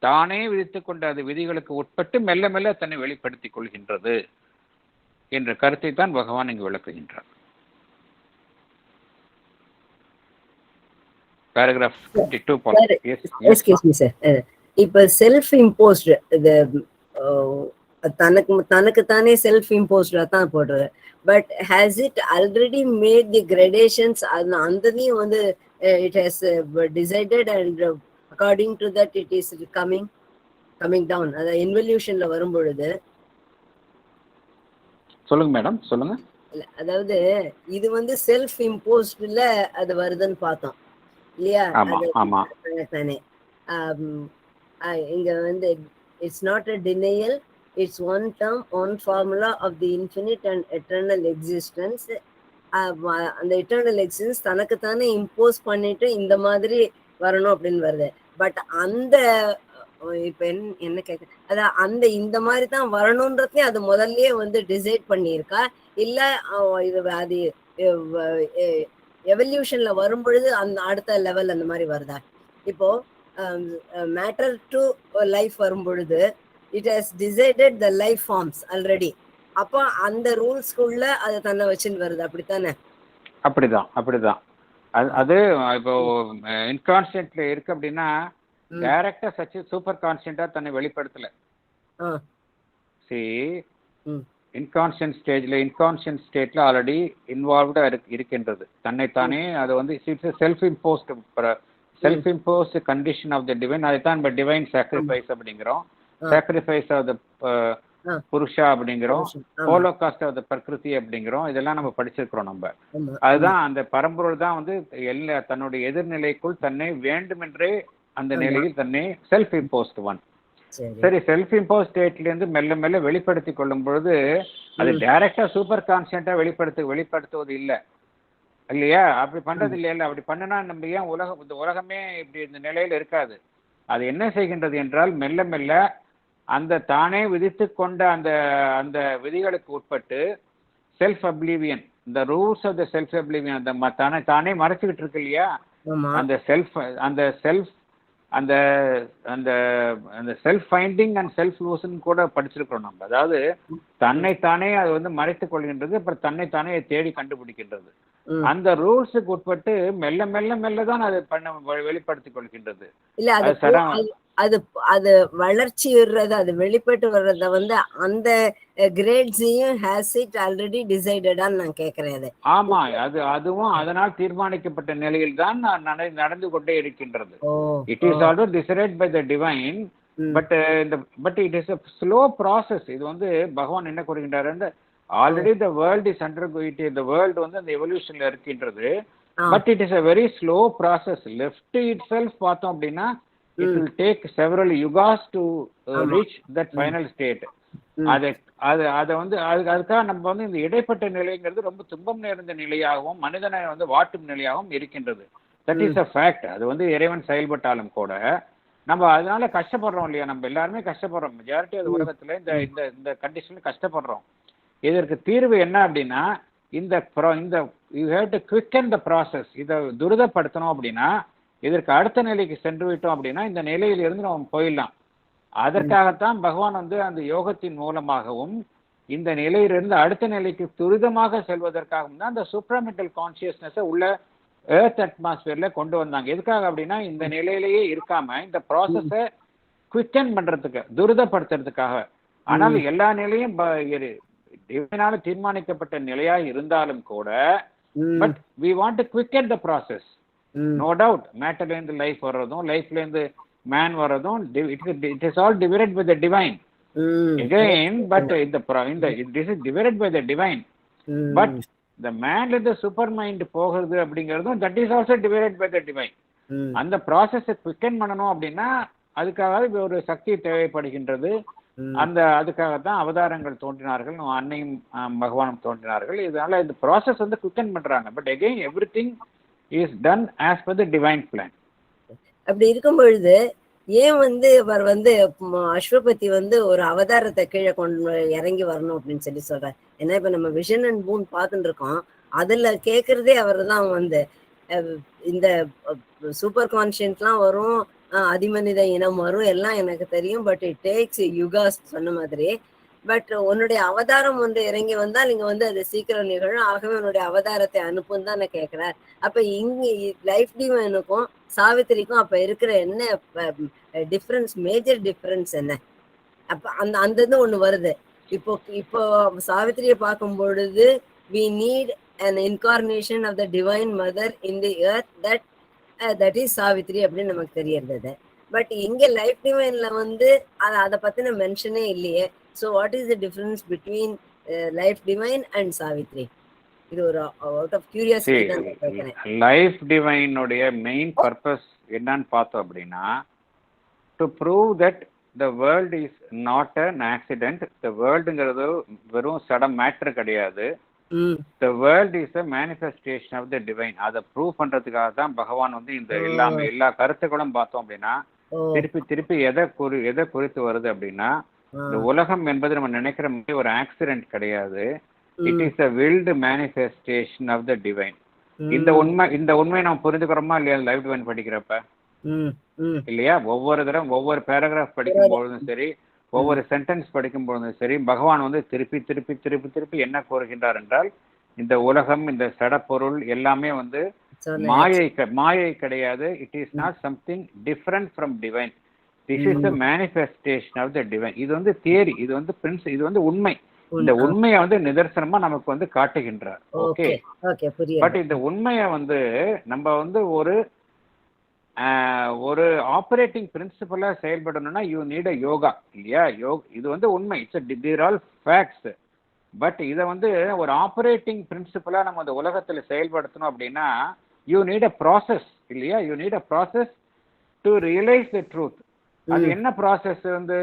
S2: தானே விதித்துக் கொண்ட அந்த விதிகளுக்கு உட்பட்டு மெல்ல மெல்ல தன்னை வெளிப்படுத்திக் கொள்கின்றது என்ற கருத்தை தான் பகவான் இங்கு விளக்குகின்றார். Paragraph 52. Yes.
S5: Excuse me, sir. இப்ப செல்ஃப் இம்போஸ்ட், தனக்கு தானே செல்ஃப் இம்போஸ்டா தான் போடுறது. But has it already made the gradations? அந்ததையும் it has decided and according to that it is coming down. அதாவது இன்வல்யூஷன்ல வரும்பொழுது.
S2: சொல்லுங்க மேடம், சொல்லுங்க.
S5: அதாவது இது செல்ஃப் இம்போஸ்ட்ல அது வருதுன்னு பார்த்தோம் இல்லையா? தானே இங்க it's not a denial, it's one term, one formula of the infinite and eternal existence. அந்த எட்டர்னல் எக்ஸிஸ்டன்ஸ் தனக்கு தானே இம்போஸ் பண்ணிட்டு இந்த மாதிரி வரணும் அப்படின்னு வருது. பட் அந்த இப்ப என்ன கேட்க, அதான் இந்த மாதிரி தான் வரணும்ன்றதையும் அது முதல்லயே டிசைட் பண்ணியிருக்கா, இல்ல அது எவல்யூஷன்ல வரும்பொழுது அந்த அடுத்த லெவல் அந்த மாதிரி வருதா? இப்போ மேட்டர் டு லைஃப் வரும்பொழுது it has decided the life forms already. அப்போ அந்த ரூல்ஸ்க்குள்ள அது தன்னை வச்சுன்னு வருது, அப்படித்தானே?
S2: அப்படிதான். அது இப்போ இன்கான்சியன்ட்ல இருக்கு அப்படின்னா டைரக்டா சச் சூப்பர் கான்சியன்டா தன்னை வெளிப்படுத்தல. சி இன்கான்சியன்ட் ஸ்டேட்ல ஆல்ரெடி இன்வால்வ்டா இருக்கின்றது தன்னைத்தானே. அது வந்து self imposed condition of the divine. அதைத்தான் நம்ம டிவைன் சாக்ரிஃபைஸ் அப்படிங்கிறோம். சாக்ரிஃபைஸ் ஆஃப் த புருஷா அப்படிங்கிறோம். ஹோலோகாஸ்ட் ஆஃப் த பிரகிருதி அப்படிங்கிறோம். இதெல்லாம் நம்ம படிச்சிருக்கிறோம் நம்ம. அதுதான் அந்த பரம்பொருள் தான் வந்து எல்லா தன்னுடைய எதிர்நிலைக்குள் தன்னை வேண்டுமென்றே அந்த நிலையில் தன்னை செல்ஃப் இம்போஸ்ட் ஒன். சரி, செல்ஃப் இம்போஸ் ஸ்டேட்ல இருந்து மெல்ல மெல்ல வெளிப்படுத்தி கொள்ளும் பொழுது அது டைரக்டா சூப்பர் கான்சியன்டா வெளிப்படுத்துவது இல்லை இல்லையா? அப்படி பண்றது இல்லையா? அப்படி பண்ணனா நம்ம ஏன் உலகமே இப்படி இந்த நிலையில இருக்காது. அது என்ன செய்கின்றது என்றால் மெல்ல மெல்ல அந்த தானே விதித்து கொண்ட அந்த அந்த விதிகளுக்கு உட்பட்டு செல்ஃப் அப்ளிவியன், இந்த rules of the self oblivion, அந்த தானே மறைச்சிக்கிட்டு இருக்கு இல்லையா? அந்த செல்ஃப் அந்த அந்த அந்த செல்ஃப் ஃபைண்டிங் அண்ட் செல்ஃப் லூசன் கூட படிச்சிருக்கிறோம் நம்ம. அதாவது தன்னைத்தானே அது வந்து மறைத்துக் கொள்கின்றது, அப்புறம் தன்னைத்தானே தேடி கண்டுபிடிக்கின்றது. அந்த ரூல்ஸுக்கு உட்பட்டு மெல்ல மெல்ல மெல்ல தான் அது வெளிப்படுத்திக் கொள்கின்றது.
S5: அது அது வளர்ச்சி வர்றது, அது வெளிப்பட்டு வர்றத வந்து அந்த கிரேட்ஸையும் ஹேஸ் இட் ஆல்ரெடி டிசைடடான்னு நான் கேட்கிறேன்.
S2: ஆமா, அதுவும் அதனால் தீர்மானிக்கப்பட்ட நிலையில் தான் நடந்து கொண்டே இருக்கின்றது. It is also decided by the divine, but it is a slow process. இது வந்து பகவான் என்ன கூறுகின்றார், already the world is undergoing, the world வந்து அந்த எவல்யூஷன்ல இருக்கின்றது. But it is a very slow process. left itself பார்த்தோம் அப்படின்னா it will take several yugas to reach that final state. அதை வந்து அதுக்காக நம்ம வந்து இந்த இடைப்பட்ட நிலைங்கிறது ரொம்ப துன்பம் நிறைந்த நிலையாகவும் மனிதனை வந்து வாட்டும் நிலையாகவும் இருக்கின்றது. That is a fact. அது வந்து இறைவன் செயல்பட்டாலும் கூட நம்ம அதனால கஷ்டப்படுறோம் இல்லையா? நம்ம எல்லாருமே கஷ்டப்படுறோம். மெஜாரிட்டி அது உலகத்துல இந்த கண்டிஷன்ல கஷ்டப்படுறோம். இதற்கு தீர்வு என்ன அப்படின்னா இந்த you have to quicken the process. இதை துரிதப்படுத்தணும் அப்படின்னா இதற்கு அடுத்த நிலைக்கு சென்று விட்டோம் அப்படின்னா இந்த நிலையிலிருந்து நம்ம போயிடலாம். அதற்காகத்தான் பகவான் வந்து அந்த யோகத்தின் மூலமாகவும் இந்த நிலையிலிருந்து அடுத்த நிலைக்கு துரிதமாக செல்வதற்காகவும் தான் அந்த சூப்ராமெண்டல் கான்சியஸ்னஸை உள்ள எர்த் அட்மாஸ்பியர்ல கொண்டு வந்தாங்க. எதுக்காக அப்படின்னா இந்த நிலையிலேயே இருக்காம இந்த ப்ராசஸை குவிக்கன் பண்றதுக்கு, துரிதப்படுத்துறதுக்காக. ஆனால் எல்லா நிலையும் டிவைனால தீர்மானிக்கப்பட்ட நிலையா இருந்தாலும் கூட but we want to quicken the process. No doubt மேட்டர்ல இருந்து லைஃப் வர்றதும் லைஃப்ல இருந்து மேன் வர்றதும் it is all divided by the divine again, but this is divided by the divine, but the man with the super mind போகிறது அப்படிங்கிறதும் that is also divided by the divine. அந்த ப்ராசஸை குவிக்கன் பண்ணணும் அப்படின்னா அதுக்காக ஒரு சக்தி தேவைப்படுகின்றது. அதுக்காகத்தான் அவதாரங்கள் தோன்றினார்கள், அன்னையும் பகவானும் தோன்றினார்கள். இதனால இந்த ப்ராசஸ் வந்து குவிக்கன் பண்றாங்க. But again everything is done as per the divine plan.
S5: அப்படி இருக்கும் பொழுது ஏன் வந்து இவர் வந்து அஸ்வபதி வந்து ஒரு அவதாரத்தை கீழே கொண்டு இறங்கி வரணும் அப்படின்னு சொல்லி சொல்றாரு? ஏன்னா இப்ப நம்ம விஷன் அண்ட் பூன் பார்த்துட்டு இருக்கோம். அதுல கேட்கறதே அவர் தான் வந்து இந்த சூப்பர் கான்சியன்ட்லாம் வரும், அதிமனித இனம் வரும், எல்லாம் எனக்கு தெரியும். பட் இட் டேக்ஸ் யுகாஸ் சொன்ன மாதிரி. பட் உன்னுடைய அவதாரம் வந்து இறங்கி வந்தால் நீங்க வந்து அது சீக்கிரம் நிகழும், ஆகவே உன்னுடைய அவதாரத்தை அனுப்புன்னு தான் நான் கேட்கிறேன். அப்ப இங்க லைஃப் டிவைனுக்கும் சாவித்திரிக்கும் அப்ப இருக்கிற என்ன டிஃபரன்ஸ், மேஜர் டிஃபரன்ஸ் என்ன? அப்ப அந்த இது ஒண்ணு வருது. இப்போ சாவித்திரியை பார்க்கும் பொழுது we need an incarnation of the divine mother in the earth, that is Savitri அப்படின்னு நமக்கு தெரியறது. பட் இங்க லைஃப் டிவைன்ல வந்து அதை பத்தின மென்ஷனே இல்லையே. So what is the difference between life divine and Savitri? இது ஒரு out of curiosity தான் கேக்குறேன்.
S2: லைஃப் டிவைன் உடைய மெயின் பர்பஸ் என்னன்னு பார்த்தோம் அப்படின்னா to prove that the world is not an accident. the worldங்கிறது வெறும் சடம் மேட்டர் கிடையாது. the world is a manifestation of the divine. அதை ப்ரூவ் பண்றதுக்காக தான் பகவான் வந்து இந்த எல்லா கருத்துக்களும் பார்த்தோம் அப்படின்னா திருப்பி எதை குறித்து வருது அப்படின்னா இந்த உலகம் என்பது நம்ம நினைக்கிற மாதிரி ஒரு ஆக்சிடென்ட் கிடையாது. It is a willed manifestation of the divine. இந்த உண்மையை நம்ம புரிஞ்சுக்கிறோமா இல்லையா லைஃப் டிவைன் படிக்கிறப்ப? இல்லையா? ஒவ்வொரு தடவை ஒவ்வொரு பேராகிராஃப் படிக்கும் பொழுதும் சரி, ஒவ்வொரு சென்டென்ஸ் படிக்கும் பொழுதும் சரி, பகவான் வந்து திருப்பி என்ன கூறுகின்றார் என்றால் இந்த உலகம், இந்த சடப்பொருள் எல்லாமே வந்து மாயை கிடையாது. It is not something different from divine. This is the manifestation of the divine. இது வந்து தியரி, இது வந்து பிரின்ஸ், இது வந்து உண்மை. இந்த உண்மையை வந்து நிதர்சனமா நமக்கு வந்து காட்டுகின்றார். ஓகே, பட் இந்த உண்மையை வந்து நம்ம வந்து ஒரு ஆப்ரேட்டிங் பிரின்சிபலா செயல்படணும்னா யூ நீட் அ யோகா இல்லையா? இது வந்து உண்மை, இட்ஸ் தீர் ஆல் ஃபேக்ட்ஸ். பட் இதை வந்து ஒரு ஆப்ரேட்டிங் பிரின்சிபலா நம்ம இந்த உலகத்துல செயல்படுத்தணும் அப்படின்னா யூ நீட் அ ப்ராசஸ் இல்லையா? You need a process to realise the truth. அது என்ன ப்ராசஸ்? வந்து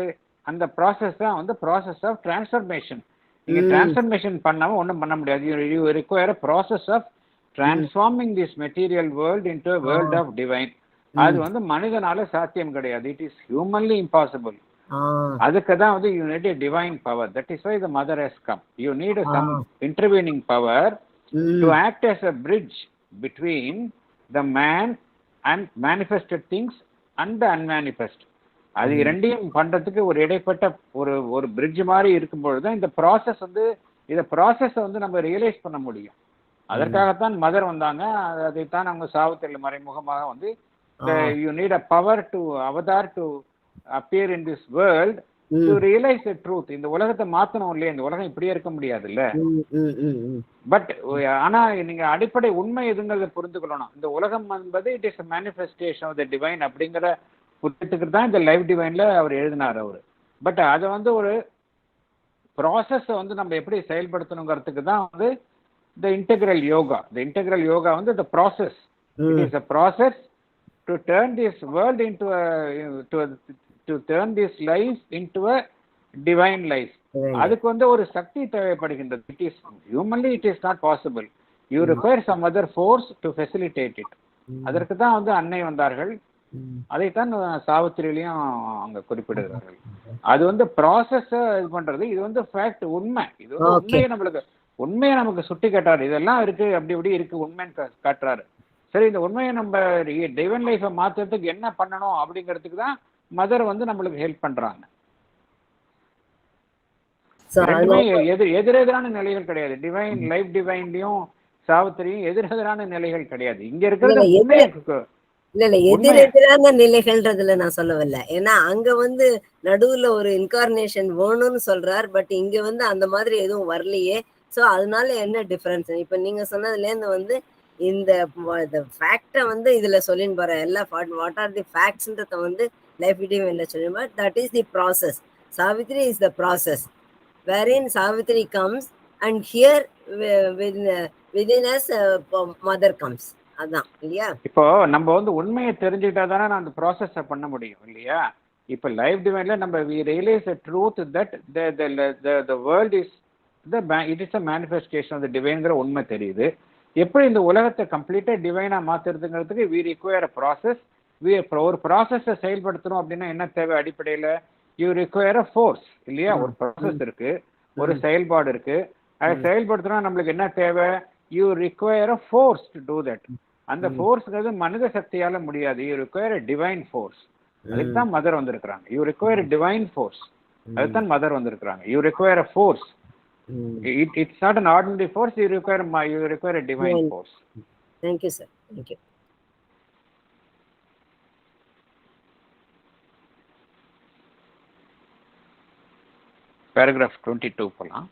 S2: அந்த ப்ராசஸ் தான் வந்து ப்ராசஸ் ஆஃப் டிரான்ஸ்ஃபர்மேஷன். நீங்க டிரான்ஸ்ஃபர்மேஷன் பண்ணாம ஒன்றும் பண்ண முடியாது. You require a process of transforming this material world into a world of divine. அது வந்து மனிதனால சாத்தியம் கிடையாது. It is humanly impossible. அதுக்கு தான் வந்து you need a divine power. That is why the mother has come. You need some intervening power to act as a bridge between the man and manifested things and the unmanifest. அது இரண்டையும் பண்றதுக்கு ஒரு இடைப்பட்ட ஒரு பிரிட்ஜ் மாதிரி இருக்கும்பொழுது இந்த ப்ராசஸ் வந்து இந்த ப்ராசஸை வந்து நம்ம ரியலைஸ் பண்ண முடியும். அதற்காகத்தான் மதர் வந்தாங்க. அதைத்தான் அவங்க சாவித்திரியில் மறைமுகமாக வந்து you need a power to avatar to appear in this world to realize the truth. இந்த உலகத்தை மாத்தணும் இல்லையா? இந்த உலகம் இப்படியே இருக்க முடியாது இல்ல. பட் ஆனா நீங்க அடிப்படை உண்மை எதுங்கிறத புரிந்துக்கணும். இந்த உலகம் என்பது it is manifestation of the divine அப்படிங்கிற புத்தகத்துக்கு தான் இந்த லைவ் டிவைன்ல அவர் எழுதினார் அவரு. பட் அதை வந்து ஒரு ப்ராசஸ் வந்து நம்ம எப்படி செயல்படுத்தணுங்கிறதுக்கு தான் வந்து the integral yoga. The integral yoga வந்து the process. It is a process to turn this world into to turn this life into a divine life. அதுக்கு வந்து ஒரு சக்தி தேவைப்படுகின்றது. It is humanly it is not possible. You require some other force to facilitate it. அதற்கு தான் வந்து அன்னை வந்தார்கள். அதைத்தான் சாவித்திரியிலையும் அங்க குறிப்பிடுகிறார்கள். அது வந்து ப்ராசஸ் இது பண்றது. இது வந்து ஃபேக்ட், உண்மை. இது வந்து உண்மையை நமக்கு சுட்டி காட்டாரு. இதெல்லாம் இருக்கு, அப்படி இப்படி இருக்கு, உண்மைன்னு காட்டுறாரு. சரி, இந்த உண்மையை நம்ம டிவைன் லைஃபை மாத்துறதுக்கு என்ன பண்ணணும் அப்படிங்கிறதுக்கு தான் மதர் வந்து நம்மளுக்கு ஹெல்ப் பண்றாங்க. ரெண்டுமே எதிரெதிரான நிலைகள் கிடையாது. டிவைன் லைஃப் டிவைன்லயும் சாவித்திரியும் எதிரெதிரான நிலைகள் கிடையாது. இங்க இருக்கிறது
S5: இல்ல எதிரெதிரான நிலைகள்ன்றதுல நான் சொல்லவில்லை. ஏன்னா அங்க வந்து நடுவுல ஒரு இன்கார்னேஷன் வேணும்னு சொல்றாரு. பட் இங்க வந்து அந்த மாதிரி எதுவும் வரலையே. சோ அதனால என்ன டிஃபரன்ஸ்? இப்ப நீங்க சொன்னதுல இருந்து வந்து இந்த ஃபேக்டை வந்து இதுல சொல்லின்னு போற எல்லா வாட் ஆர் தி ஃபேக்ட்ஸ்ன்றத வந்து லைஃப் டிவைன்ல சொல்லிருப்பா. That is the process. Savitri is the process wherein Savitri comes and here within us mother comes. அதான் இல்லையா?
S2: இப்போ நம்ம வந்து உண்மையை தெரிஞ்சுக்கிட்டா தானே நான் அந்த ப்ராசஸை பண்ண முடியும் இல்லையா? இப்போ லைஃப் டிவைன்ல நம்ம we realize the truth that the world is it is a manifestation of the divineங்கிற உண்மை தெரியுது. எப்படி இந்த உலகத்தை கம்ப்ளீட்டா டிவைனா மாத்துறதுங்கிறதுக்கு we require a process. ஒரு ப்ராசஸை செயல்படுத்தணும் அப்படின்னா என்ன தேவை? அடிப்படையில யூ ரிக்வயர் அ ஃபோர்ஸ் இல்லையா? ஒரு ப்ராசஸ் இருக்கு, ஒரு செயல்பாடு இருக்கு. அதை செயல்படுத்தணும் நம்மளுக்கு என்ன தேவை? You require a force to do that. அந்த ஃபோர்ஸ்ங்கிறது மனித சக்தியால முடியாது. You require a divine force. அதுக்கு தான் மதர் வந்திருக்கிறாங்க. You require a divine force. அதுக்கு தான் மதர் வந்திருக்கிறாங்க. You require a force. It's not an ordinary force. You require a divine force.
S5: Thank you, sir. Thank you.
S2: Paragraph 22 போலாம்.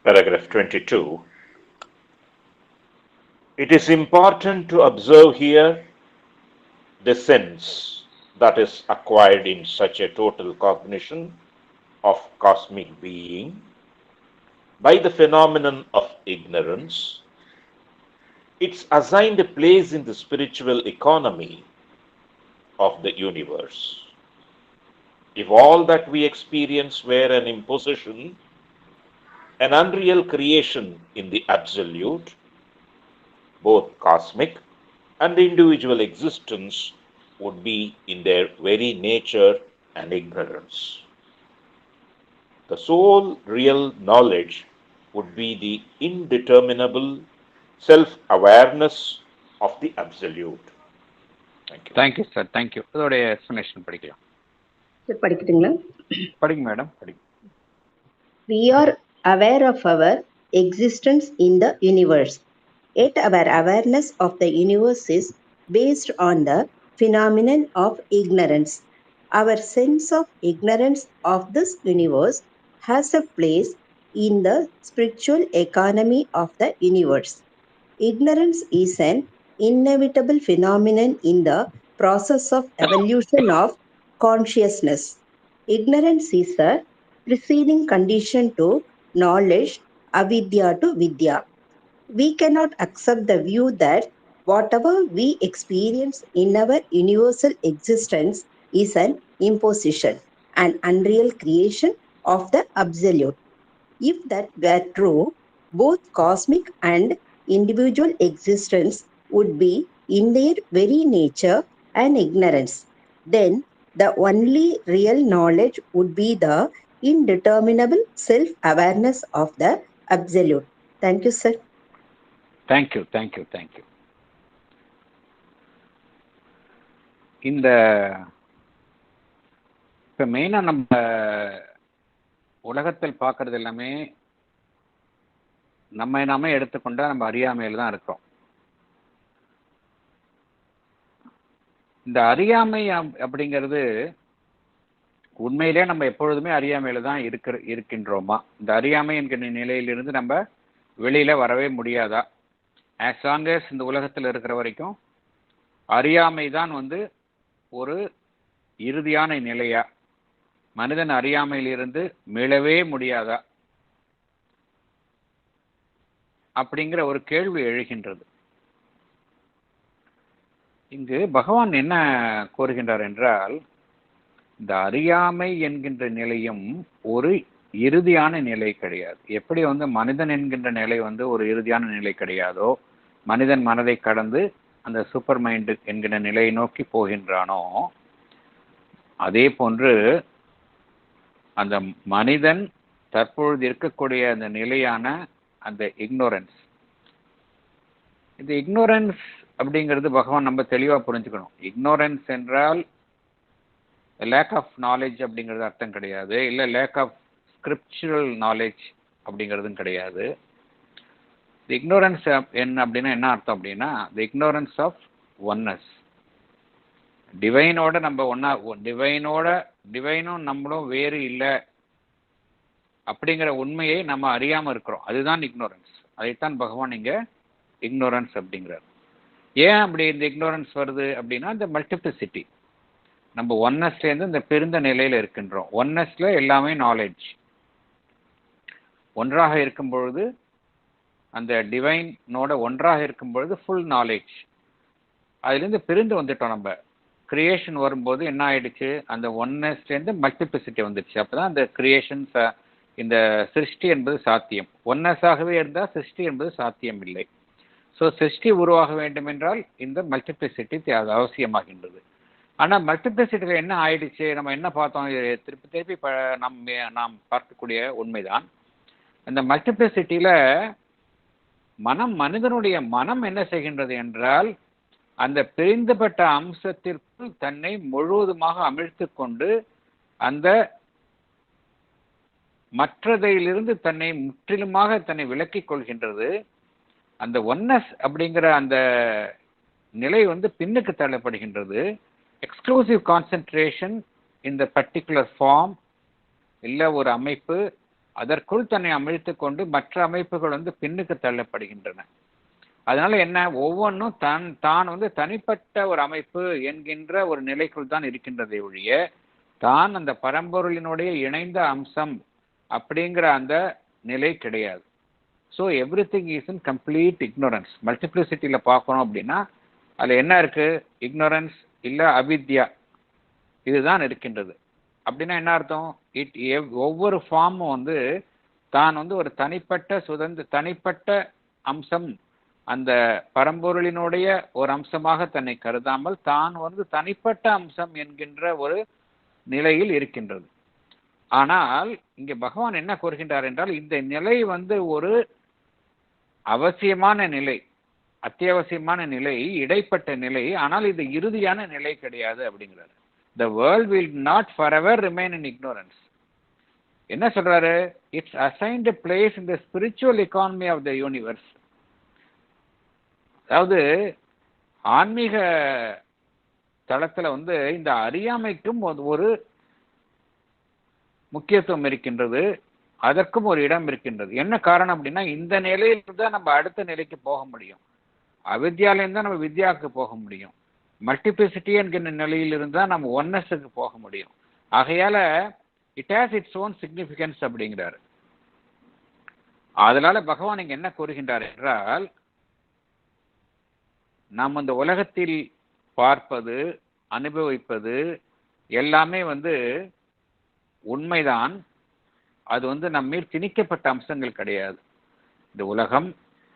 S3: Paragraph 22. It is important to observe here the sense that is acquired in such a total cognition of cosmic being by the phenomenon of ignorance. It's assigned a place in the spiritual economy of the universe. If all that we experience were an imposition, an unreal creation in the absolute, both cosmic and individual existence would be in their very nature an ignorance. The sole real knowledge would be the indeterminable self-awareness of the absolute. Thank you.
S2: Thank you, sir. Thank you. இதோட எக்ஸ்பிளனேஷன் படிக்கலாம்.
S8: படிக்கட்டுங்களா?
S2: படிங்க மேடம், படிங்க.
S8: We are aware of our existence in the universe. Yet our awareness of the universe is based on the phenomenon of ignorance. Our sense of ignorance of this universe has a place in the spiritual economy of the universe. Ignorance is an inevitable phenomenon in the process of evolution of consciousness. Ignorance is a preceding condition to knowledge, avidya to vidya. We cannot accept the view that whatever we experience in our universal existence is an imposition, an unreal creation of the Absolute. If that were true, both cosmic and individual existence would be in their very nature an ignorance. Then the only real knowledge would be the indeterminable self-awareness of the Absolute. Thank you, sir.
S2: Thank you thank you thank you. இந்த இப்போ மெயினாக நம்ம உலகத்தில் பார்க்கறது எல்லாமே நம்ம நாமே எடுத்துக்கொண்டா நம்ம அறியாமையில் தான் இருக்கிறோம். இந்த அறியாமை அப்படிங்கிறது உண்மையிலே நம்ம எப்பொழுதுமே அறியாமையில தான் இருக்கின்றோமா? இந்த அறியாமை என்கிற நிலையிலிருந்து நம்ம வெளியில வரவே முடியாதா? ஆஸ் லாங் as இந்த உலகத்தில் இருக்கிற வரைக்கும் அறியாமை தான் ஒரு இறுதியான நிலையா? மனிதன் அறியாமையிலிருந்து மீளவே முடியாதா அப்படிங்கிற ஒரு கேள்வி எழுகின்றது. இங்கு பகவான் என்ன கூறுகின்றார் என்றால், இந்த அறியாமை என்கின்ற நிலையும் ஒரு இறுதியான நிலை கிடையாது. எப்படி மனிதன் என்கின்ற நிலை ஒரு இறுதியான நிலை கிடையாதோ, மனிதன் மனதை கடந்து அந்த சூப்பர் மைண்டு என்கிற நிலையை நோக்கி போகின்றானோ, அதே போன்று அந்த மனிதன் தற்பொழுது இருக்கக்கூடிய அந்த நிலையான அந்த இக்னோரன்ஸ், இந்த இக்னோரன்ஸ் அப்படிங்கிறது பகவான் நம்ம தெளிவா புரிஞ்சுக்கணும். இக்னோரன்ஸ் என்றால் லேக் ஆஃப் நாலேஜ் அப்படிங்கிறது அர்த்தம் கிடையாது, இல்லை லேக் ஆஃப் ஸ்கிரிப்சுரல் நாலேஜ் அப்படிங்கிறதும் கிடையாது. தி இக்னோரன்ஸ் என்ன அப்படின்னா என்ன அர்த்தம் அப்படின்னா, தி இக்னோரன்ஸ் ஆஃப் ஒன்னஸ். டிவைனோட நம்ம ஒன்னா, டிவைனும் நம்மளும் வேறு இல்லை அப்படிங்கிற உண்மையை நம்ம அறியாம இருக்கிறோம். அதுதான் இக்னோரன்ஸ். அதைத்தான் பகவான் இங்க இக்னோரன்ஸ் அப்படிங்கிறார். ஏன் அப்படி இந்த இக்னோரன்ஸ் வருது அப்படின்னா, இந்த மல்டிப்ளிசிட்டி. நம்ம ஒன்னஸ்லேருந்து இந்த பிரிந்த நிலையில இருக்கின்றோம். ஒன்னஸ்ல எல்லாமே நாலேஜ். ஒன்றாக இருக்கும் பொழுது, அந்த டிவைனோட ஒன்றாக இருக்கும் பொழுது ஃபுல் நாலேஜ். அதுலேருந்து பிரிந்து வந்துட்டோம். நம்ம கிரியேஷன் வரும்போது என்ன ஆயிடுச்சு, அந்த ஒன்னஸ்லேருந்து மல்டிப்ளிசிட்டி வந்துடுச்சு. அப்போதான் அந்த கிரியேஷன்ஸ், இந்த சிருஷ்டி என்பது சாத்தியம். ஒன்னஸாகவே இருந்தால் சிருஷ்டி என்பது சாத்தியம் இல்லை. ஸோ சிருஷ்டி உருவாக வேண்டும் என்றால் இந்த மல்டிப்ளிசிட்டி அது அவசியமாகின்றது. ஆனால் மல்டிப்ளிசிட்டியில் என்ன ஆயிடுச்சு, நம்ம என்ன பார்த்தோம், திருப்பி திருப்பி நாம் பார்க்கக்கூடிய உண்மைதான். அந்த மல்டிப்ளிசிட்டியில் மனிதனுடைய மனம் என்ன செய்கின்றது என்றால், அந்த பிரிந்துபட்ட அம்சத்திற்குள் தன்னை முழுவதுமாக அமிழ்த்து கொண்டு அந்த மற்றதையிலிருந்து தன்னை முற்றிலுமாக தன்னை விலக்கிக் கொள்கின்றது. அந்த ஒன்னஸ் அப்படிங்கிற அந்த நிலை பின்னுக்கு தள்ளப்படுகின்றது. எக்ஸ்க்ளூசிவ் கான்சென்ட்ரேஷன் இந்த பர்டிகுலர் ஃபார்ம் இல்லை ஒரு அமைப்பு, அதற்குள் தன்னை அமிழ்த்து கொண்டு மற்ற அமைப்புகள் பின்னுக்கு தள்ளப்படுகின்றன. அதனால என்ன, ஒவ்வொன்றும் தான் தனிப்பட்ட ஒரு அமைப்பு என்கின்ற ஒரு நிலைக்குள் தான் இருக்கின்றதை ஒழிய, தான் அந்த பரம்பொருளினுடைய இணைந்த அம்சம் அப்படிங்கிற அந்த நிலை கிடையாது. So everything is in complete ignorance. மல்டிப்ளிசிட்டியில் பார்க்கணும் அப்படின்னா அதில் என்ன இருக்கு, இக்னோரன்ஸ் இல்லை அவித்யா, இதுதான் இருக்கின்றது. அப்படின்னா என்ன அர்த்தம், ஒவ்வொரு ஃபார்மும் தான் ஒரு தனிப்பட்ட அம்சம், அந்த பரம்பொருளினுடைய ஒரு அம்சமாக தன்னை கருதாமல் தான் தனிப்பட்ட அம்சம் என்கின்ற ஒரு நிலையில் இருக்கின்றது. ஆனால் இங்கே பகவான் என்ன கூறுகின்றார் என்றால், இந்த நிலை ஒரு அவசியமான நிலை, அத்தியாவசியமான நிலை, இடைப்பட்ட நிலை. ஆனால் இது இறுதியான நிலை கிடையாது அப்படிங்கிறார். The world will not forever remain in ignorance. என்ன சொல்றாரு, it's assigned a place in the spiritual economy of the universe. அதாவது ஆன்மீக தளத்துல வந்து இந்த அறியாமைக்கும் ஒரு முக்கியத்துவம் இருக்கின்றது, அதற்கும் ஒரு இடம் இருக்கின்றது. என்ன காரணம் அப்படின்னா, இந்த நிலையிலிருந்து தான் நம்ம அடுத்த நிலைக்கு போக முடியும். அவித்யாலேருந்து தான் நம்ம வித்யாவுக்கு போக முடியும். மல்டிபிளிசிட்டி என்கிற நிலையிலிருந்து தான் நம்ம ஒன்னஸுக்கு போக முடியும். ஆகையால it has its own significance அப்படிங்கிறாரு. அதனால பகவான் இங்க என்ன கூறுகின்றார் என்றால், நாம் இந்த உலகத்தில் பார்ப்பது, அனுபவிப்பது எல்லாமே வந்து உண்மைதான். அது வந்து நம்மீர் திணிக்கப்பட்ட அம்சங்கள் கிடையாது. இந்த உலகம்,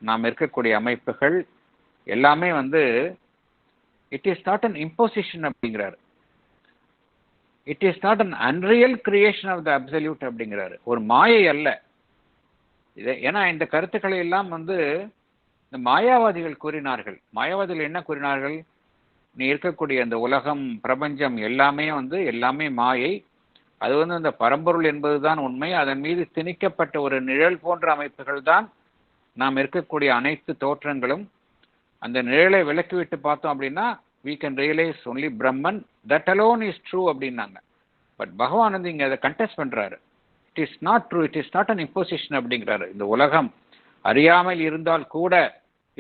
S2: நாம் இருக்கக்கூடிய அமைப்புகள் எல்லாமே வந்து it is not an imposition அப்படிங்கிறாரு. It is not an unreal creation of the absolute அப்படிங்கிறாரு. ஒரு மாயை அல்ல இது. ஏன்னா இந்த கருத்துக்களை எல்லாம் வந்து இந்த மாயாவாதிகள் கூறினார்கள். மாயாவாதிகள் என்ன கூறினார்கள்? நீ இருக்கக்கூடிய இந்த உலகம், பிரபஞ்சம் எல்லாமே மாயை. அது வந்து அந்த பரம்பொருள் என்பதுதான் உண்மை. அதன் மீது திணிக்கப்பட்ட ஒரு நிழல் போன்ற அமைப்புகள் தான் நாம் இருக்கக்கூடிய அனைத்து தோற்றங்களும். அந்த நிழலை விலக்கிவிட்டு பார்த்தோம் அப்படின்னா we can realize only Brahman, that alone is true அப்படின்னாங்க. பட் பகவான் வந்து இங்க அதை கண்டெஸ்ட் பண்றாரு. It is not true, it is not an imposition அப்படிங்கிறாரு. இந்த உலகம் அறியாமல் இருந்தால் கூட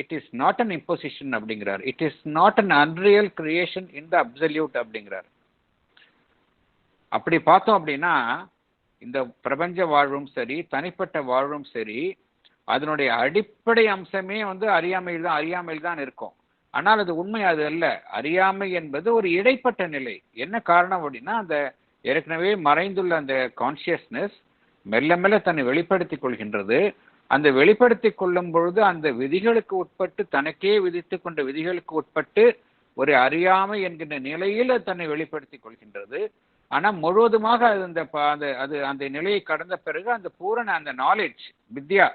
S2: it is not an imposition அப்படிங்கிறார். It is not an unreal creation in the absolute அப்படிங்கிறார். அப்படி பார்த்தோம் அப்படின்னா இந்த பிரபஞ்ச வாழ்வும் சரி, தனிப்பட்ட வாழ்வும் சரி, அதனுடைய அடிப்படை அம்சமே வந்து அறியாமையில் தான் இருக்கும். ஆனால் அது உண்மை அது அல்ல. அறியாமை என்பது ஒரு இடைப்பட்ட நிலை. என்ன காரணம் அப்படின்னா, அந்த ஏற்கனவே மறைந்துள்ள அந்த கான்சியஸ்னஸ் மெல்ல மெல்ல தன்னை வெளிப்படுத்திக் கொள்கின்றது. அந்த வெளிப்படுத்திக் கொள்ளும் பொழுது அந்த விதிகளுக்கு உட்பட்டு, தனக்கே விதித்து கொண்ட விதிகளுக்கு உட்பட்டு ஒரு அறியாமை என்கின்ற நிலையில் தன்னை வெளிப்படுத்திக் கொள்கின்றது. ஆனா முழுவதுமாக அந்த நிலையை கடந்த பிறகு அந்த பூரண அந்த நாலேஜ், வித்யா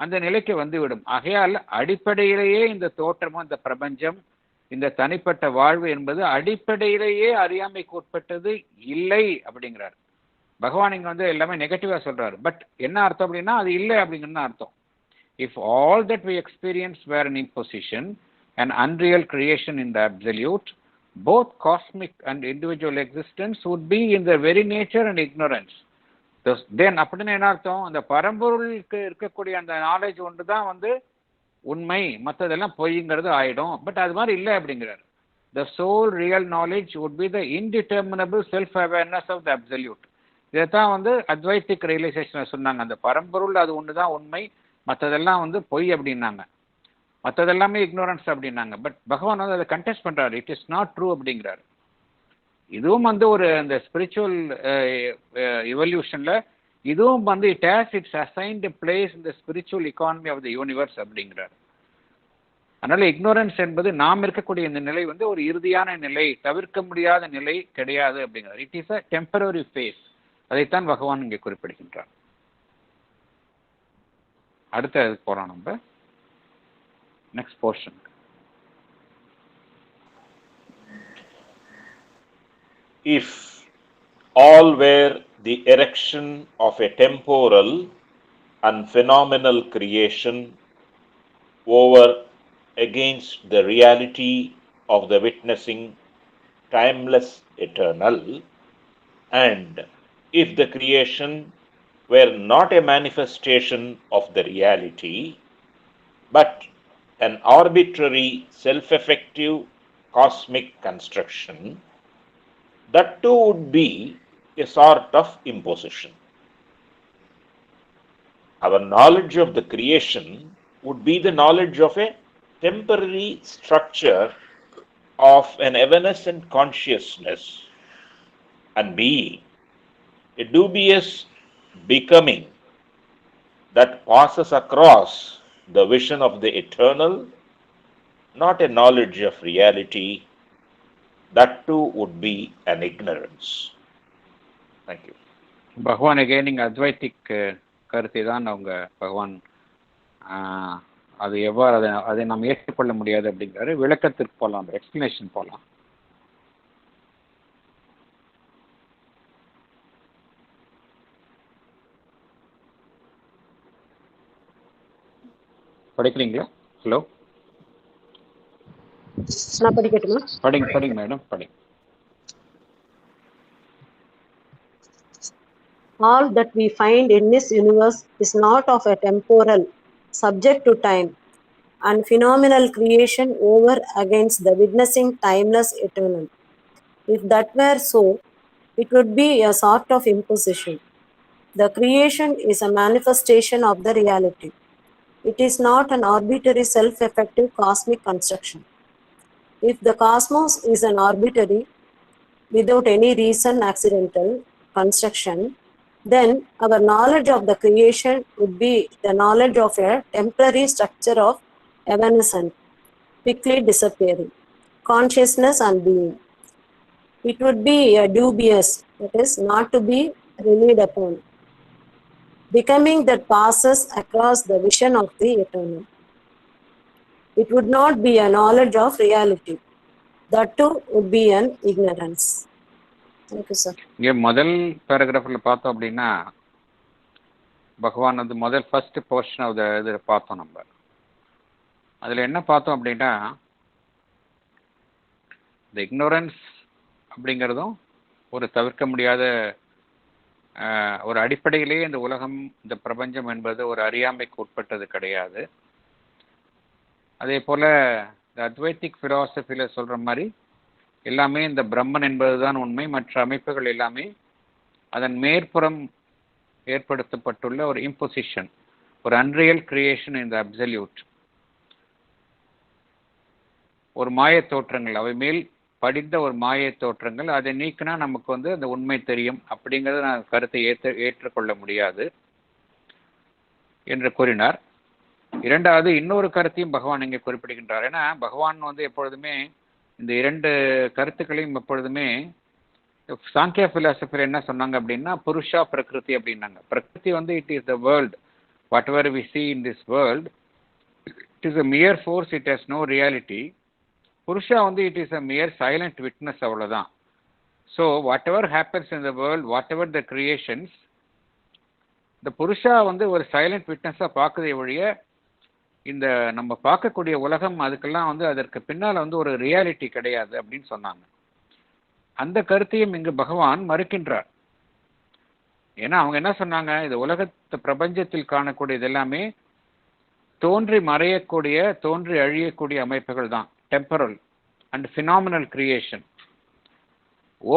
S2: அந்த நிலைக்கு வந்துவிடும். ஆகையால் அடிப்படையிலேயே இந்த தோற்றமும், இந்த பிரபஞ்சம், இந்த தனிப்பட்ட வாழ்வு என்பது அடிப்படையிலேயே அறியாமைக்கு உட்பட்டது இல்லை அப்படிங்கிறார் பகவான். இங்க வந்து எல்லாமே நெகட்டிவா சொல்றாரு. பட் என்ன அர்த்தம் அப்படின்னா, அது இல்லை அப்படிங்கிறது அர்த்தம். If all that we experience were an imposition, an unreal creation in the absolute, both cosmic and individual existence would be in their very nature and ignorance. Then அப்படின்னு என்ன அர்த்தம்? அந்த பரம்பொருளுக்கு இருக்கக்கூடிய அந்த நாலேஜ் ஒன்று தான் வந்து உண்மை, மற்றதெல்லாம் பொய்ங்கிறது ஆயிடும். பட் அது மாதிரி இல்லை அப்படிங்கிறார். The sole real knowledge would be the indeterminable self-awareness of the absolute. இதைத்தான் வந்து அத்வைத்திக் ரியலைசேஷன் சொன்னாங்க. அந்த பரம்பொருள் அது ஒன்று தான் உண்மை, மற்றதெல்லாம் வந்து பொய் அப்படின்னாங்க. மற்றதெல்லாமே இக்னோரன்ஸ் அப்படின்னாங்க. பட் பகவான் வந்து அதை கண்டெஸ்ட் பண்றாரு. இட் இஸ் நாட் ட்ரூ அப்படிங்கிறாரு. இதுவும் வந்து ஒரு அந்த ஸ்பிரிச்சுவல் இவல்யூஷன்ல இதுவும் வந்து it has its assigned place in the spiritual economy of the universe அப்படிங்கிறார். அதனால இக்னோரன்ஸ் என்பது நாம் இருக்கக்கூடிய இந்த நிலை வந்து ஒரு இறுதியான நிலை, தவிர்க்க முடியாத நிலை கிடையாது அப்படிங்கிறார். It is a temporary phase. அதைத்தான் பகவான் இங்கே குறிப்பிடுகின்றார். அடுத்த போறோம் நம்ம next portion.
S3: If all were the erection of a temporal and phenomenal creation over against the reality of the witnessing timeless eternal, and if the creation were not a manifestation of the reality, but an arbitrary self-effective cosmic construction, that too would be a sort of imposition. Our knowledge of the creation would be the knowledge of a temporary structure of an evanescent consciousness and being, a dubious becoming that passes across the vision of the eternal, not a knowledge of reality. That too would be an ignorance. Thank you.
S2: பகவான் again இங்க அத்வைத்திக் கருத்தை தான் அவங்க பகவான் அது எவ்வாறு அதை நாம் ஏற்றுக்கொள்ள முடியாது அப்படிங்கிறாரு. விளக்கத்திற்கு போகலாம், எக்ஸ்பிளனேஷன் போகலாம். படிக்கிறீங்களா? ஹலோ
S9: நான் படிக்கட்டுமா?
S2: படிங்க மேடம், படிங்க.
S9: All that we find in this universe is not of a temporal, subject to time, and phenomenal creation over against the witnessing timeless eternal. If that were so, it would be a sort of imposition. The creation is a manifestation of the reality. It is not an arbitrary self-effective cosmic construction. If the cosmos is an arbitrary, without any reason, accidental construction, then our knowledge of the creation would be the knowledge of a temporary structure of evanescent, quickly disappearing, consciousness and being. It would be a dubious, that is, not to be relied upon, becoming that passes across the vision of the eternal. It would not be a knowledge of reality. That too would be an ignorance. Thank you, sir.
S2: இங்கே முதல் பேராகிராஃபில் பார்த்தோம் அப்படின்னா பகவான் வந்து முதல் ஃபர்ஸ்ட் போர்ஷன் ஆஃப் த இதில் பார்த்தோம். நம்ம அதில் என்ன பார்த்தோம் அப்படின்னா இந்த இக்னோரன்ஸ் அப்படிங்கிறதும் ஒரு தவிர்க்க முடியாத ஒரு அடிப்படையிலேயே இந்த உலகம், இந்த பிரபஞ்சம் என்பது ஒரு அறியாமைக்கு உட்பட்டது கிடையாது. அதே போல் இந்த அத்வைத்திக் ஃபிலாசபியில் சொல்கிற மாதிரி எல்லாமே இந்த பிரம்மன் என்பது தான் உண்மை, மற்ற அமைப்புகள் எல்லாமே அதன் மேற்புறம் ஏற்படுத்தப்பட்டுள்ள ஒரு இம்போசிஷன், ஒரு unreal creation in the absolute, ஒரு மாய தோற்றங்கள், அவை மேல் படிந்த ஒரு மாய தோற்றங்கள். அதை நீக்கினா நமக்கு வந்து அந்த உண்மை தெரியும் அப்படிங்கிறத நான் கருத்தை ஏற்றுக்கொள்ள முடியாது என்று கூறினார். இரண்டாவது இன்னொரு கருத்தையும் பகவான் இங்கே குறிப்பிடுகின்றார். ஏன்னா பகவான் வந்து எப்பொழுதுமே இந்த இரண்டு கருத்துக்களையும் எப்பொழுதுமே சாங்கியா பிலாசபியில் என்ன சொன்னாங்க அப்படின்னா புருஷா பிரகிருதி அப்படின்னாங்க. பிரகிருதி வந்து it is the world, whatever we see in this world, it is a mere force, it has no reality. Purusha வந்து it is a mere silent witness, அவ்வளோதான். So whatever happens in the world, whatever the creations, இந்த புருஷா வந்து ஒரு சைலண்ட் விட்னஸாக பார்க்குறதை ஒழிய இந்த நம்ம பார்க்கக்கூடிய உலகம் அதுக்கெல்லாம் வந்து அதற்கு பின்னால் வந்து ஒரு ரியாலிட்டி கிடையாது அப்படின்னு சொன்னாங்க. அந்த கருத்தையும் இங்கு பகவான் மறுக்கின்றார். ஏன்னா அவங்க என்ன சொன்னாங்க, இந்த உலகத்து பிரபஞ்சத்தில் காணக்கூடியது எல்லாமே தோன்றி மறையக்கூடிய, தோன்றி அழியக்கூடிய அமைப்புகள் தான், temporal and phenomenal creation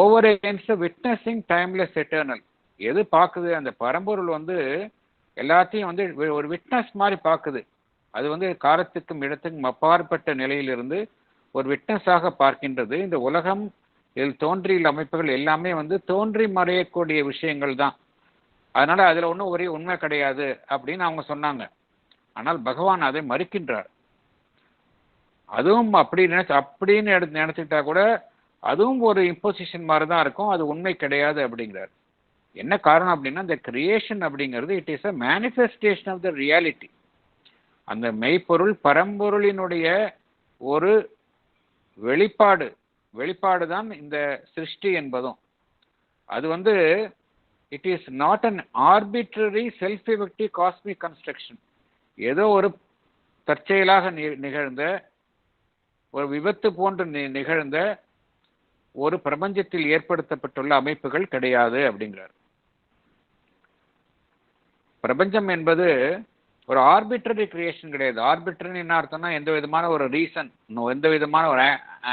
S2: over against witnessing timeless eternal. எது பார்க்குது, அந்த பரம்பொருள் வந்து எல்லாத்தையும் வந்து ஒரு விட்னஸ் மாதிரி பார்க்குது. அது வந்து காலத்துக்கும் இடத்துக்கும் அப்பாற்பட்ட நிலையிலிருந்து ஒரு விட்னஸாக பார்க்கின்றது. இந்த உலகம், இதில் தோன்றியுள்ள அமைப்புகள் எல்லாமே வந்து தோன்றி மறையக்கூடிய விஷயங்கள் தான், அதனால அதில் ஒன்றும் ஒரே உண்மை கிடையாது அப்படின்னு அவங்க சொன்னாங்க. ஆனால் பகவான் அதை மறுக்கின்றார். அதுவும் அப்படின்னு நினைச்சுக்கிட்டா கூட அதுவும் ஒரு இம்போசிஷன் மாதிரி தான் இருக்கும், அது உண்மை கிடையாது அப்படிங்கிறார். என்ன காரணம் அப்படின்னா இந்த கிரியேஷன் அப்படிங்கிறது it is a manifestation of the reality. அந்த மெய்ப்பொருள் பரம்பொருளினுடைய ஒரு வெளிப்பாடு தான் இந்த சிருஷ்டி என்பதும். அது வந்து it is not an arbitrary self effective cosmic construction. ஏதோ ஒரு தற்செயலாக நிகழ்ந்த ஒரு விபத்து போன்று நிகழ்ந்த ஒரு பிரபஞ்சத்தில் ஏற்படுத்தப்பட்டுள்ள அமைப்புகள் கிடையாது அப்படிங்கிறார். பிரபஞ்சம் என்பது ஒரு ஆர்பிட்ரரி கிரியேஷன் கிடையாது. ஆர்பிட்ரரி என்ன அர்த்தம்னா எந்த விதமான ஒரு ரீசன், எந்த விதமான ஒரு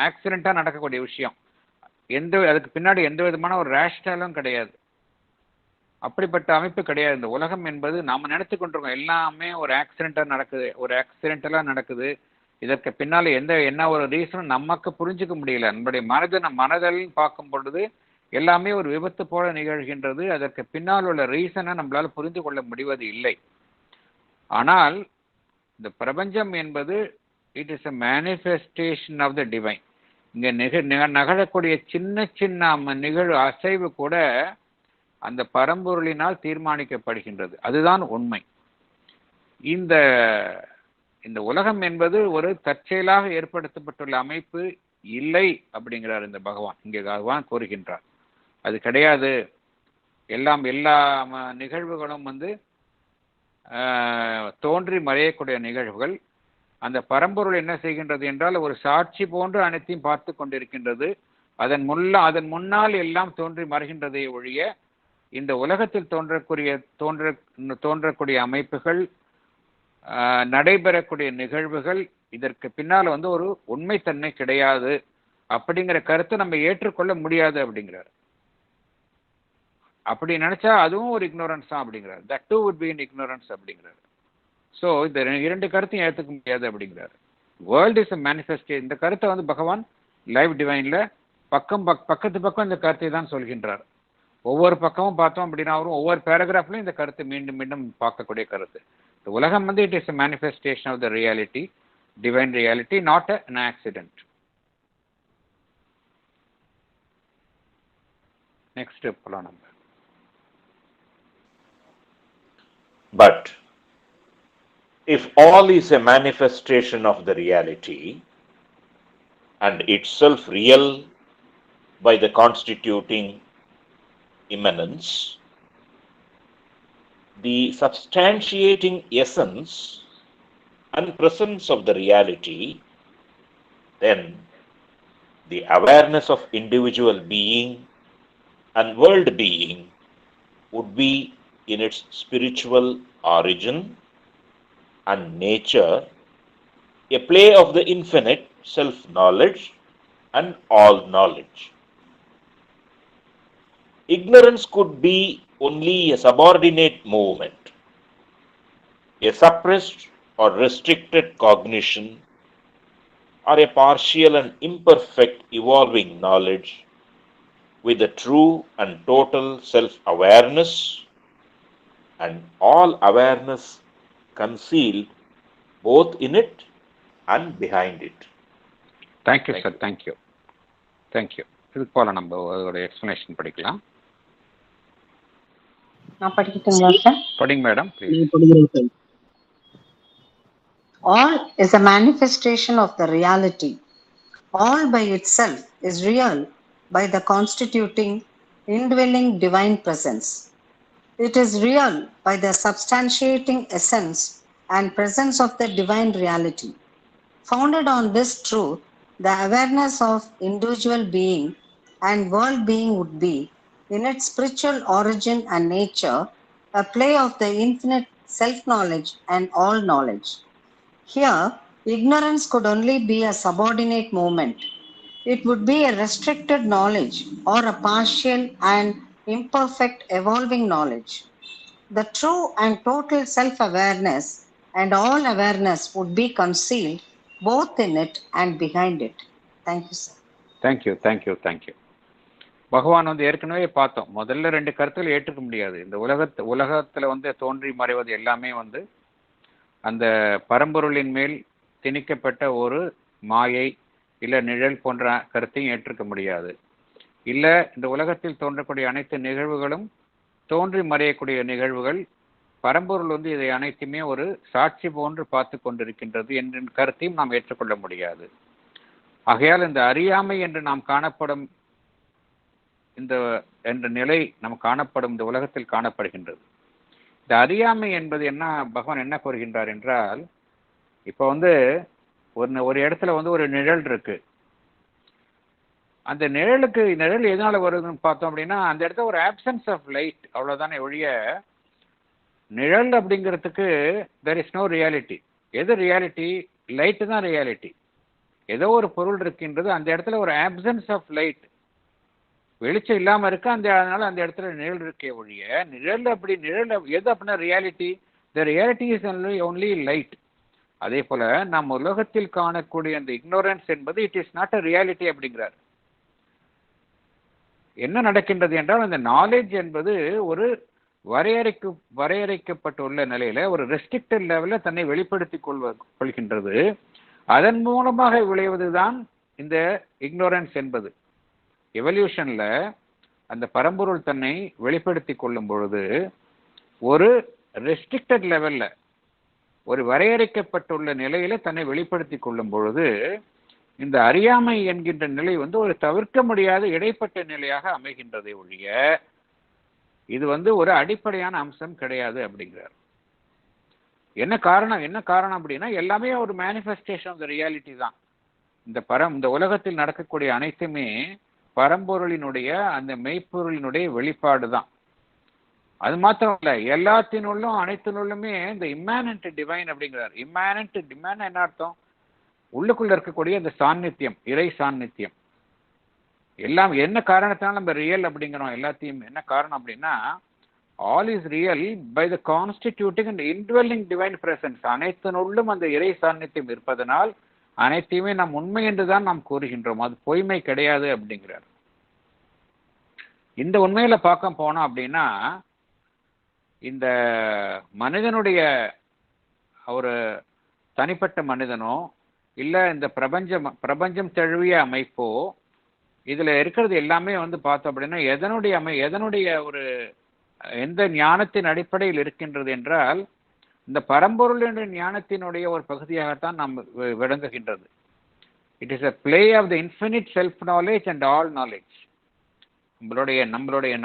S2: ஆக்சிடென்ட்டாக நடக்கக்கூடிய விஷயம், அதுக்கு பின்னாடி எந்த விதமான ஒரு ரேஷனலும் கிடையாது. அப்படிப்பட்ட அமைப்பு கிடையாது. இந்த உலகம் என்பது நாம் நினைத்து கொண்டிருக்கோம் எல்லாமே ஒரு ஆக்சிடென்ட்டாக நடக்குது, ஒரு ஆக்சிடென்டலாக நடக்குது, இதற்கு பின்னால் என்ன ஒரு ரீசனும் நமக்கு புரிஞ்சுக்க முடியல. நம்முடைய மனதில் பார்க்கும் பொழுது எல்லாமே ஒரு விபத்து போல நிகழ்கின்றது. அதற்கு பின்னால் உள்ள ரீசனை நம்மளால் புரிந்து கொள்ள முடிவது இல்லை. ஆனால் இந்த பிரபஞ்சம் என்பது it is a manifestation of the divine. இங்கே நகழக்கூடிய சின்ன சின்ன நிகழ்வு அசைவு கூட அந்த பரம்பொருளினால் தீர்மானிக்கப்படுகின்றது. அதுதான் உண்மை. இந்த உலகம் என்பது ஒரு தற்செயலாக ஏற்படுத்தப்பட்டுள்ள அமைப்பு இல்லை அப்படிங்கிறார் இந்த பகவான். இங்கே பகவான் கூறுகின்றார் அது கிடையாது. எல்லா நிகழ்வுகளும் வந்து தோன்றி மறையக்கூடிய நிகழ்வுகள். அந்த பரம்பொருள் என்ன செய்கின்றது என்றால் ஒரு சாட்சி போன்று அனைத்தையும் பார்த்து கொண்டிருக்கின்றது. அதன் முன்னால் எல்லாம் தோன்றி மறைகின்றதை ஒழிய இந்த உலகத்தில் தோன்றக்கூடிய அமைப்புகள், நடைபெறக்கூடிய நிகழ்வுகள், இதற்கு பின்னால் வந்து ஒரு உண்மைத்தன்மை கிடையாது அப்படிங்கிற கருத்தை நம்ம ஏற்றுக்கொள்ள முடியாது அப்படிங்கிறார். அப்படி நினைச்சா அதுவும் ஒரு இக்னோரன்ஸ் தான் அப்படிங்கிறார். That too would be in ignorance அப்படிங்கிறார். ஸோ இந்த இரண்டு கருத்தையும் ஏற்றுக்க முடியாது அப்படிங்கிறார். World is a manifestation. இந்த கருத்தை வந்து பகவான் லைவ் டிவைன்ல பக்கத்து பக்கம் இந்த கருத்தை தான் சொல்கின்றார். ஒவ்வொரு பக்கமும் பார்த்தோம் அப்படின்னா வரும், ஒவ்வொரு பேராகிராஃப்லையும் இந்த கருத்தை மீண்டும் மீண்டும் பார்க்கக்கூடிய கருத்து. இந்த உலகம் வந்து it is a manifestation of the reality, divine reality, not an accident. Next போலாம் நம்ம.
S3: But if all is a manifestation of the reality and itself real by the constituting immanence, the substantiating essence and presence of the reality, then the awareness of individual being and world being would be in its spiritual origin and nature a play of the infinite self-knowledge and all knowledge. Ignorance could be only a subordinate movement, a suppressed or restricted cognition, or a partial and imperfect evolving knowledge with a true and total self-awareness and all awareness concealed both in it and behind it.
S2: Thank you, sir. Thank you. இதுக்கு போல நம்ம அதோட எக்ஸ்பிளனேஷன் படிக்கலாம்.
S10: நான் படிக்கட்டுங்களா சார்?
S2: படிங்க madam, please.
S10: All is a manifestation of the reality. All by itself is real by the constituting, indwelling divine presence. It is real by the substantiating essence and presence of the divine reality. Founded on this truth, the awareness of individual being and world being would be, in its spiritual origin and nature, a play of the infinite self-knowledge and all knowledge. Here, ignorance could only be a subordinate movement. It would be a restricted knowledge or a partial and imperfect evolving knowledge. The true and total self-awareness and all awareness would be concealed both in it and behind it. Thank you, sir.
S2: Thank you. பகவான் வந்து ஏற்கனவே பார்த்தோம், முதல்ல ரெண்டு கருத்துக்களை ஏற்றுக்க முடியாது. இந்த உலகத்துல வந்து தோன்றி மறைவது எல்லாமே வந்து அந்த பரம்பொருளின் மேல் திணிக்கப்பட்ட ஒரு மாயை இல்லை நிழல் போன்ற கருத்தையும் ஏற்றுக்க முடியாது. இல்லை இந்த உலகத்தில் தோன்றக்கூடிய அனைத்து நிகழ்வுகளும் தோன்றி மறையக்கூடிய நிகழ்வுகள், பரம்பொருள் வந்து இதை அனைத்துமே ஒரு சாட்சி போன்று பார்த்து கொண்டிருக்கின்றது என்ற கருத்தையும் நாம் ஏற்றுக்கொள்ள முடியாது. ஆகையால் இந்த அறியாமை என்று நாம் காணப்படும் என்ற நிலை நாம் காணப்படும் இந்த உலகத்தில் காணப்படுகின்றது. இந்த அறியாமை என்பது என்ன, பகவான் என்ன கூறுகின்றார் என்றால், இப்போ வந்து ஒரு இடத்துல வந்து ஒரு நிழல் இருக்கு. அந்த நிழல் எதனால வருதுன்னு பார்த்தோம் அப்படின்னா, அந்த இடத்துல ஒரு ஆப்சன்ஸ் ஆஃப் லைட், அவ்வளவுதானே ஒழிய நிழல் அப்படிங்கிறதுக்கு there is no reality. எது ரியாலிட்டி? லைட்டு தான் ரியாலிட்டி. ஏதோ ஒரு பொருள் இருக்கின்றது, அந்த இடத்துல ஒரு ஆப்சன்ஸ் ஆஃப் லைட், வெளிச்சம் இல்லாம இருக்கு, அதனால அந்த இடத்துல நிழல் இருக்கே ஒழிய நிழல் எது அப்படின்னா reality. The reality is only light. அதே போல நம் உலகத்தில் காணக்கூடிய அந்த இக்னோரன்ஸ் என்பது it is not a reality அப்படிங்கிறார். என்ன நடக்கின்றது என்றால், அந்த நாலேஜ் என்பது ஒரு வரையறைக்கப்பட்டுள்ள நிலையில ஒரு ரெஸ்ட்ரிக்டட் லெவலில் தன்னை வெளிப்படுத்தி கொள்கின்றது. அதன் மூலமாக விளைவதுதான் இந்த இக்னோரன்ஸ் என்பது. எவல்யூஷன்ல அந்த பரம்பொருள் தன்னை வெளிப்படுத்தி கொள்ளும் பொழுது ஒரு ரெஸ்ட்ரிக்டட் லெவல்ல, ஒரு வரையறைக்கப்பட்டுள்ள நிலையில தன்னை வெளிப்படுத்தி கொள்ளும் பொழுது இந்த அறியாமை என்கின்ற நிலை வந்து ஒரு தவிர்க்க முடியாத இடைப்பட்ட நிலையாக அமைகின்றதை ஒழிய இது வந்து ஒரு அடிப்படையான அம்சம் கிடையாது அப்படிங்கிறார். என்ன காரணம் அப்படின்னா எல்லாமே ஒரு மேனிஃபெஸ்டேஷன் ஆஃப் த ரியாலிட்டி தான். இந்த உலகத்தில் நடக்கக்கூடிய அனைத்துமே பரம்பொருளினுடைய அந்த மெய்ப்பொருளினுடைய வெளிப்பாடு தான். அது மாத்திரம் இல்ல, எல்லாத்தினுள்ளும் அனைத்தினுள்ளுமே இந்த இம்மானன்ட் டிவைன் அப்படிங்கிறார். இம்மானன்ட் டிவைன் என்ன அர்த்தம்? உள்ளுக்குள்ள இருக்கக்கூடிய இந்த சாநித்தியம், இறை சாநித்தியம். எல்லாம் என்ன காரணத்தினால நம்ம ரியல் அப்படிங்கிறோம் எல்லாத்தையும்? என்ன காரணம் அப்படின்னா, all is real by the constituting and indwelling divine presence. அனைத்தினுள்ளும் அந்த இறை சாநித்தியம் இருப்பதனால் அனைத்தையுமே நாம் உண்மை என்றுதான் நாம் கூறுகின்றோம். அது பொய்மை கிடையாது அப்படிங்கிறார். இந்த உண்மையில பார்க்க போனோம் அப்படின்னா, இந்த மனிதனுடைய ஒரு தனிப்பட்ட மனிதனோ இல்ல இந்த பிரபஞ்சம் தழுவிய அமைப்போ, இதுல இருக்கிறது எல்லாமே பார்த்தோம் அப்படின்னா எதனுடைய ஒரு எந்த ஞானத்தின் அடிப்படையில் இருக்கின்றது என்றால், இந்த பரம்பொருளுடைய ஞானத்தினுடைய ஒரு பகுதியாகத்தான் நாம் விளங்குகின்றது. It is a play of the infinite self knowledge and all knowledge.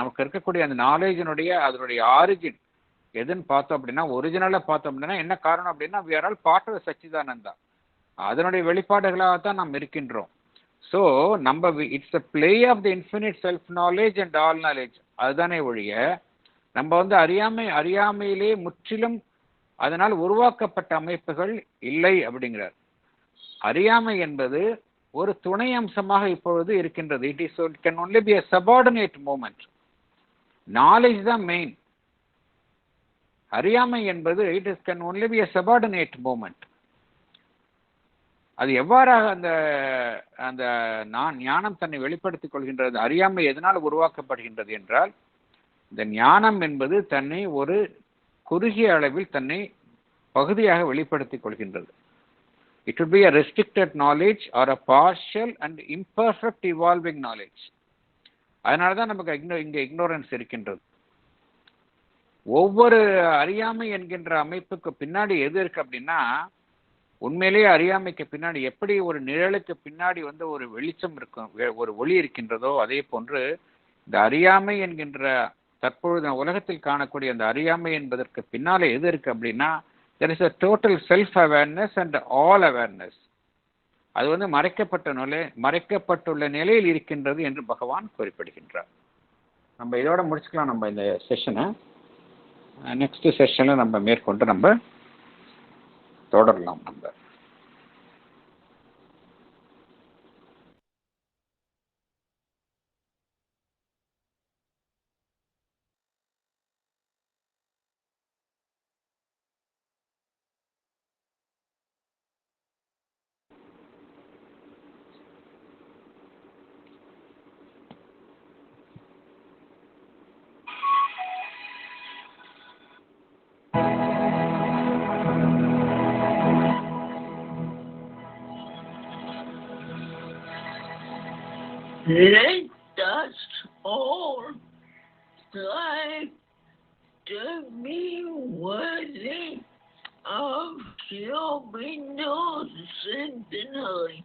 S2: நமக்கு இருக்கக்கூடிய அந்த நாலேஜினுடைய அதனுடைய ஆரிஜின் எதுன்னு பார்த்தோம் அப்படின்னா, ஒரிஜினலா பார்த்தோம் அப்படின்னா என்ன காரணம் அப்படின்னா, we are all part of Satchidananda. அதனுடைய வெளிப்பாடுகளாகத்தான் நாம் இருக்கின்றோம். So it's a play of the infinite self knowledge and all knowledge. அதுதானே ஒழிய நம்ம அறியாமையிலே முற்றிலும் அதனால் உருவாக்கப்பட்ட அமைப்புகள் இல்லை அப்படிங்கிறார். அறியாமை என்பது ஒரு துணை அம்சமாக இப்பொழுது இருக்கின்றது. It can only be a subordinate moment. Knowledge தான் மெயின். அறியாமை என்பது can only be a subordinate moment. அது எவ்வாறாக அந்த ஞானம் தன்னை வெளிப்படுத்திக் கொள்கின்றது? அறியாமை எதனால் உருவாக்கப்படுகின்றது என்றால், இந்த ஞானம் என்பது தன்னை ஒரு குறுகிய அளவில் தன்னை பகுதியாக வெளிப்படுத்திக் கொள்கின்றது. It would be a restricted knowledge or a partial and imperfect evolving knowledge. அதனால தான் நமக்கு இங்க இக்னோரன்ஸ் இருக்கின்றது. ஒவ்வொரு அறியாமை என்கின்ற அமைப்புக்கு பின்னாடி எது இருக்கு அப்படின்னா, உண்மையிலேயே அறியாமைக்கு பின்னாடி எப்படி ஒரு நிழலுக்கு பின்னாடி ஒரு வெளிச்சம் இருக்கும், ஒரு ஒளி இருக்கின்றதோ, அதே போன்று இந்த அறியாமை என்கின்ற தற்பொழுது உலகத்தில் காணக்கூடிய அந்த அறியாமை என்பதற்கு பின்னாலே எது இருக்கு அப்படின்னா, there is a total self awareness and all awareness. அது மறைக்கப்பட்டுள்ள நிலையில் இருக்கின்றது என்று பகவான் குறிப்பிடுகின்றார். நம்ம இதோட முடிச்சுக்கலாம் நம்ம இந்த செஷனை. நெக்ஸ்ட் செஷன்ல நம்ம மேற்கொண்டு நம்ம தொடரலாம். நம்ம
S1: Let us all strive to be worthy of Shobino's centenary.